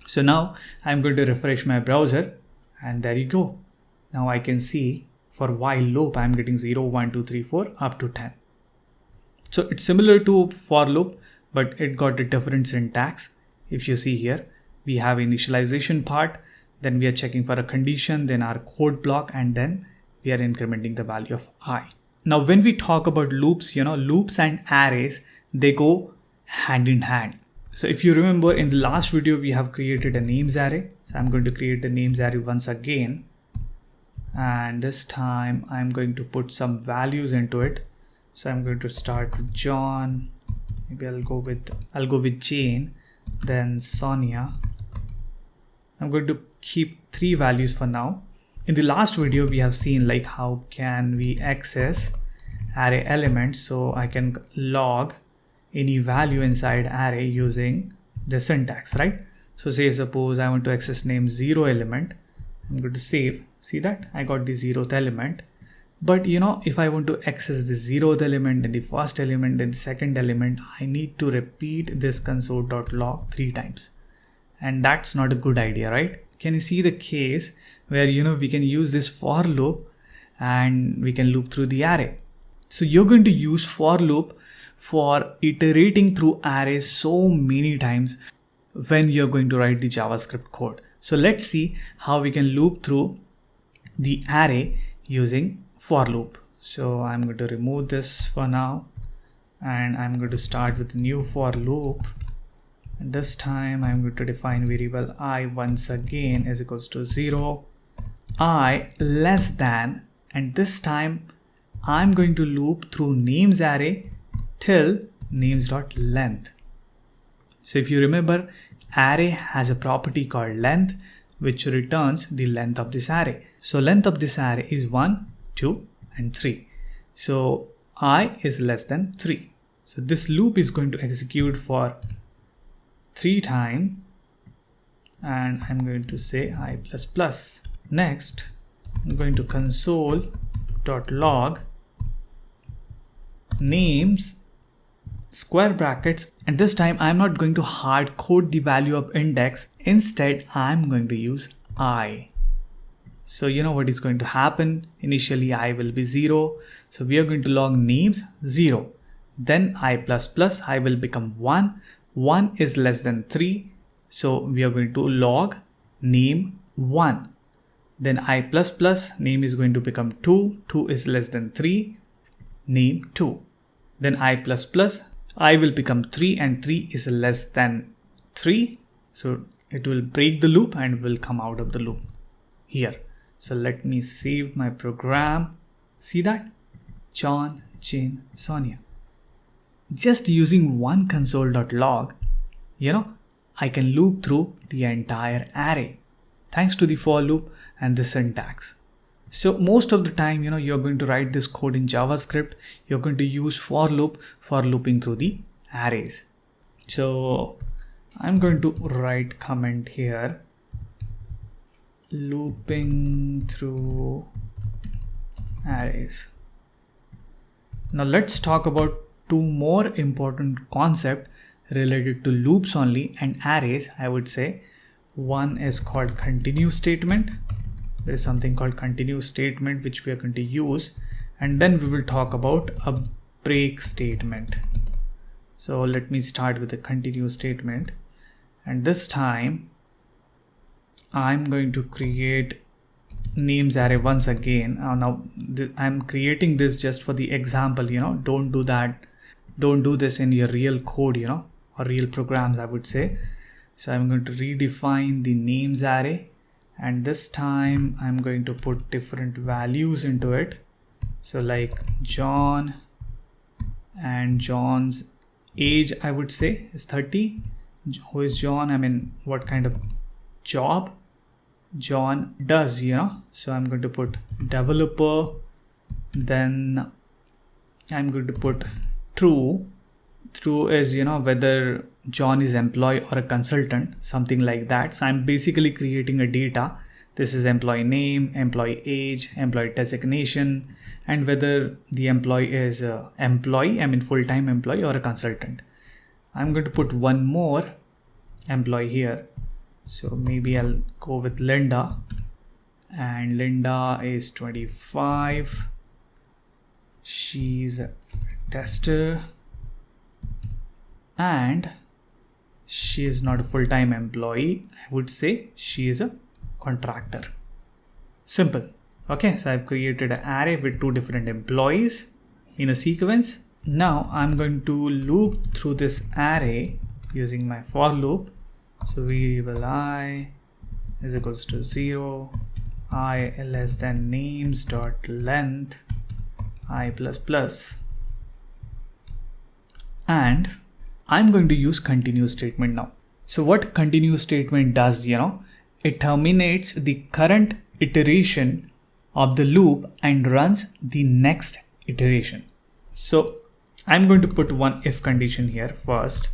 So now I'm going to refresh my browser, and there you go. Now I can see for while loop, I'm getting 0, 1, 2, 3, 4 up to 10. So it's similar to for loop, but it got a different syntax. If you see here, we have initialization part, then we are checking for a condition, then our code block, and then we are incrementing the value of I. Now, when we talk about loops, loops and arrays, they go hand in hand. So if you remember in the last video, we have created a names array. So I'm going to create the names array once again. And this time I'm going to put some values into it. So I'm going to start with John. Maybe I'll go with Jane, then Sonia. I'm going to keep 3 values for now. In the last video, we have seen like how can we access array elements. So I can log any value inside array using the syntax, right? So say suppose I want to access name 0 element. I'm going to save. See that I got the 0th element. But if I want to access the 0th element, then the first element, then the second element, I need to repeat this console.log 3 times. And that's not a good idea, right? Can you see the case where we can use this for loop and we can loop through the array? So you're going to use for loop for iterating through arrays so many times when you're going to write the JavaScript code. So let's see how we can loop through the array using for loop. So I'm going to remove this for now, and I'm going to start with a new for loop. And this time I'm going to define variable I once again is equals to 0, I less than, and this time I'm going to loop through names array till names.length. So if you remember, array has a property called length, which returns the length of this array. So length of this array is 1, 2, and 3. So I is less than 3. So this loop is going to execute for 3 times, and I'm going to say I++. Next, I'm going to console.log names square brackets, and this time I'm not going to hard code the value of index. Instead, I'm going to use I. So what is going to happen? Initially I will be 0. So we are going to log names 0. Then I++ will become 1. 1 is less than 3. So we are going to log name 1. Then I++ name is going to become 2. 2 is less than 3. Name 2. Then I++ I will become 3, and 3 is less than 3. So it will break the loop and will come out of the loop here. So let me save my program. See that? John, Jane, Sonia. Just using one console.log, I can loop through the entire array thanks to the for loop and the syntax. So most of the time, you're going to write this code in JavaScript. You're going to use for loop for looping through the arrays. So I'm going to write comment here, looping through arrays. Now let's talk about 2 more important concepts related to loops only and arrays, I would say. One is called continue statement. There is something called continue statement which we are going to use, and then we will talk about a break statement. So let me start with the continue statement, and this time I'm going to create names array once again. Now I'm creating this just for the example, don't do that. Don't do this in your real code, or real programs, I would say. So I'm going to redefine the names array, and this time I'm going to put different values into it. So like John, and John's age, I would say, is 30. Who is John? I mean, what kind of job John does, So I'm going to put developer, then I'm going to put true. True is, whether John is employee or a consultant, something like that. So I'm basically creating a data. This is employee name, employee age, employee designation, and whether the employee is a employee, I mean full-time employee, or a consultant. I'm going to put one more employee here. So maybe I'll go with Linda, and Linda is 25. She's a tester. and she is not a full-time employee. I would say she is a contractor. Simple. Okay, so I've created an array with 2 different employees in a sequence. Now I'm going to loop through this array using my for loop. So variable I is equals to 0, I less than names dot length I plus plus, and I'm going to use continue statement now. So what continue statement does, it terminates the current iteration of the loop and runs the next iteration. So I'm going to put one if condition here first.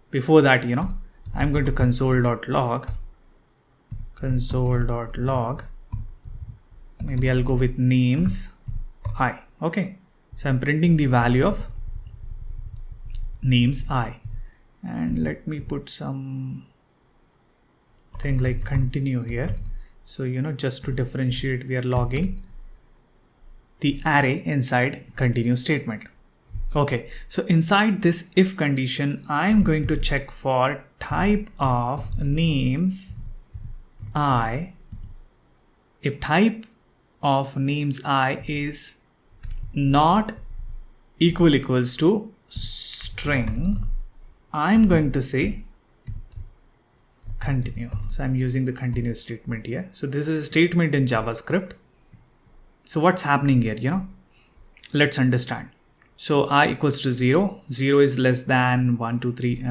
Before that, I'm going to console.log. Maybe I'll go with names I. Okay, so I'm printing the value of names I, and let me put some thing like continue here. So just to differentiate, we are logging the array inside continue statement. Okay, so inside this if condition, I'm going to check for type of names I. If type of names I is not equals to string, I'm going to say continue. So I'm using the continue statement here. So this is a statement in JavaScript. So what's happening here, let's understand. So I equals to 0. 0 is less than 1, 2, 3,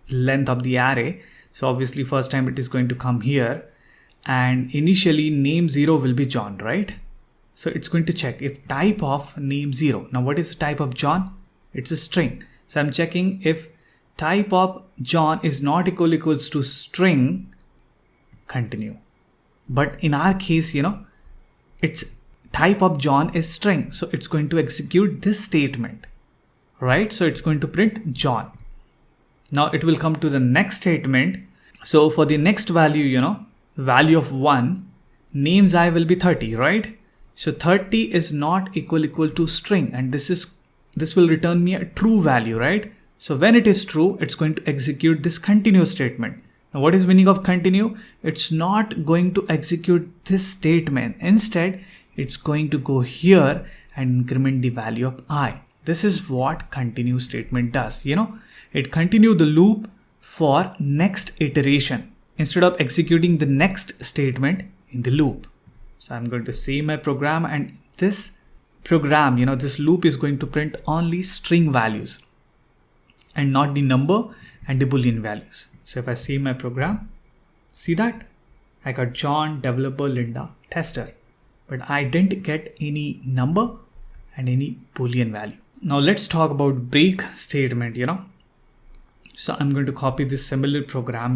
length of the array. So obviously first time it is going to come here, and initially name 0 will be John, right? So it's going to check if type of name 0. Now what is the type of John? It's a string. So I'm checking if type of John is not equals to string, continue. But in our case, it's type of John is string. So it's going to execute this statement, right? So it's going to print John. Now it will come to the next statement. So for the next value, value of 1, names I will be 30, right? So 30 is not equal to string, and this will return me a true value, right? So when it is true, it's going to execute this continue statement. Now what is meaning of continue? It's not going to execute this statement. Instead, it's going to go here and increment the value of I. This is what continue statement does. It continue the loop for next iteration instead of executing the next statement in the loop. So I'm going to save my program, and this program, this loop is going to print only string values and not the number and the Boolean values. So if I save my program, see that I got John, developer, Linda, tester, but I didn't get any number and any Boolean value. Now let's talk about break statement, So I'm going to copy this similar program,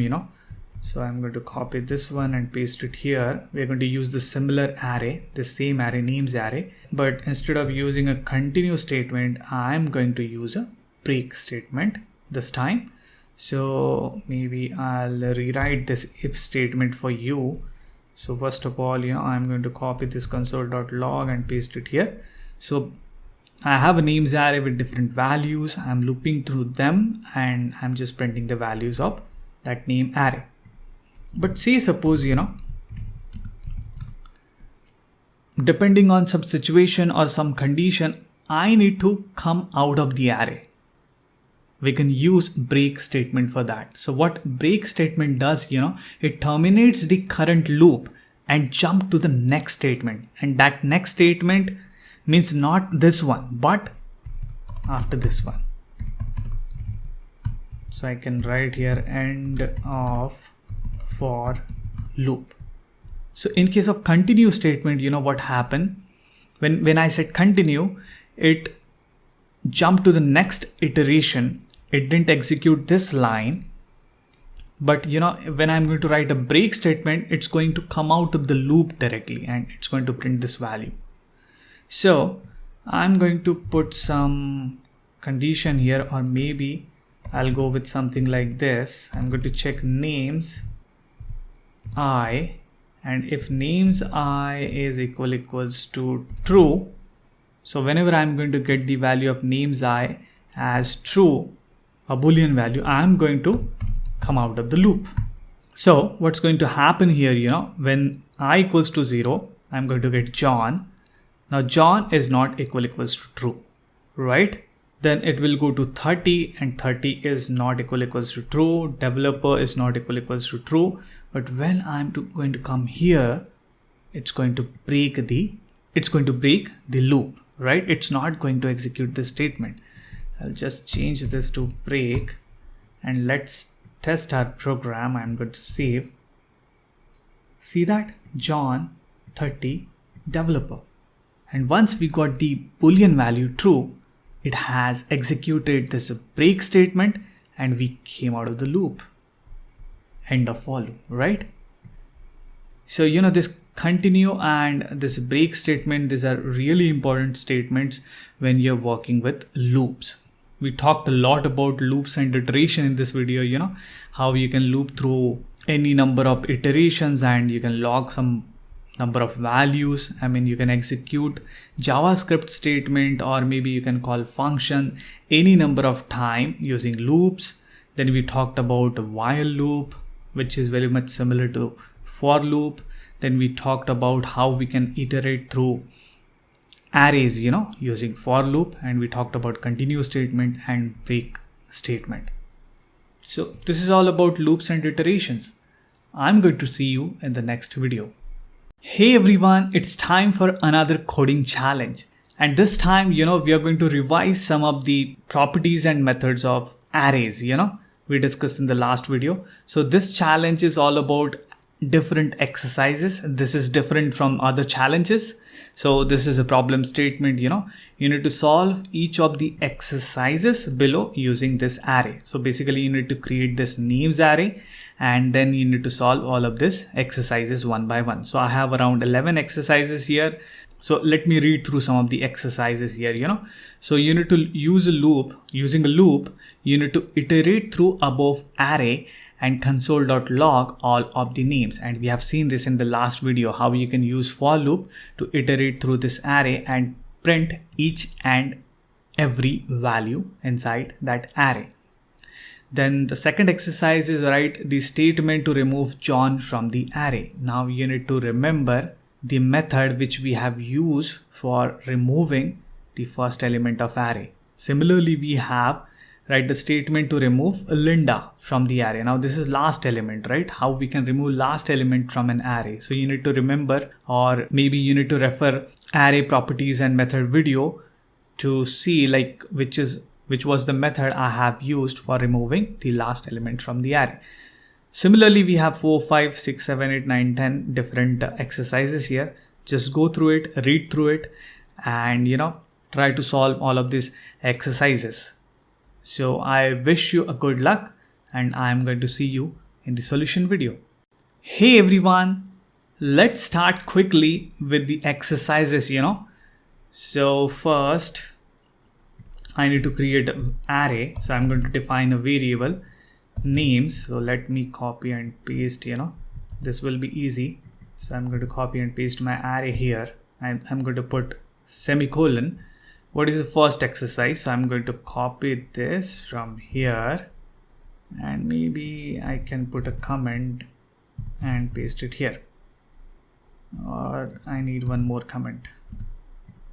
So I'm going to copy this one and paste it here. We're going to use the similar array, the same array, names array, but instead of using a continue statement, I'm going to use a break statement this time. So maybe I'll rewrite this if statement for you. So first of all, I'm going to copy this console.log and paste it here. So I have a names array with different values. I'm looping through them and I'm just printing the values of that name array. But say suppose, depending on some situation or some condition, I need to come out of the array. We can use break statement for that. So what break statement does, it terminates the current loop and jump to the next statement. And that next statement means not this one, but after this one. So I can write here end of for loop. So in case of continue statement, what happened when I said continue, it jumped to the next iteration. It didn't execute this line, but when I'm going to write a break statement, it's going to come out of the loop directly and it's going to print this value. So I'm going to put some condition here, or maybe I'll go with something like this. I'm going to check names I, and if names I is equals to true, so whenever I'm going to get the value of names I as true, a Boolean value, I'm going to come out of the loop. So what's going to happen here, when I equals to 0, I'm going to get John. Now John is not equals to true, right? Then it will go to 30, and 30 is not equals to true. Developer is not equals to true. But when I'm going to come here, it's going to break the loop, right? It's not going to execute this statement. I'll just change this to break, and let's test our program. I'm going to save. See that? John 30 developer. And once we got the Boolean value true, it has executed this break statement and we came out of the loop. End of for loop, right? So, this continue and this break statement, these are really important statements when you're working with loops. We talked a lot about loops and iteration in this video, how you can loop through any number of iterations and you can log some number of values. You can execute JavaScript statement, or maybe you can call function any number of time using loops. Then we talked about while loop, which is very much similar to for loop. Then we talked about how we can iterate through arrays, using for loop, and we talked about continue statement and break statement. So this is all about loops and iterations. I'm going to see you in the next video. Hey everyone, it's time for another coding challenge. And this time, we are going to revise some of the properties and methods of arrays, we discussed in the last video. So this challenge is all about different exercises. This is different from other challenges. So this is a problem statement, you need to solve each of the exercises below using this array. So basically you need to create this names array, and then you need to solve all of this exercises one by one. So I have around 11 exercises here. So let me read through some of the exercises here, So you need to use a loop. Using a loop, you need to iterate through above array and console.log all of the names. And we have seen this in the last video, how you can use for loop to iterate through this array and print each and every value inside that array. Then the second exercise is write the statement to remove John from the array. Now you need to remember the method which we have used for removing the first element of array. Similarly, we have write the statement to remove Linda from the array. Now this is last element, right? How we can remove last element from an array. So you need to remember, or maybe you need to refer array properties and method video to see like which was the method I have used for removing the last element from the array. Similarly, we have 4, 5, 6, 7, 8, 9, 10 different exercises here. Just go through it, read through it, and try to solve all of these exercises. So I wish you a good luck, and I'm going to see you in the solution video. Hey everyone, let's start quickly with the exercises, So first, I need to create an array. So I'm going to define a variable names. So let me copy and paste, this will be easy. So I'm going to copy and paste my array here. I'm going to put semicolon. What is the first exercise? So I'm going to copy this from here, and maybe I can put a comment and paste it here, or I need one more comment.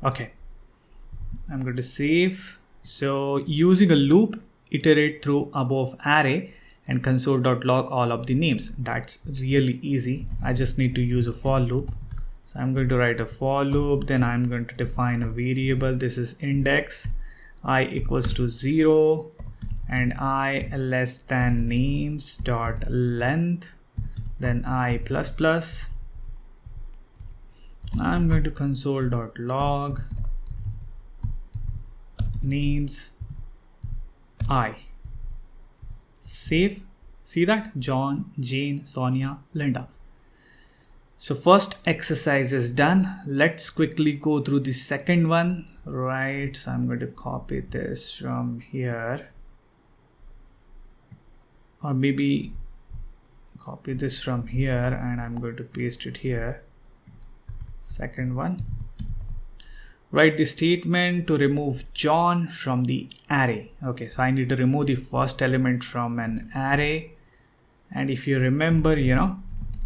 Okay, I'm going to save. So using a loop, iterate through above array and console.log all of the names. That's really easy. I just need to use a for loop. So I'm going to write a for loop, then I'm going to define a variable. This is index I equals to 0 and I less than names dot length, then I plus plus. I'm going to console.log names I. Save. See that? John, Jane, Sonia, Linda. So first exercise is done. Let's quickly go through the second one, right? So I'm going to copy this from here, or maybe copy this from here and I'm going to paste it here. Second one. write the statement to remove John from the array. Okay, so I need to remove the first element from an array. And if you remember,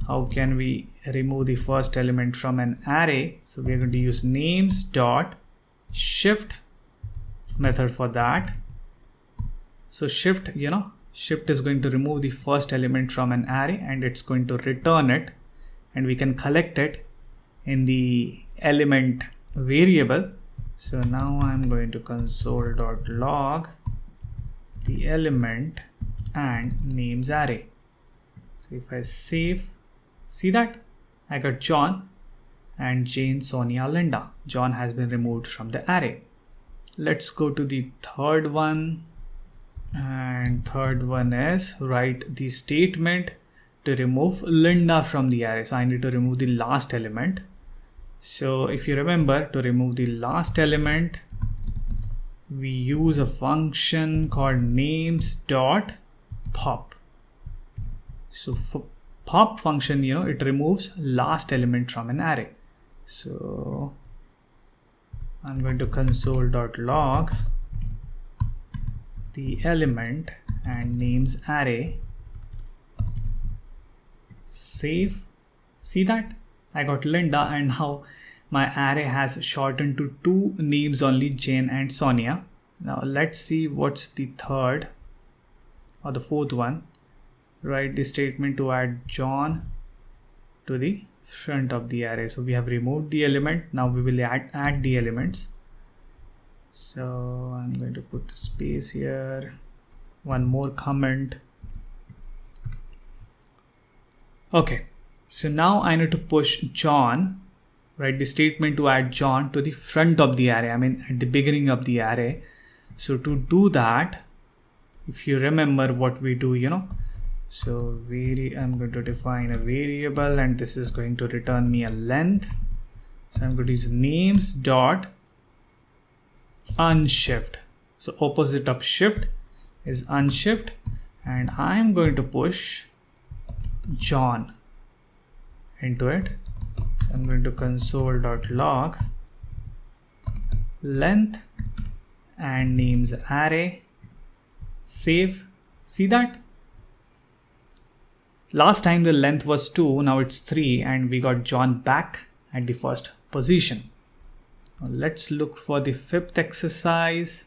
how can we remove the first element from an array? So we're going to use names dot shift method for that. So shift is going to remove the first element from an array and it's going to return it, and we can collect it in the element variable. So now I'm going to console.log the element and names array. So if I save, see that I got John and Jane, Sonia, Linda. John has been removed from the array. Let's go to the third one, and third one is write the statement to remove Linda from the array. So I need to remove the last element. So if you remember, to remove the last element, we use a function called names.pop. So for pop function, it removes last element from an array. So I'm going to console.log the element and names array. Save. See that? I got Linda, and now my array has shortened to two names only, Jane and Sonia. Now let's see what's the third or the fourth one. Write the statement to add John to the front of the array. So we have removed the element. Now we will add the elements. So I'm going to put the space here. One more comment. Okay. So now I need to push John, write the statement to add John to the front of the array. I mean at the beginning of the array. So to do that, if you remember what we do, so I'm going to define a variable, and this is going to return me a length. So I'm going to use names dot unshift. So opposite of shift is unshift, and I'm going to push John into it. So I'm going to console.log length and names array. Save. See that? Last time the length was 2, now it's 3, and we got John back at the first position. Now let's look for the fifth exercise.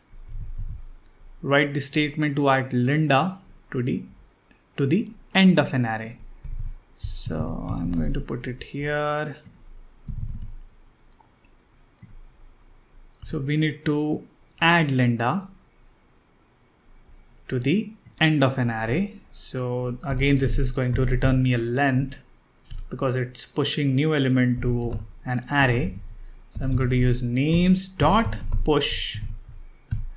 Write the statement to add Linda to the end of an array. So I'm going to put it here. So we need to add Linda to the end of an array. So again, this is going to return me a length because it's pushing new element to an array. So I'm going to use names dot push,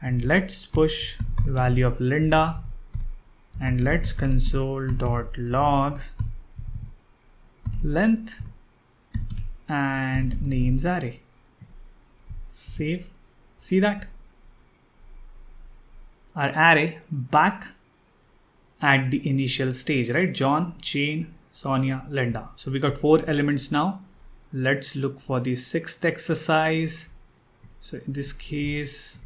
and let's push the value of Linda, and let's console.log length and names array. Save. See that? Our array back at the initial stage, right? John, Jane, Sonia, Linda. So we got 4 elements now. Let's look for the sixth exercise. So in this case,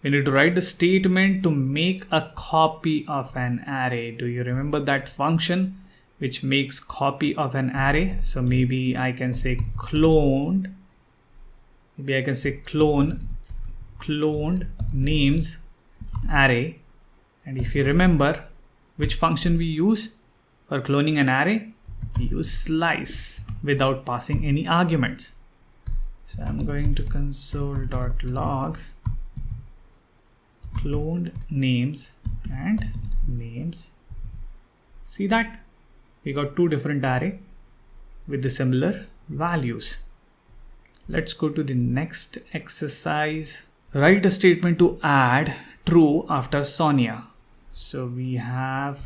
we need to write the statement to make a copy of an array. Do you remember that function which makes copy of an array? So maybe I can say cloned. Maybe I can say cloned names array. And if you remember which function we use for cloning an array, we use slice without passing any arguments. So I'm going to console.log cloned names and names. See that? We got 2 different array with the similar values. Let's go to the next exercise. Write a statement to add true after Sonia. So we have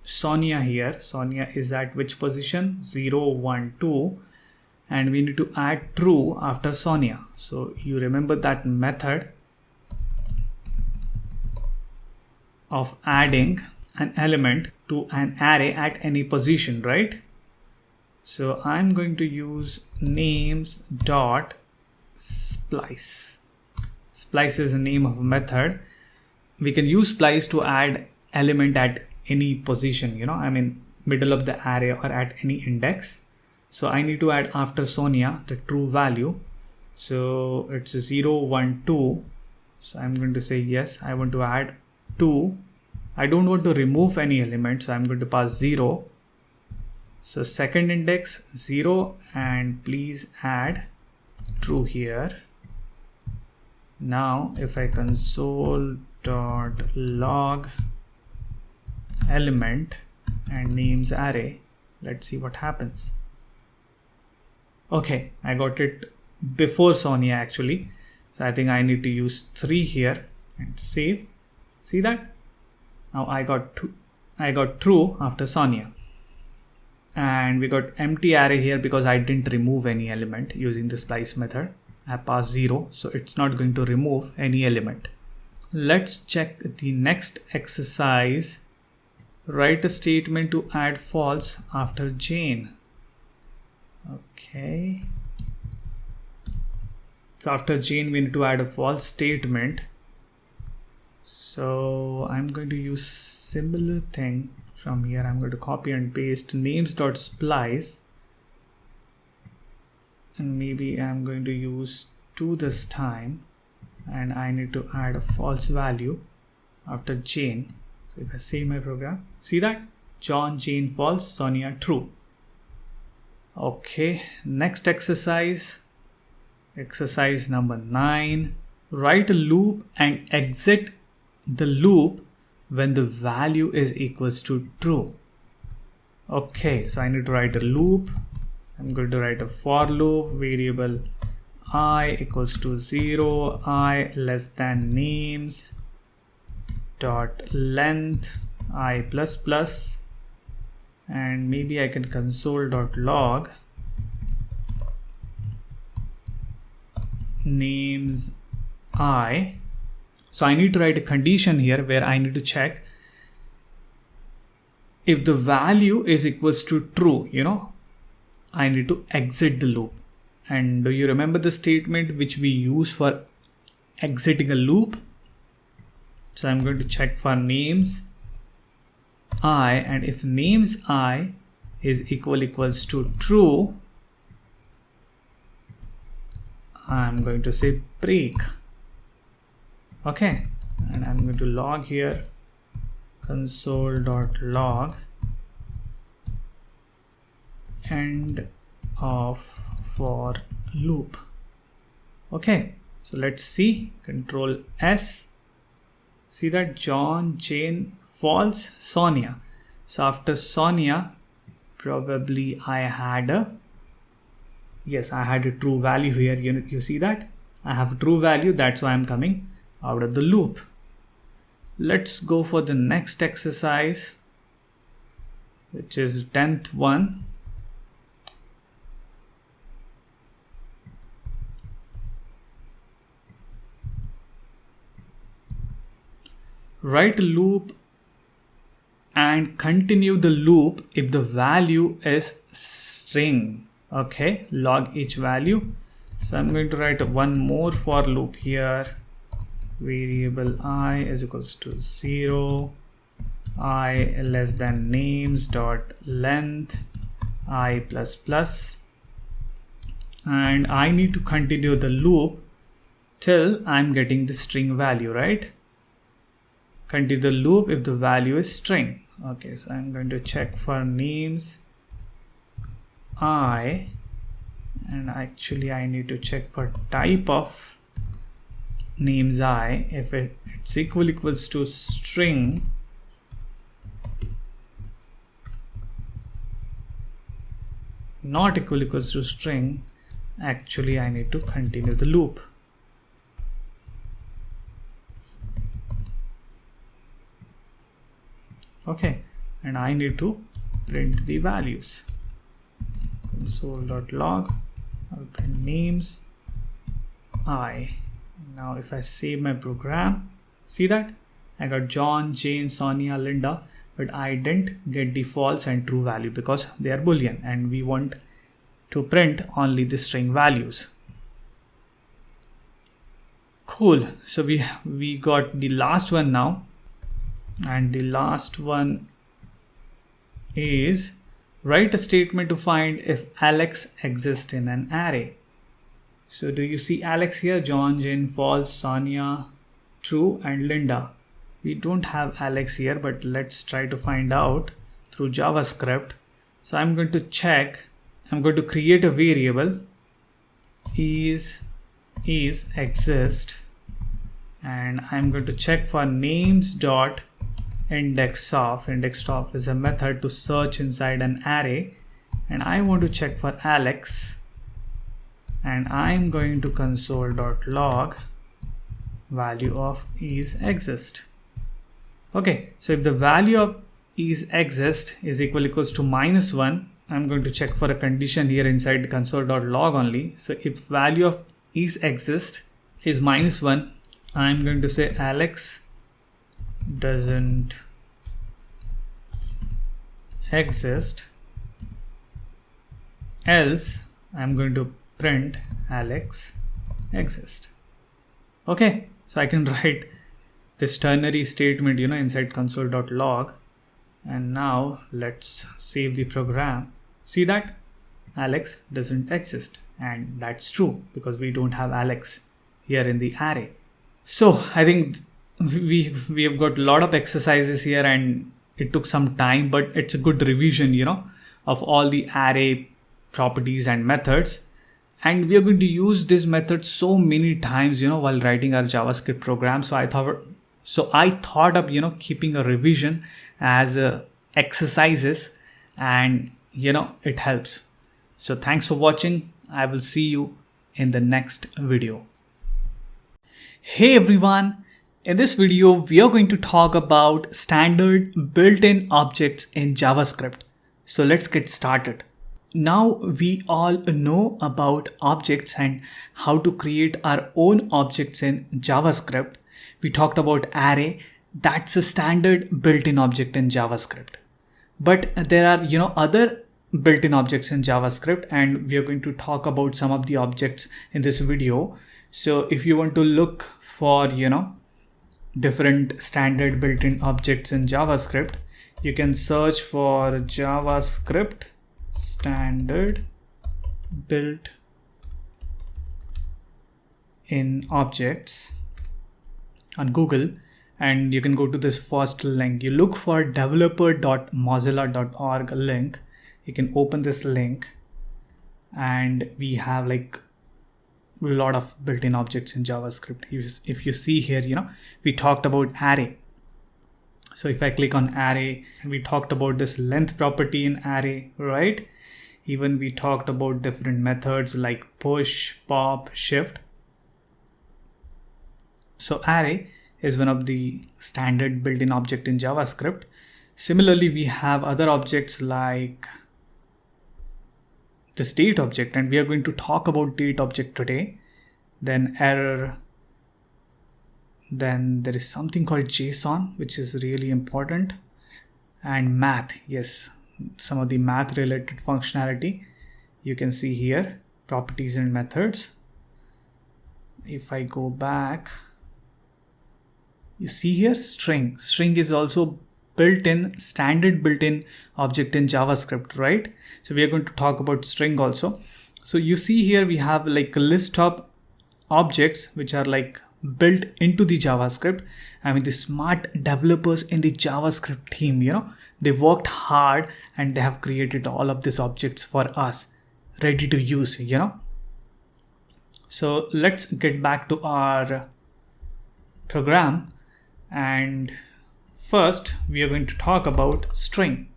Sonia here. Sonia is at which position? 0, 1, 2. And we need to add true after Sonia. So you remember that method of adding an element to an array at any position, right? So I'm going to use names dot splice. Splice is the name of a method. We can use splice to add element at any position, I mean middle of the array or at any index. So I need to add after Sonia the true value. So it's 0, 1, 2. So I'm going to say yes, I want to add 2. I don't want to remove any element, so I'm going to pass 0. So second index 0, and please add true here. Now if I console.log element and names array, let's see what happens. Okay, I got it before Sonia actually. So I think I need to use 3 here and save. See that? Now I got true after Sonia. And we got empty array here because I didn't remove any element using the splice method. I passed 0, so it's not going to remove any element. Let's check the next exercise. Write a statement to add false after Jane. Okay. So after Jane, we need to add a false statement. So I'm going to use similar thing from here. I'm going to copy and paste names.splice. And maybe I'm going to use 2 this time. And I need to add a false value after Jane. So if I save my program, see that? John, Jane, false, Sonia, true. Okay, next exercise. Exercise number 9. Write a loop and exit the loop when the value is equals to true. Okay, so I need to write a loop. I'm going to write a for loop, variable I equals to 0, I less than names dot length I plus plus, and maybe I can console.log names I. So I need to write a condition here where I need to check if the value is equals to true, I need to exit the loop. And do you remember the statement which we use for exiting a loop? So I'm going to check for names I, and if names I is equals to true, I'm going to say break. Okay, and I'm going to log here console.log end of for loop. Okay, so let's see. Control S. See that? John, Jane, false, Sonia. So after Sonia, probably I had a true value here. You see that? I have a true value. That's why I'm coming out of the loop. Let's go for the next exercise, which is 10th one. Write a loop and continue the loop if the value is string. Okay, log each value. So I'm going to write one more for loop here. Variable I is equals to 0, I less than names dot length I plus plus, and I need to continue the loop till I'm getting the string value, right? Continue the loop if the value is string. Okay, so I'm going to check for names I, and actually I need to check for type of names I. If it's equals to string, not equals to string, actually I need to continue the loop. Okay, and I need to print the values. Console.log, I'll print names I. Now if I save my program, see that? I got John, Jane, Sonia, Linda. but I didn't get the false and true value because they are Boolean and we want to print only the string values. Cool. So we got the last one now, and the last one is write a statement to find if Alex exists in an array. So do you see Alex here? John, Jane, false, Sonia, true, and Linda. We don't have Alex here, but let's try to find out through JavaScript. So I'm going to check. I'm going to create a variable is exist, and I'm going to check for names dot index of. Index of is a method to search inside an array, and I want to check for Alex, and I'm going to console.log value of is exist. Okay, so if the value of is exist is equals to -1, I'm going to check for a condition here inside console.log only. So if value of is exist is -1, I'm going to say Alex doesn't exist, else I'm going to print Alex exist. Okay, so I can write this ternary statement, inside console.log, and now let's save the program. See that Alex doesn't exist, and that's true because we don't have Alex here in the array. So I think we have got a lot of exercises here, and it took some time, but it's a good revision, of all the array properties and methods. And we are going to use this method so many times, while writing our JavaScript program. So I thought of, keeping a revision as exercises, and it helps. So thanks for watching. I will see you in the next video. Hey everyone, in this video we are going to talk about standard built-in objects in JavaScript. So let's get started. Now we all know about objects and how to create our own objects in JavaScript. We talked about array. That's a standard built-in object in JavaScript. But there are, other built-in objects in JavaScript, and we are going to talk about some of the objects in this video. So if you want to look for, different standard built-in objects in JavaScript, you can search for JavaScript standard built-in objects on Google, and you can go to this first link. You look for developer.mozilla.org link. You can open this link, and we have like a lot of built-in objects in JavaScript. If you see here, we talked about array. So if I click on array, we talked about this length property in array, right? Even we talked about different methods like push, pop, shift. So array is one of the standard built-in object in JavaScript. Similarly, we have other objects like this date object, and we are going to talk about date object today. Then error. Then there is something called JSON, which is really important, and math. Yes, some of the math related functionality you can see here, properties and methods. If I go back, you see here string. String is also standard built-in object in JavaScript, right? So we are going to talk about string also. So you see here we have like a list of objects which are like built into the JavaScript. I mean, the smart developers in the JavaScript team, they worked hard and they have created all of these objects for us, ready to use, So let's get back to our program, and first we are going to talk about string.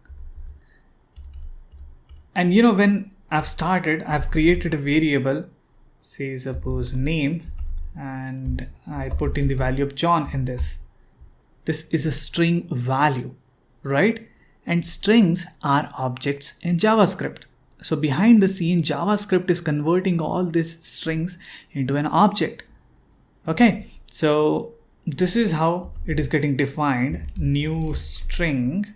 And when I've created a variable, say suppose name, and I put in the value of John in this. This is a string value, right? And strings are objects in JavaScript. So behind the scene, JavaScript is converting all these strings into an object. Okay, so this is how it is getting defined. New string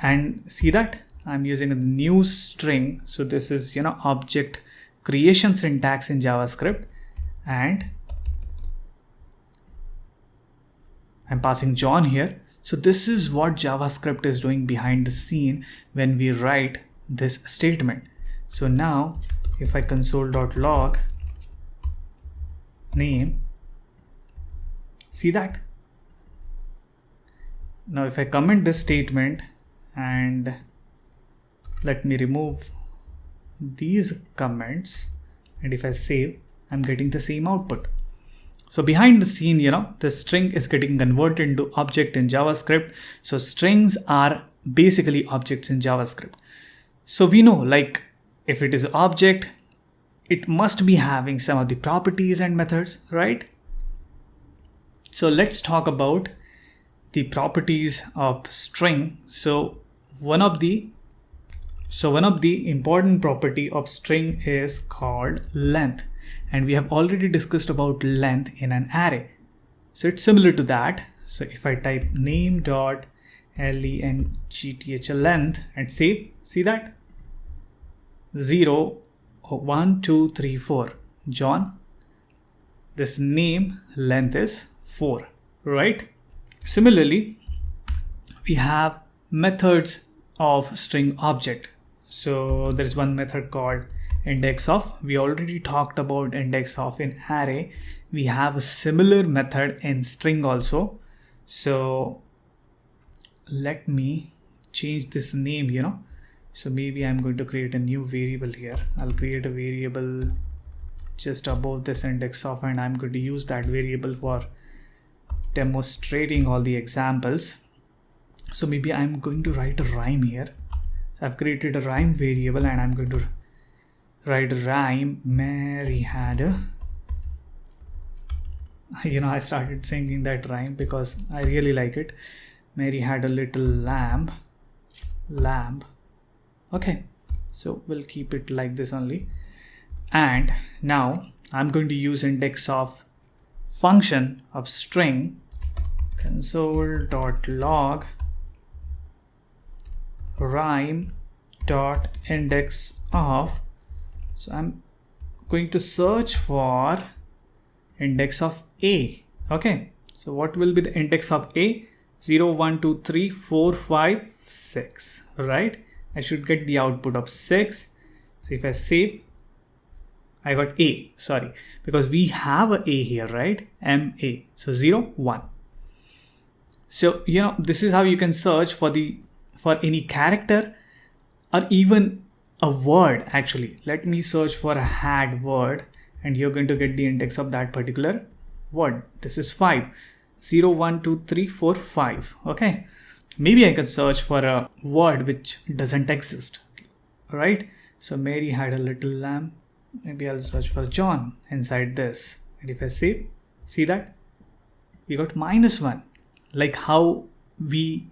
And see that I'm using a new string. So this is, object creation syntax in JavaScript, and I'm passing John here. So this is what JavaScript is doing behind the scene when we write this statement. So now if I console.log name, see that? Now if I comment this statement and let me remove these comments, and if I save, I'm getting the same output. So behind the scene, the string is getting converted into object in JavaScript. So strings are basically objects in JavaScript. So we know, like, if it is an object, it must be having some of the properties and methods, right? So let's talk about the properties of string. So one of the important property of string is called length. And we have already discussed about length in an array. So it's similar to that. So if I type name.length and save, see that? 0, 1, 2, 3, 4. John, this name length is 4, right? Similarly, we have methods of string object. So there's one method called index of. We already talked about index of in array. We have a similar method in string also. So let me change this name, So maybe I'm going to create a new variable here. I'll create a variable just above this index of, and I'm going to use that variable for demonstrating all the examples. So maybe I'm going to write a rhyme here. So I've created a rhyme variable, and I'm going to write a rhyme. Mary had a, I started singing that rhyme because I really like it. Mary had a little lamb. Okay, so we'll keep it like this only. And now I'm going to use index of function of string console.log rhyme.index of. So I'm going to search for index of A. Okay, so what will be the index of A? 0, 1, 2, 3, 4, 5, 6, right? I should get the output of 6. So if I save, I got A, sorry, because we have a A here, right? MA, so 0, 1. So, this is how you can search for any character or even a word. Actually, let me search for a had word, and you're going to get the index of that particular word. This is 5. 0, 1, 2, 3, 4, 5. Okay. Maybe I can search for a word which doesn't exist, right? So Mary had a little lamb. Maybe I'll search for John inside this. And if I save, see that? We got -1. Like how we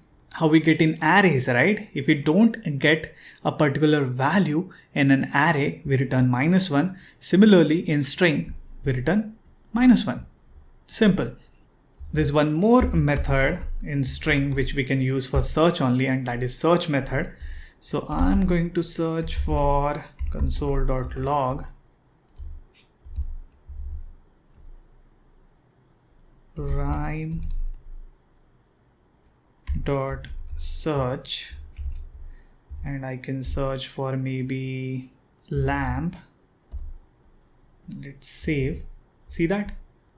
get in arrays, right? If we don't get a particular value in an array, we return -1. Similarly, in string, we return -1. Simple. There's one more method in string which we can use for search only, and that is search method. So I'm going to search for console.log rhyme.search, and I can search for maybe lamb. Let's save. See that?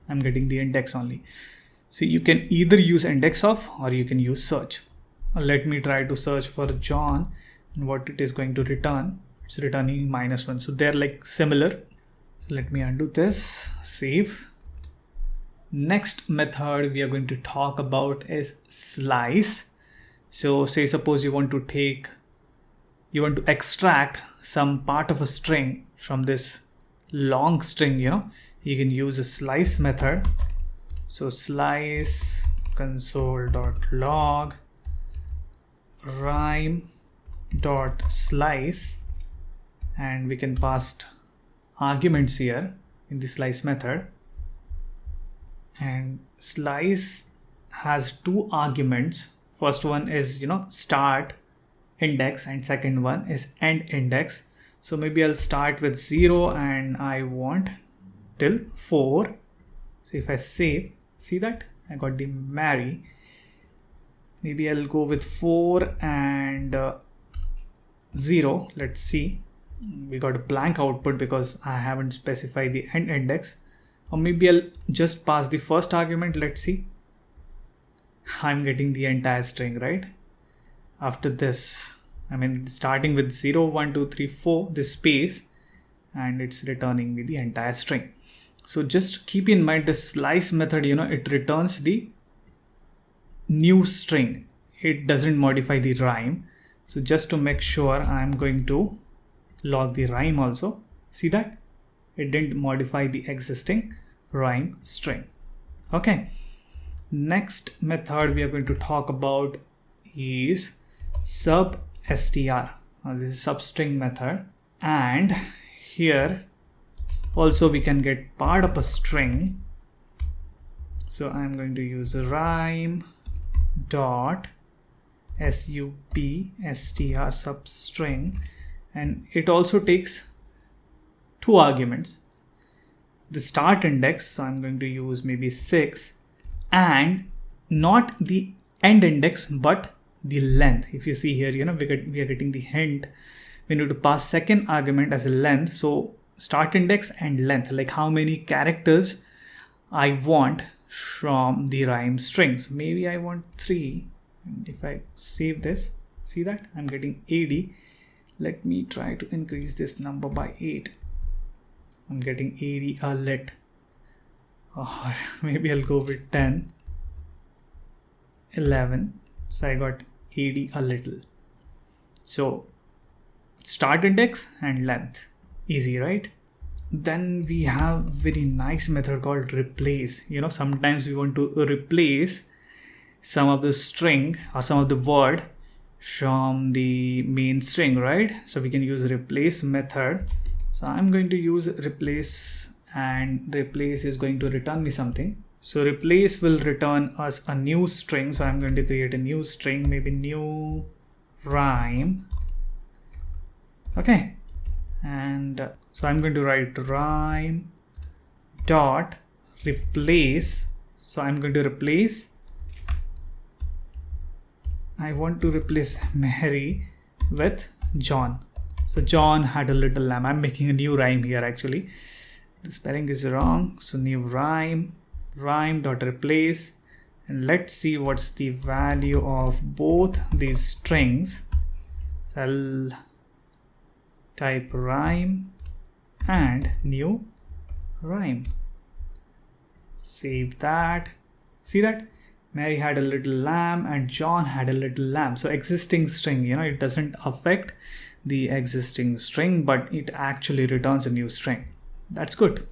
I'm getting the index only. So you can either use index of or you can use search. Let me try to search for John, and what it is going to return. It's returning -1. So they're like similar. So let me undo this, save. Next method we are going to talk about is slice. So say suppose you want to extract some part of a string from this long string, you can use a slice method. So slice console.log rhyme.slice, and we can pass arguments here in the slice method. And slice has 2 arguments. First one is start index and second one is end index. So maybe I'll start with 0 and I want till 4. So if I save, see that I got the Mary. Maybe I'll go with 4 and 0. Let's see. We got a blank output because I haven't specified the end index. Or maybe I'll just pass the first argument. Let's see. I'm getting the entire string, right? After this, I mean, starting with 0, 1, 2, 3, 4, this space, and it's returning me the entire string. So just keep in mind the slice method, it returns the new string. It doesn't modify the rhyme. So just to make sure, I'm going to log the rhyme also. See that? It didn't modify the existing rhyme string. Okay. Next method we are going to talk about is substr. This is substring method, and here also we can get part of a string. So I'm going to use rhyme dot substr substring, and it also takes 2 arguments. The start index, so I'm going to use maybe 6, and not the end index but the length. If you see here, we are getting the hint. We need to pass second argument as a length. So start index and length, like how many characters I want from the rhyme string. So maybe I want 3. And if I save this, see that I'm getting 80. Let me try to increase this number by 8. I'm getting 80 a lit. Or maybe I'll go with 10, 11. So I got 80 a little. So start index and length, easy, right? Then we have very nice method called replace. Sometimes we want to replace some of the string or some of the word from the main string, right? So we can use replace method. So I'm going to use replace, and replace is going to return me something. So replace will return us a new string. So I'm going to create a new string, maybe new rhyme. Okay. And so I'm going to write rhyme dot replace. So I'm going to replace, I want to replace Mary with John. So John had a little lamb. I'm making a new rhyme here actually. The spelling is wrong. So new rhyme dot replace, and let's see what's the value of both these strings. So I'll type rhyme and new rhyme. Save that. See that? Mary had a little lamb and John had a little lamb. So existing string, it doesn't affect the existing string, but it actually returns a new string. That's good.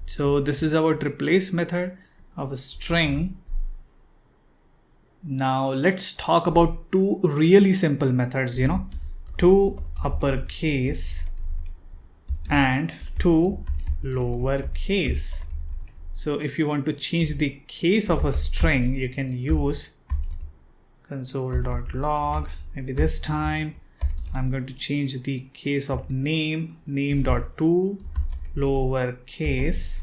So this is about replace method of a string. Now let's talk about 2 really simple methods, 2 uppercase and 2 lowercase. So if you want to change the case of a string, you can use console.log. Maybe this time I'm going to change the case of name.to lowercase.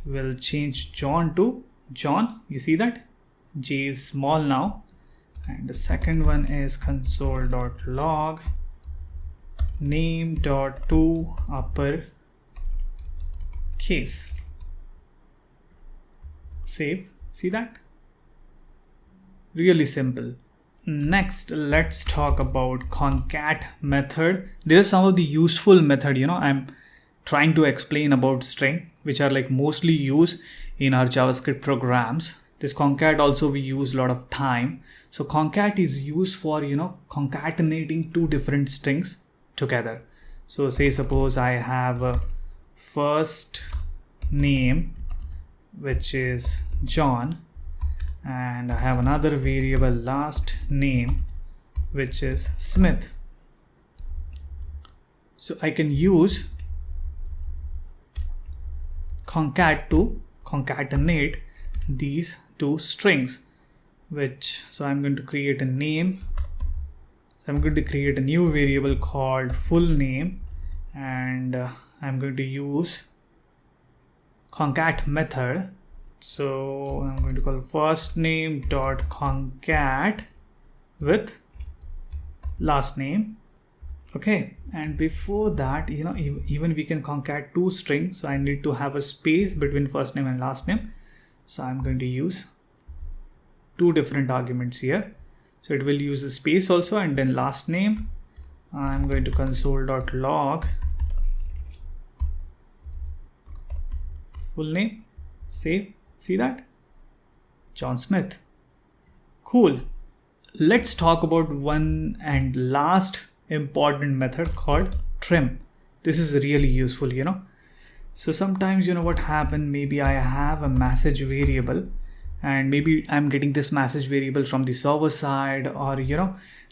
Will change John to John. You see that? J is small now. And the second one is console.log name.to uppercase. Save. See that? Really simple. Next, let's talk about concat method. There's some of the useful method, I'm trying to explain about string, which are like mostly used in our JavaScript programs. This concat also we use a lot of time. So concat is used for, concatenating 2 different strings together. So say suppose I have a first name, which is John, and I have another variable last name, which is Smith. So I can use concat to concatenate these 2 strings. so I'm going to create a name. So I'm going to create a new variable called full name, and I'm going to use concat method. So I'm going to call first name dot concat with last name. Okay, and before that, even we can concat two strings. So I need to have a space between first name and last name. So I'm going to use two different arguments here. So it will use the space also, and then last name. I'm going to console.log full name, save, see that? John Smith. Cool. Let's talk about one and last important method called trim. This is really useful, So sometimes, what happened, maybe I have a message variable, and maybe I'm getting this message variable from the server side, or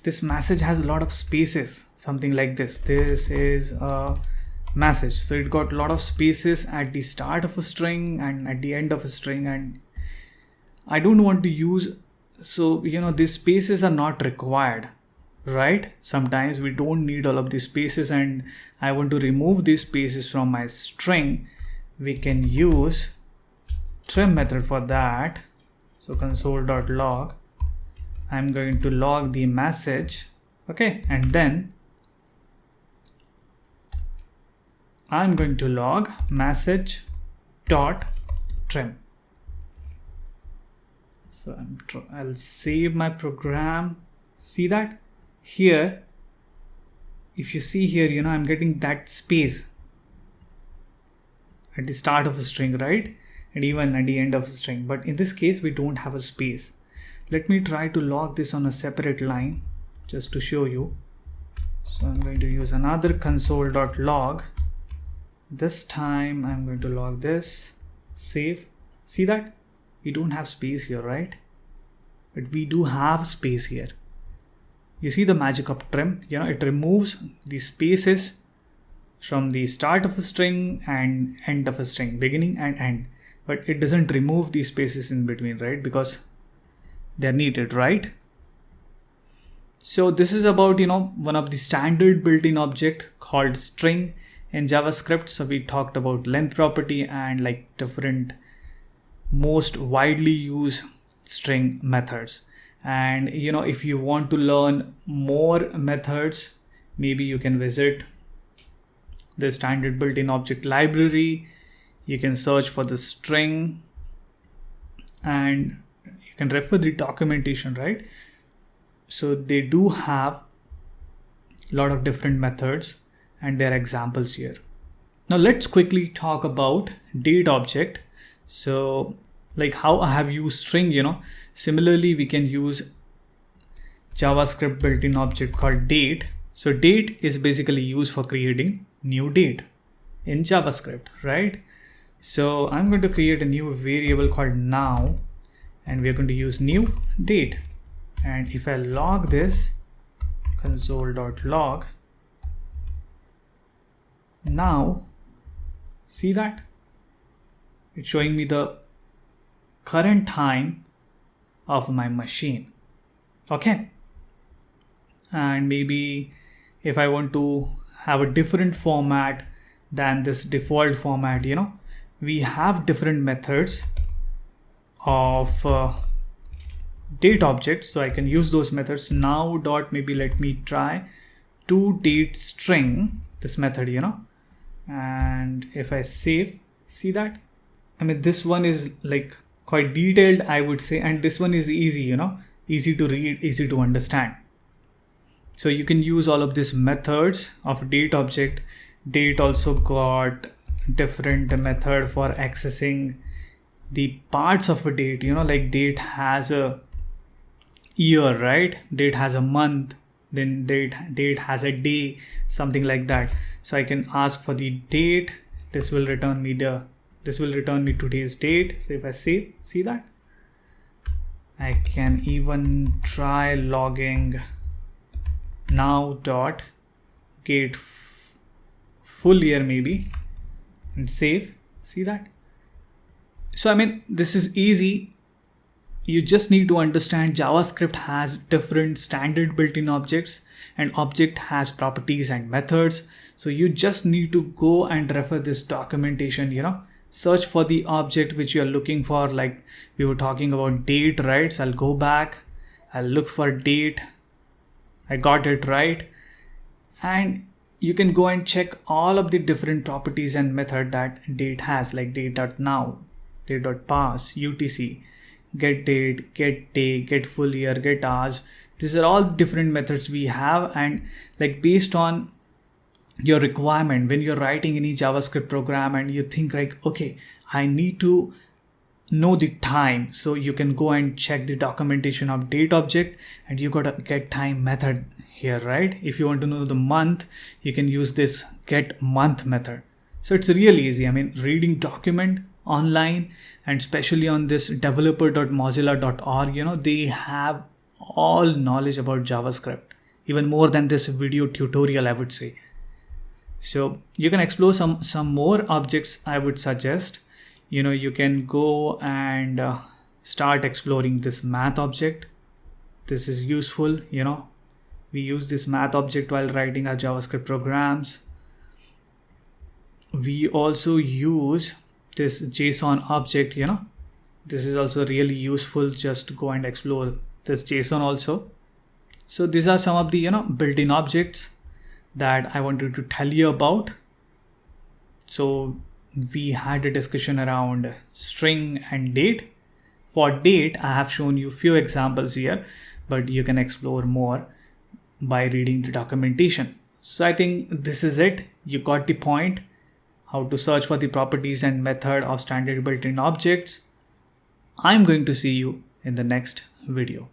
this message has a lot of spaces, something like this. This is a message, so it got a lot of spaces at the start of a string and at the end of a string, and I don't want to use, so these spaces are not required, right? Sometimes we don't need all of these spaces, and I want to remove these spaces from my string. We can use trim method for that. So console.log, I'm going to log the message, okay, and then I'm going to log message dot trim. So I'll save my program. See that here, if you see here, I'm getting that space at the start of a string, right? And even at the end of a string. But in this case, we don't have a space. Let me try to log this on a separate line just to show you. So I'm going to use another console.log. This time I'm going to log this, save. See that? We don't have space here, right? But we do have space here. You see the magic of trim? It removes the spaces from the start of a string and end of a string, beginning and end. But it doesn't remove these spaces in between, right? Because they're needed, right? So this is about, one of the standard built-in object called string in JavaScript. So we talked about length property and like different most widely used string methods. And if you want to learn more methods, maybe you can visit the standard built-in object library. You can search for the string and you can refer the documentation, right? So they do have a lot of different methods and their examples here. Now let's quickly talk about date object. So like how I have used string, similarly we can use JavaScript built-in object called date. So date is basically used for creating new date in JavaScript, right? So I'm going to create a new variable called now, and we're going to use new date. And if I log this, console.log, now see that it's showing me the current time of my machine. Okay. And maybe if I want to have a different format than this default format, we have different methods of date objects. So I can use those methods. Now dot, maybe let me try to date string, this method, and if I save, see that? I mean, this one is like quite detailed, I would say, and this one is easy, easy to read, easy to understand. So you can use all of these methods of date object. Date also got different method for accessing the parts of a date, like date has a year, right? Date has a month, then date has a day, something like that. So I can ask for the date. This will return me today's date. So if I save, see that? I can even try logging now dot get full year maybe, and save, see that? So I mean, this is easy you just need to understand JavaScript has different standard built-in objects, and object has properties and methods. So you just need to go and refer this documentation, search for the object which you're looking for. Like we were talking about date, right? So I'll go back, I'll look for date. I got it right. And you can go and check all of the different properties and method that date has, like date.now, date.pass, UTC, get date, get day, get full year, get hours. These are all different methods we have, and like based on your requirement, when you're writing any JavaScript program and you think like, okay, I need to know the time, so you can go and check the documentation of date object, and you got a get time method here, right? If you want to know the month, you can use this get month method. So it's really easy. I mean, reading document online, and especially on this developer.mozilla.org, they have all knowledge about JavaScript, even more than this video tutorial, I would say. So you can explore some more objects. I would suggest, you can go and start exploring this math object. This is useful. We use this math object while writing our JavaScript programs. We also use this JSON object, this is also really useful. Just go and explore this JSON also. So these are some of the, built-in objects that I wanted to tell you about. So we had a discussion around string and date. For date, I have shown you few examples here, but you can explore more by reading the documentation. So I think this is it. You got the point. How to search for the properties and method of standard built-in objects. I'm going to see you in the next video.